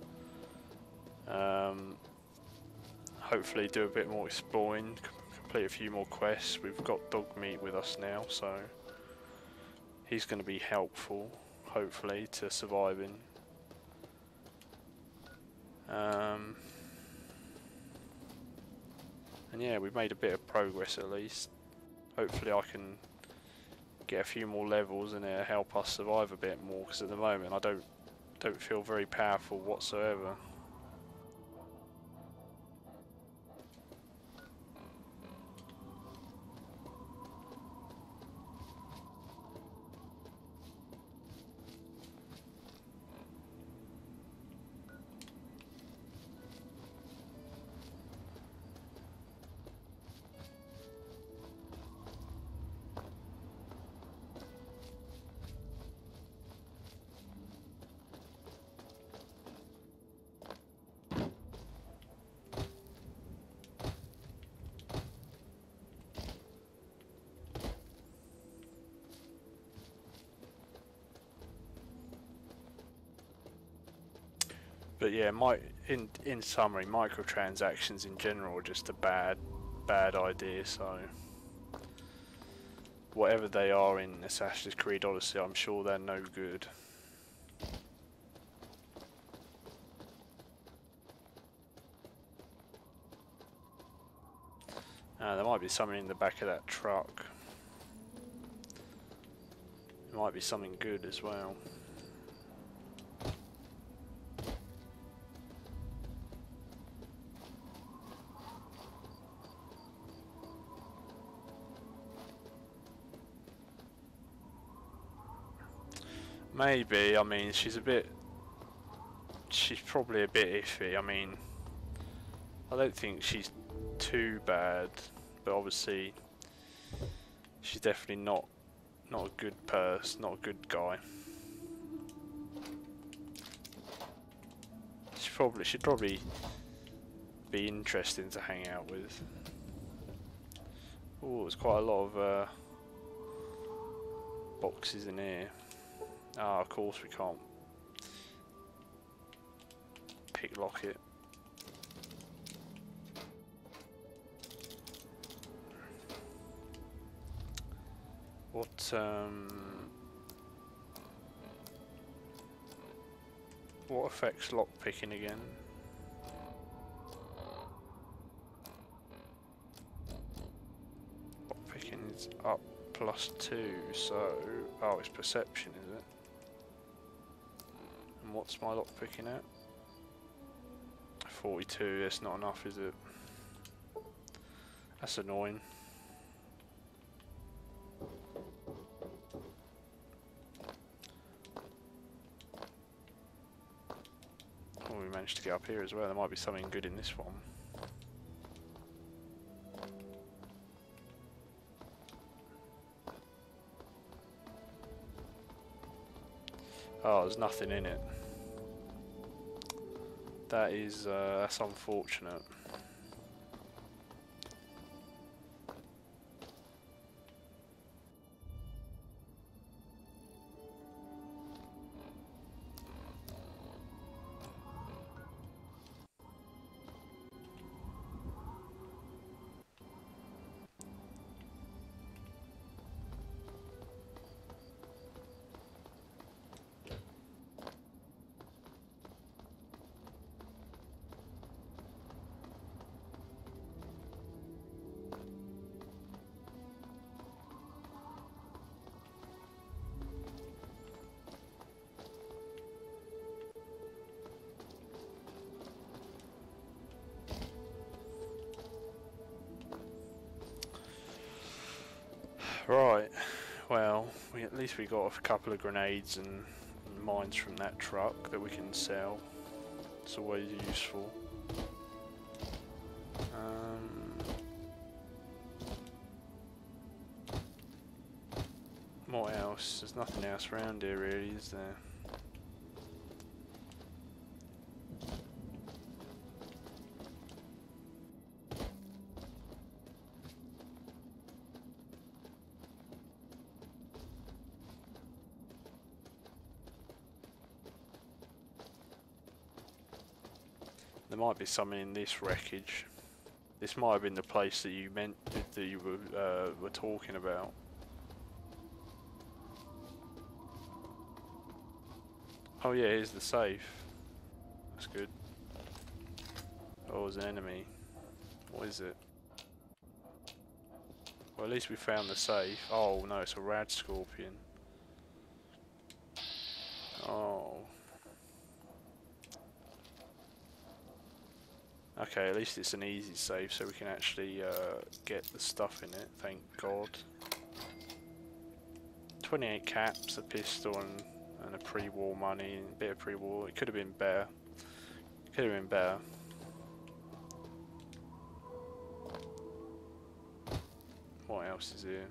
Hopefully do a bit more exploring, complete a few more quests. We've got Dogmeat with us now, so he's going to be helpful, hopefully, to surviving. And yeah, we've made a bit of progress at least. Hopefully I can get a few more levels and it'll help us survive a bit more, because at the moment I don't feel very powerful whatsoever. But yeah, in summary, microtransactions in general are just a bad idea. So whatever they are in Assassin's Creed Odyssey, I'm sure they're no good. There might be something in the back of that truck. There might be something good as well. Maybe. I mean, she's probably a bit iffy. I mean, I don't think she's too bad, but obviously she's definitely not a good person, not a good guy. She'd probably be interesting to hang out with. Oh, there's quite a lot of boxes in here. Ah, of course we can't picklock it. What affects lockpicking again? Lockpicking is up +2, so oh, it's perception, is it? And what's my lockpicking at? 42. That's not enough, is it? That's annoying. Oh, we managed to get up here as well. There might be something good in this one. Oh, there's nothing in it. That is, that's unfortunate. Right, well, at least we got a couple of grenades and mines from that truck that we can sell. It's always useful. What else? There's nothing else around here really, is there? There might be something in this wreckage. This might have been the place that you meant that you were talking about. Oh yeah, here's the safe. That's good. Oh, there's an enemy. What is it? Well, at least we found the safe. Oh no, it's a rad scorpion. Oh. Okay, at least it's an easy save, so we can actually get the stuff in it, thank God. 28 caps, a pistol, and a pre-war money, and a bit of pre-war. It could have been better. Could have been better. What else is here?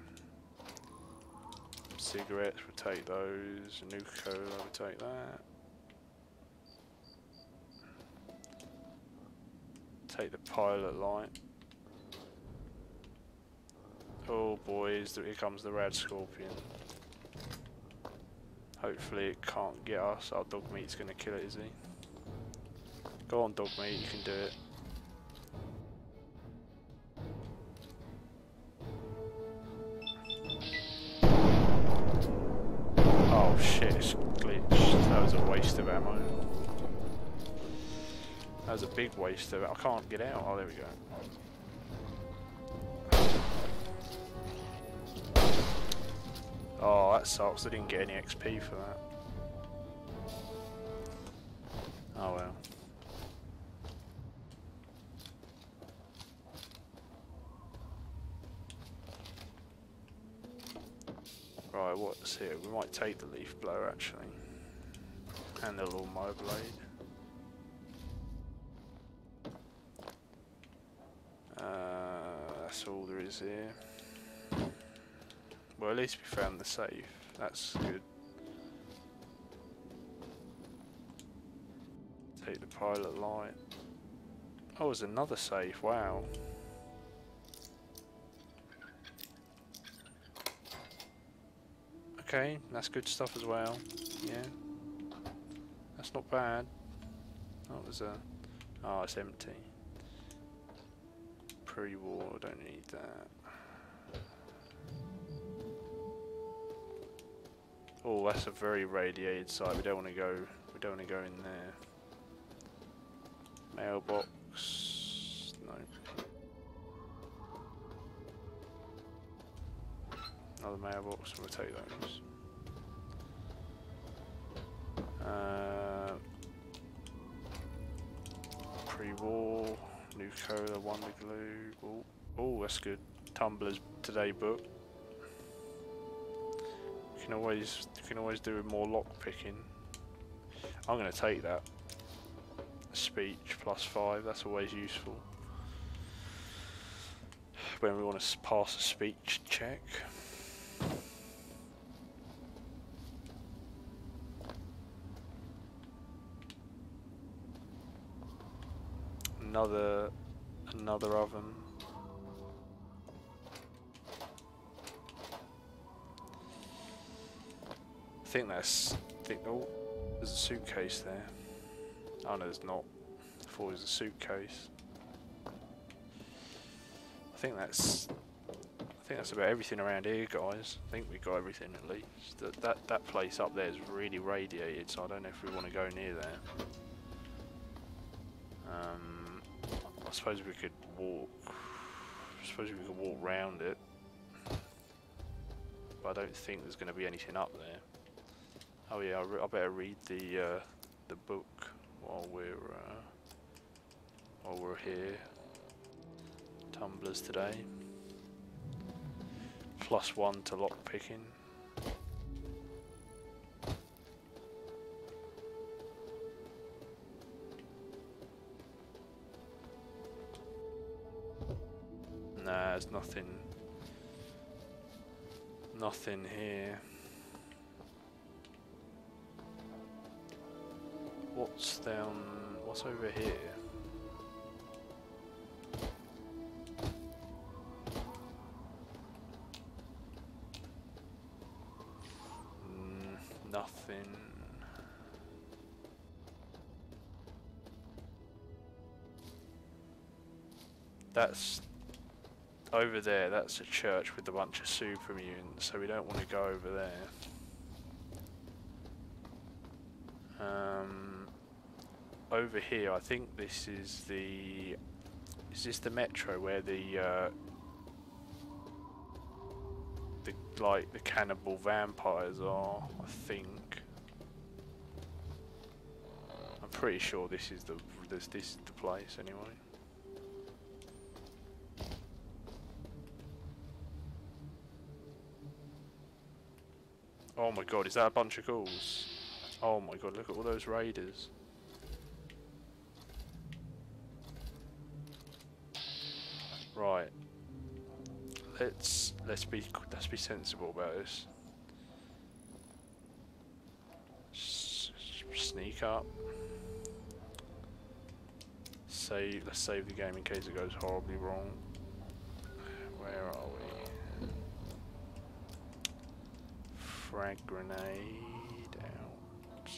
Cigarettes, we'll take those. A new cola, we'll take that. Take the pilot light. Oh boys, here comes the rad scorpion. Hopefully it can't get us. Our dog meat's gonna kill it, is he? Go on, dog meat, you can do it. Oh shit, it's glitched. That was a waste of ammo. That was a big waste of it. I can't get out. Oh, there we go. Oh, that sucks. I didn't get any XP for that. Oh well. Right, what's here? We might take the leaf blower actually. And the lawnmower blade. That's all there is here. Well, at least we found the safe. That's good. Take the pilot light. Oh, there's another safe. Wow. Okay, that's good stuff as well. Yeah. That's not bad. Oh, there's a... Oh, it's empty. Pre-war, don't need that. Oh, that's a very radiated site. We don't want to go. We don't want to go in there. Mailbox. No. Another mailbox. We'll take those. Pre-war. New cola, Wonder Glue. Oh, that's good. Tumblr's Today book. You can always do more lock picking. I'm gonna take that. Speech +5. That's always useful when we want to pass a speech check. Another oven. Oh, there's a suitcase there. Oh no, there's not. I thought it was a suitcase. I think that's about everything around here, guys. I think we got everything at least. That place up there is really radiated, so I don't know if we want to go near there. I suppose we could walk. I suppose we could walk round it, but I don't think there's going to be anything up there. Oh yeah, I better read the book while we're here. Tumblr's Today. +1 to lock picking. Nah, there's Nothing here. What's over here? Nothing. That's over there, that's a church with a bunch of super mutants, so we don't want to go over there. Over here, I think this is the... Is this the metro where the cannibal vampires are? I think. I'm pretty sure this is the place anyway. Oh my god, is that a bunch of ghouls? Oh my god, look at all those raiders. Right. Let's be sensible about this. Sneak up. Let's save the game in case it goes horribly wrong. Where are we? Frag grenade out.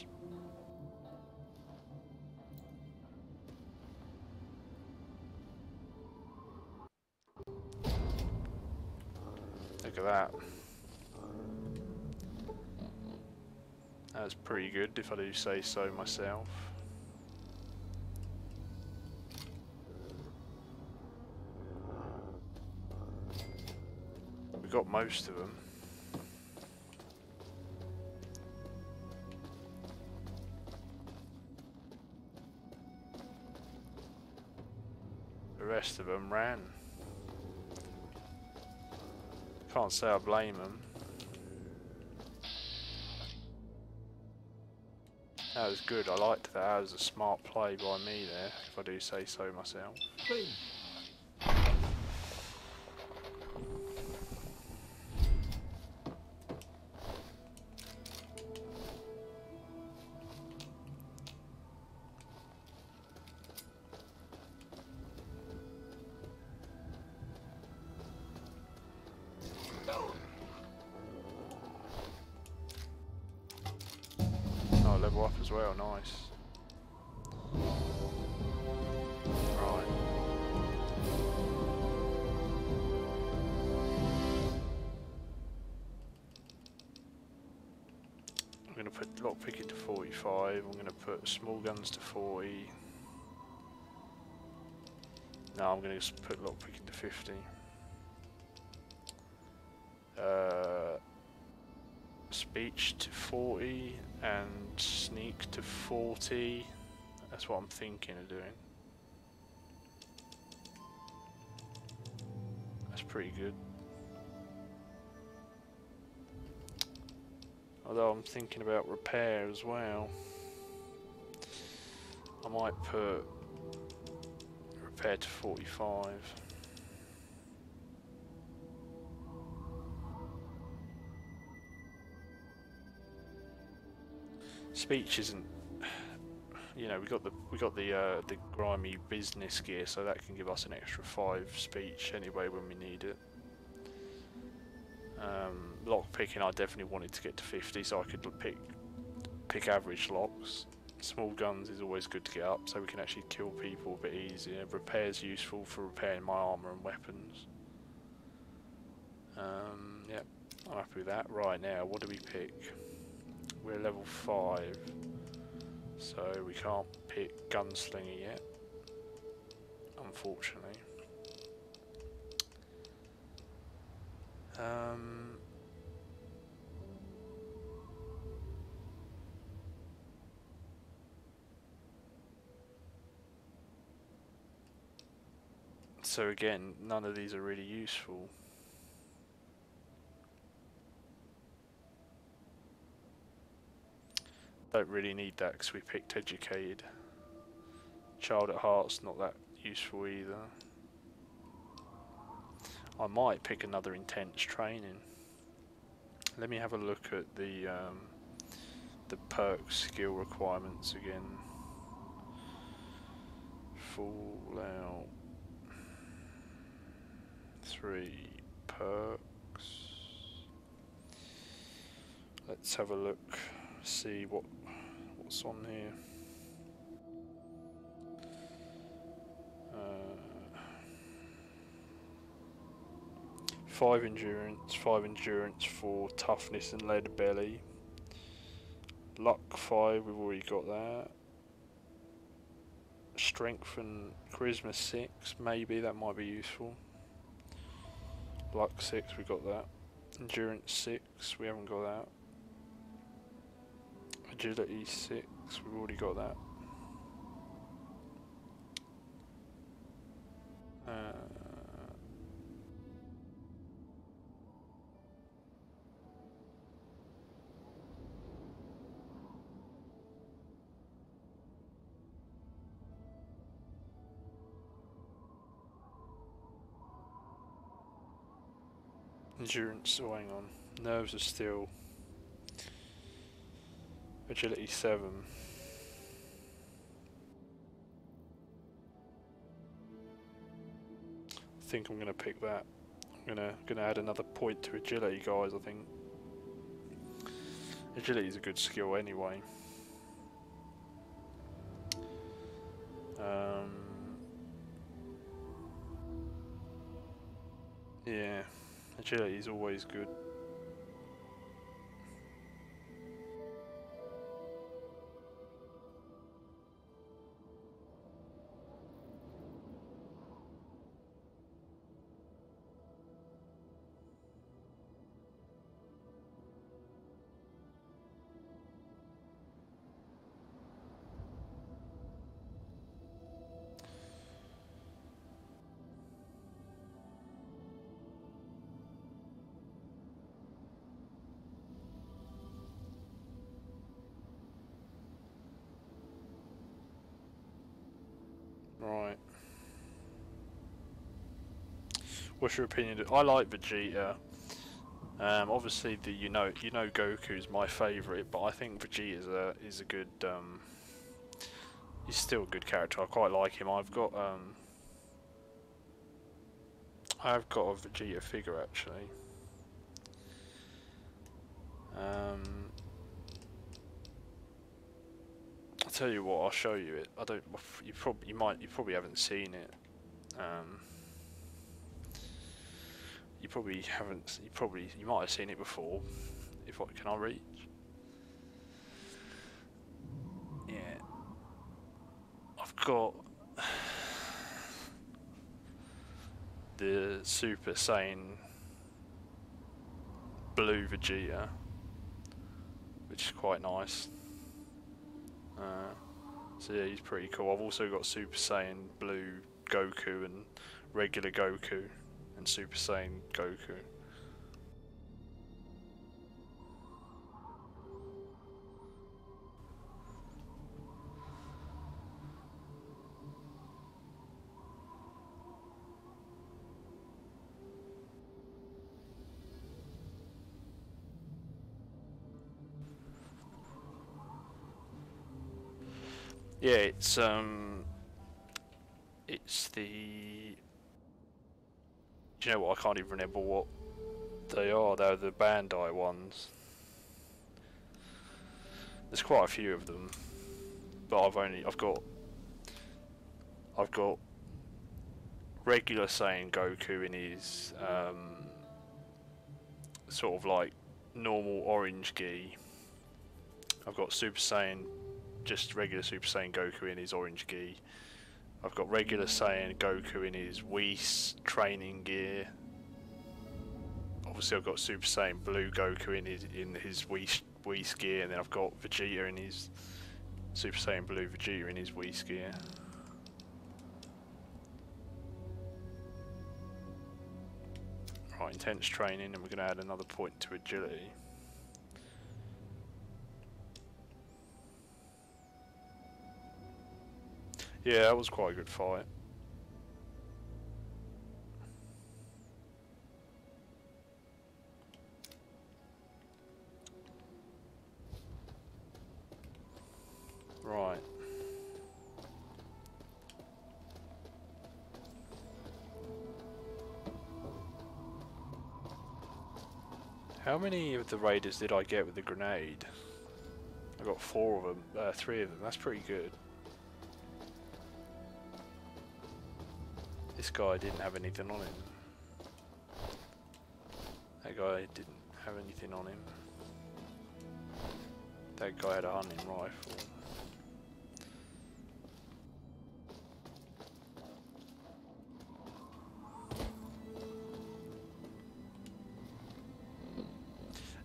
Look at that. That was pretty good, if I do say so myself. We got most of them. The rest of them ran. Can't say I blame them. That was good, I liked that. That was a smart play by me there, if I do say so myself. Level up as well, nice. Right. I'm going to put lockpicking to 45, I'm going to put small guns to 40. No, I'm going to just put lockpicking to 50. Speech to 40 and sneak to 40. That's what I'm thinking of doing. That's pretty good. Although I'm thinking about repair as well. I might put repair to 45. Speech isn't, you know, we got the grimy business gear, so that can give us an extra 5 speech anyway when we need it. Lock picking, I definitely wanted to get to 50, so I could pick average locks. Small guns is always good to get up, so we can actually kill people a bit easier. Repair's useful for repairing my armour and weapons. Yep, I'm happy with that. Right, now, what do we pick? We're level 5, so we can't pick Gunslinger yet, unfortunately. So again, none of these are really useful. Don't really need that because we picked Educated. Child at Heart's not that useful either. I might pick another Intense Training. Let me have a look at the perk skill requirements again. Fallout 3 perks. Let's have a look, see what's on here. 5 endurance, 4 toughness and lead belly. Luck 5, we've already got that. Strength and charisma 6, maybe that might be useful. Luck 6, we got that. Endurance 6, we haven't got that. Agility 6, we've already got that. Endurance, oh hang on, nerves are still agility 7. I think I'm gonna pick that. I'm gonna add another point to agility, guys. I think agility is a good skill anyway. Yeah. Agility is always good. Right. What's your opinion? I like Vegeta. Obviously, you know Goku's my favourite, but I think Vegeta is a good. He's still a good character. I quite like him. I've got a Vegeta figure actually. I'll tell you what. I'll show you it. I don't. You probably haven't seen it. You might have seen it before. Can I reach? Yeah. I've got the Super Saiyan Blue Vegeta, which is quite nice. So yeah, he's pretty cool. I've also got Super Saiyan Blue Goku and regular Goku and Super Saiyan Goku. Yeah, it's the. Do you know what? I can't even remember what they are. They're the Bandai ones. There's quite a few of them, but I've got regular Saiyan Goku in his sort of like normal orange gi. I've got Super Saiyan, just regular Super Saiyan Goku in his orange gi. I've got regular Saiyan Goku in his Whis training gear. Obviously I've got Super Saiyan Blue Goku in his Whis gear, and then I've got Vegeta in his Super Saiyan Blue Vegeta in his Whis gear. Right, intense training, and we're going to add another point to agility. Yeah, that was quite a good fight. Right. How many of the raiders did I get with the grenade? I got 4 of them, 3 of them. That's pretty good. This guy didn't have anything on him. That guy didn't have anything on him. That guy had a hunting rifle.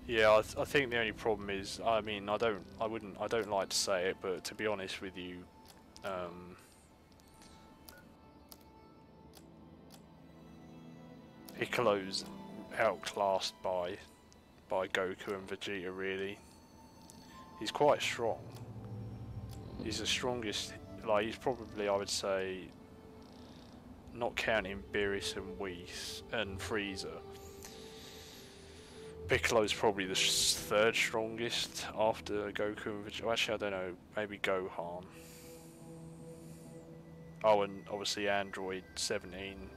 Yeah, I think the only problem is, I mean, I don't like to say it, but to be honest with you, Piccolo's outclassed by Goku and Vegeta. Really, he's quite strong. He's the strongest. Like, he's probably, I would say, not counting Beerus and Whis and Frieza, Piccolo's probably the 3rd strongest after Goku and Vegeta. Actually, I don't know. Maybe Gohan. Oh, and obviously Android 17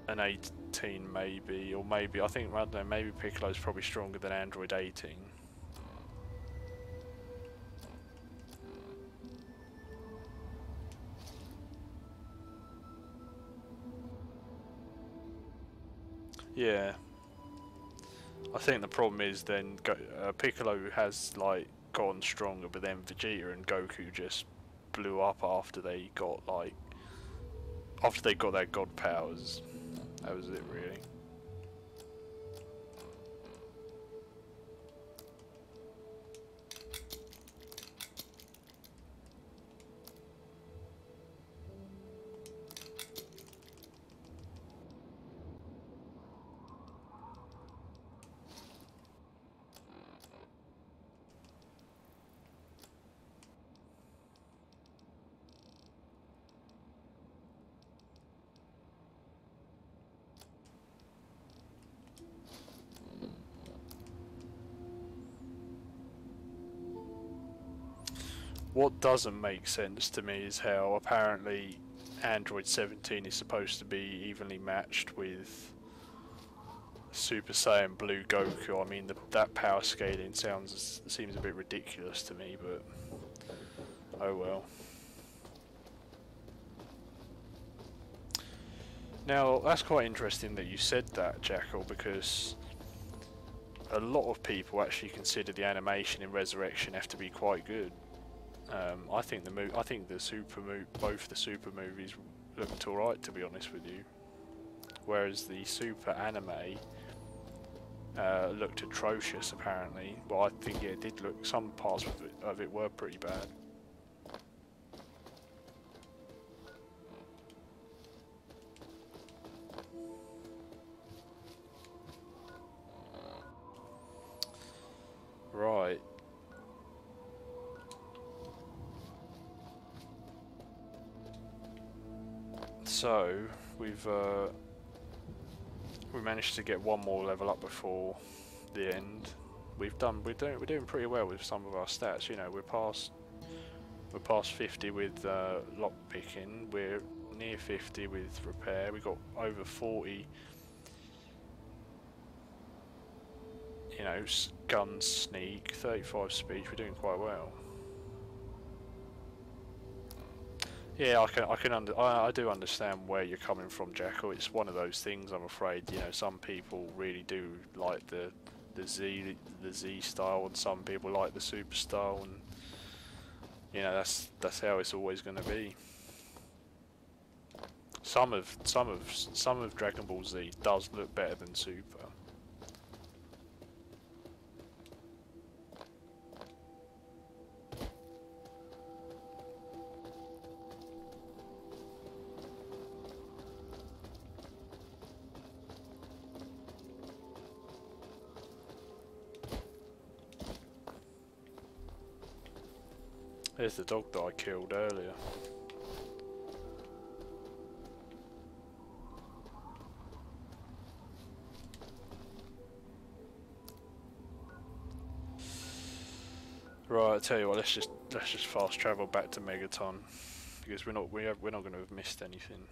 and 18 maybe, or maybe, I think, I don't know, maybe Piccolo's probably stronger than Android 18. Yeah. I think the problem is then Piccolo has like gotten stronger, but then Vegeta and Goku just blew up after they got their god powers. That was it, really. What doesn't make sense to me is how apparently Android 17 is supposed to be evenly matched with Super Saiyan Blue Goku. I mean, that power scaling seems a bit ridiculous to me, but oh well. Now, that's quite interesting that you said that, Jackal, because a lot of people actually consider the animation in Resurrection F to be quite good. I think both the Super movies looked alright, to be honest with you. Whereas the Super anime looked atrocious, apparently. But I think it did look. Some parts of it were pretty bad. Right. So we managed to get one more level up before the end. We're doing pretty well with some of our stats. You know, we're past 50 with lock picking. We're near 50 with repair. We got over 40. You know, gun sneak, 35 speech. We're doing quite well. Yeah, I do understand where you're coming from, Jackal. It's one of those things, I'm afraid. You know, some people really do like the Z style, and some people like the Super style, and you know that's how it's always going to be. Some of Dragon Ball Z does look better than Super. There's the dog that I killed earlier. Right, I tell you what, let's just fast travel back to Megaton because we're not going to have missed anything.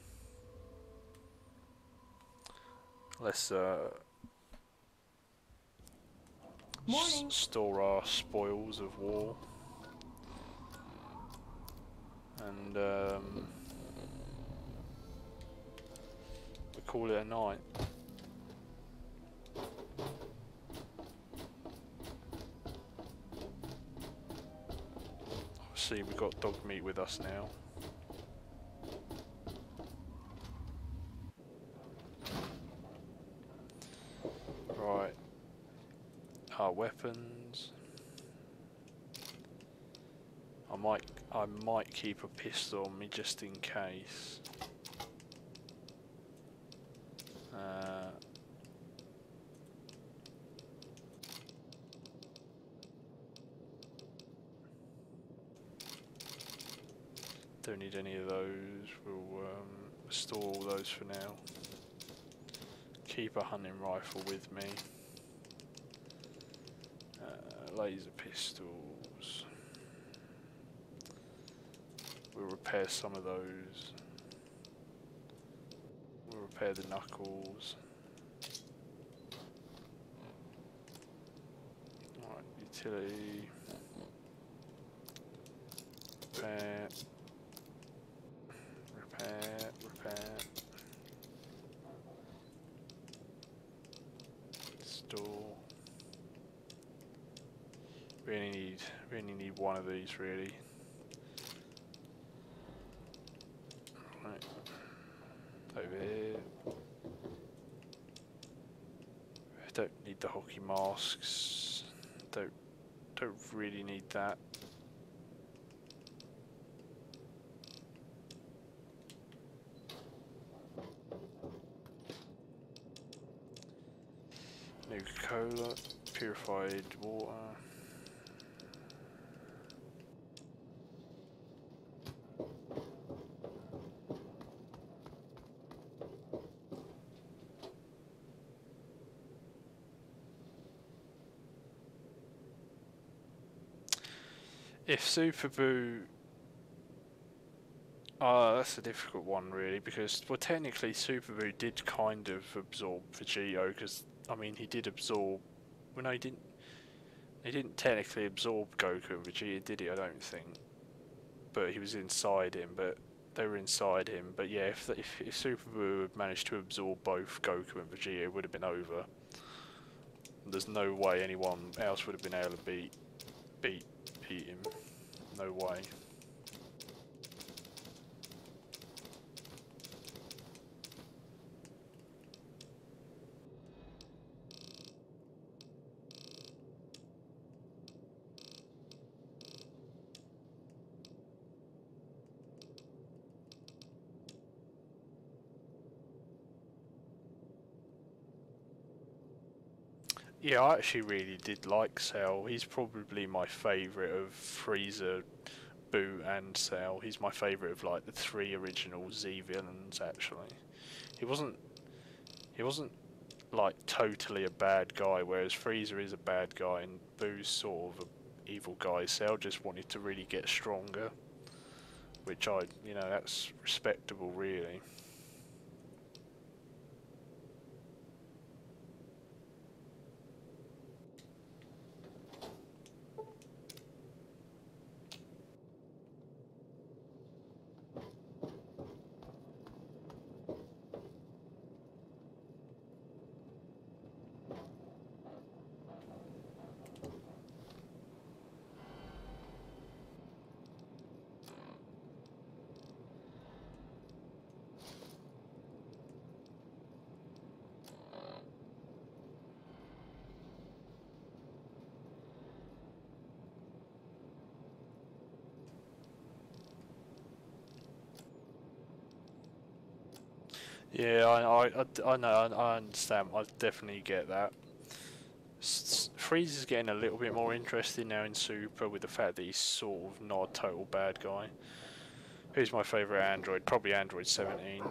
Let's store our spoils of war, and we call it a night. See, we've got dog meat with us now. Right. Our weapons. I might keep a pistol on me just in case. Don't need any of those. We'll store all those for now. Keep a hunting rifle with me. Laser pistols. We'll repair some of those. We'll repair the knuckles. Alright, utility. Repair. Repair. Store. We only need one of these really. Right. Over here. Don't need the hockey masks. Don't really need that. Nuka-Cola, purified water. If Super Boo... that's a difficult one really, because, well, technically Super Boo did kind of absorb Vegito, because, I mean, he did absorb... Well, no, he didn't technically absorb Goku and Vegeta, did he? I don't think. But he was inside him, but they were inside him. But yeah, if Super Boo had managed to absorb both Goku and Vegeta, it would have been over. There's no way anyone else would have been able to beat him. No way. Yeah, I actually really did like Cell. He's probably my favourite of Frieza, Boo and Cell. He's my favourite of like the three original Z villains actually. He wasn't like totally a bad guy, whereas Frieza is a bad guy and Boo's sort of an evil guy. Cell just wanted to really get stronger, which that's respectable really. Yeah, I know, I understand. I definitely get that. Frieza's getting a little bit more interesting now in Super, with the fact that he's sort of not a total bad guy. Who's my favourite android? Probably Android 17.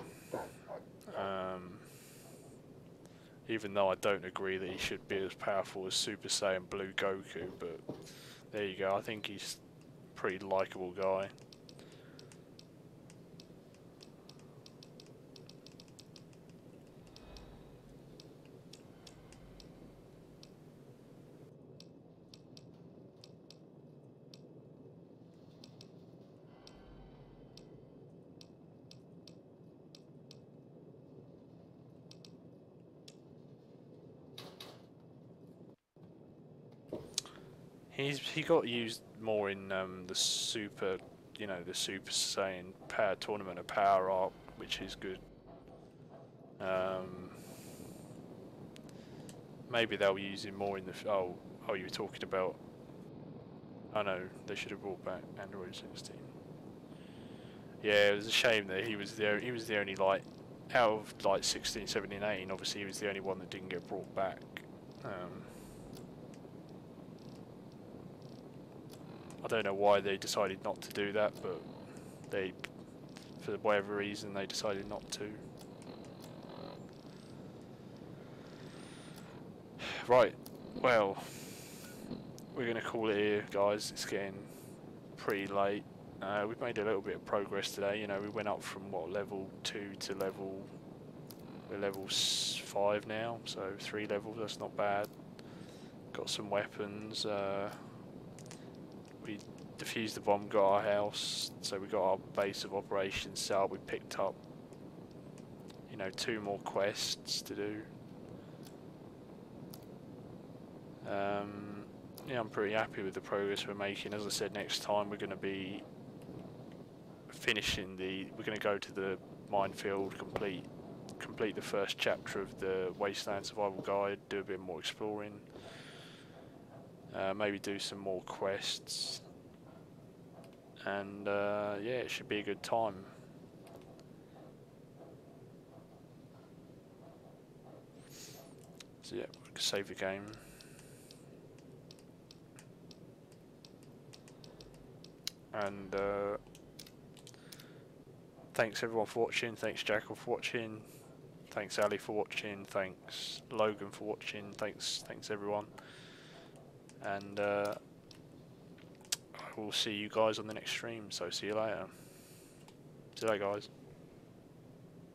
Even though I don't agree that he should be as powerful as Super Saiyan Blue Goku, but There you go. I think he's a pretty likable guy. He got used more in the Super, you know, the Super Saiyan Power Tournament of Power arc, which is good. Maybe they'll use him more in the. Oh, you were talking about. I know they should have brought back Android 16. Yeah, it was a shame that he was the only, like, out of like 16, 17, 18. Obviously, he was the only one that didn't get brought back. I don't know why they decided not to do that, but for whatever reason, they decided not to. Right, well, we're going to call it here, guys. It's getting pretty late. We've made a little bit of progress today. You know, we went up from, what, level 2 to we're level 5 now, so 3 levels, that's not bad. Got some weapons. We defused the bomb, got our house, so we got our base of operations set up. We picked up, you know, 2 more quests to do. Yeah, I'm pretty happy with the progress we're making. As I said, next time we're going to be finishing we're going to go to the minefield, complete the first chapter of the Wasteland Survival Guide, do a bit more exploring. Maybe do some more quests, and yeah, it should be a good time. So yeah, we can save the game. And thanks everyone for watching, thanks Jackal for watching, thanks Ali for watching, thanks Logan for watching, thanks everyone. And I will see you guys on the next stream, so see you later. See you later, guys.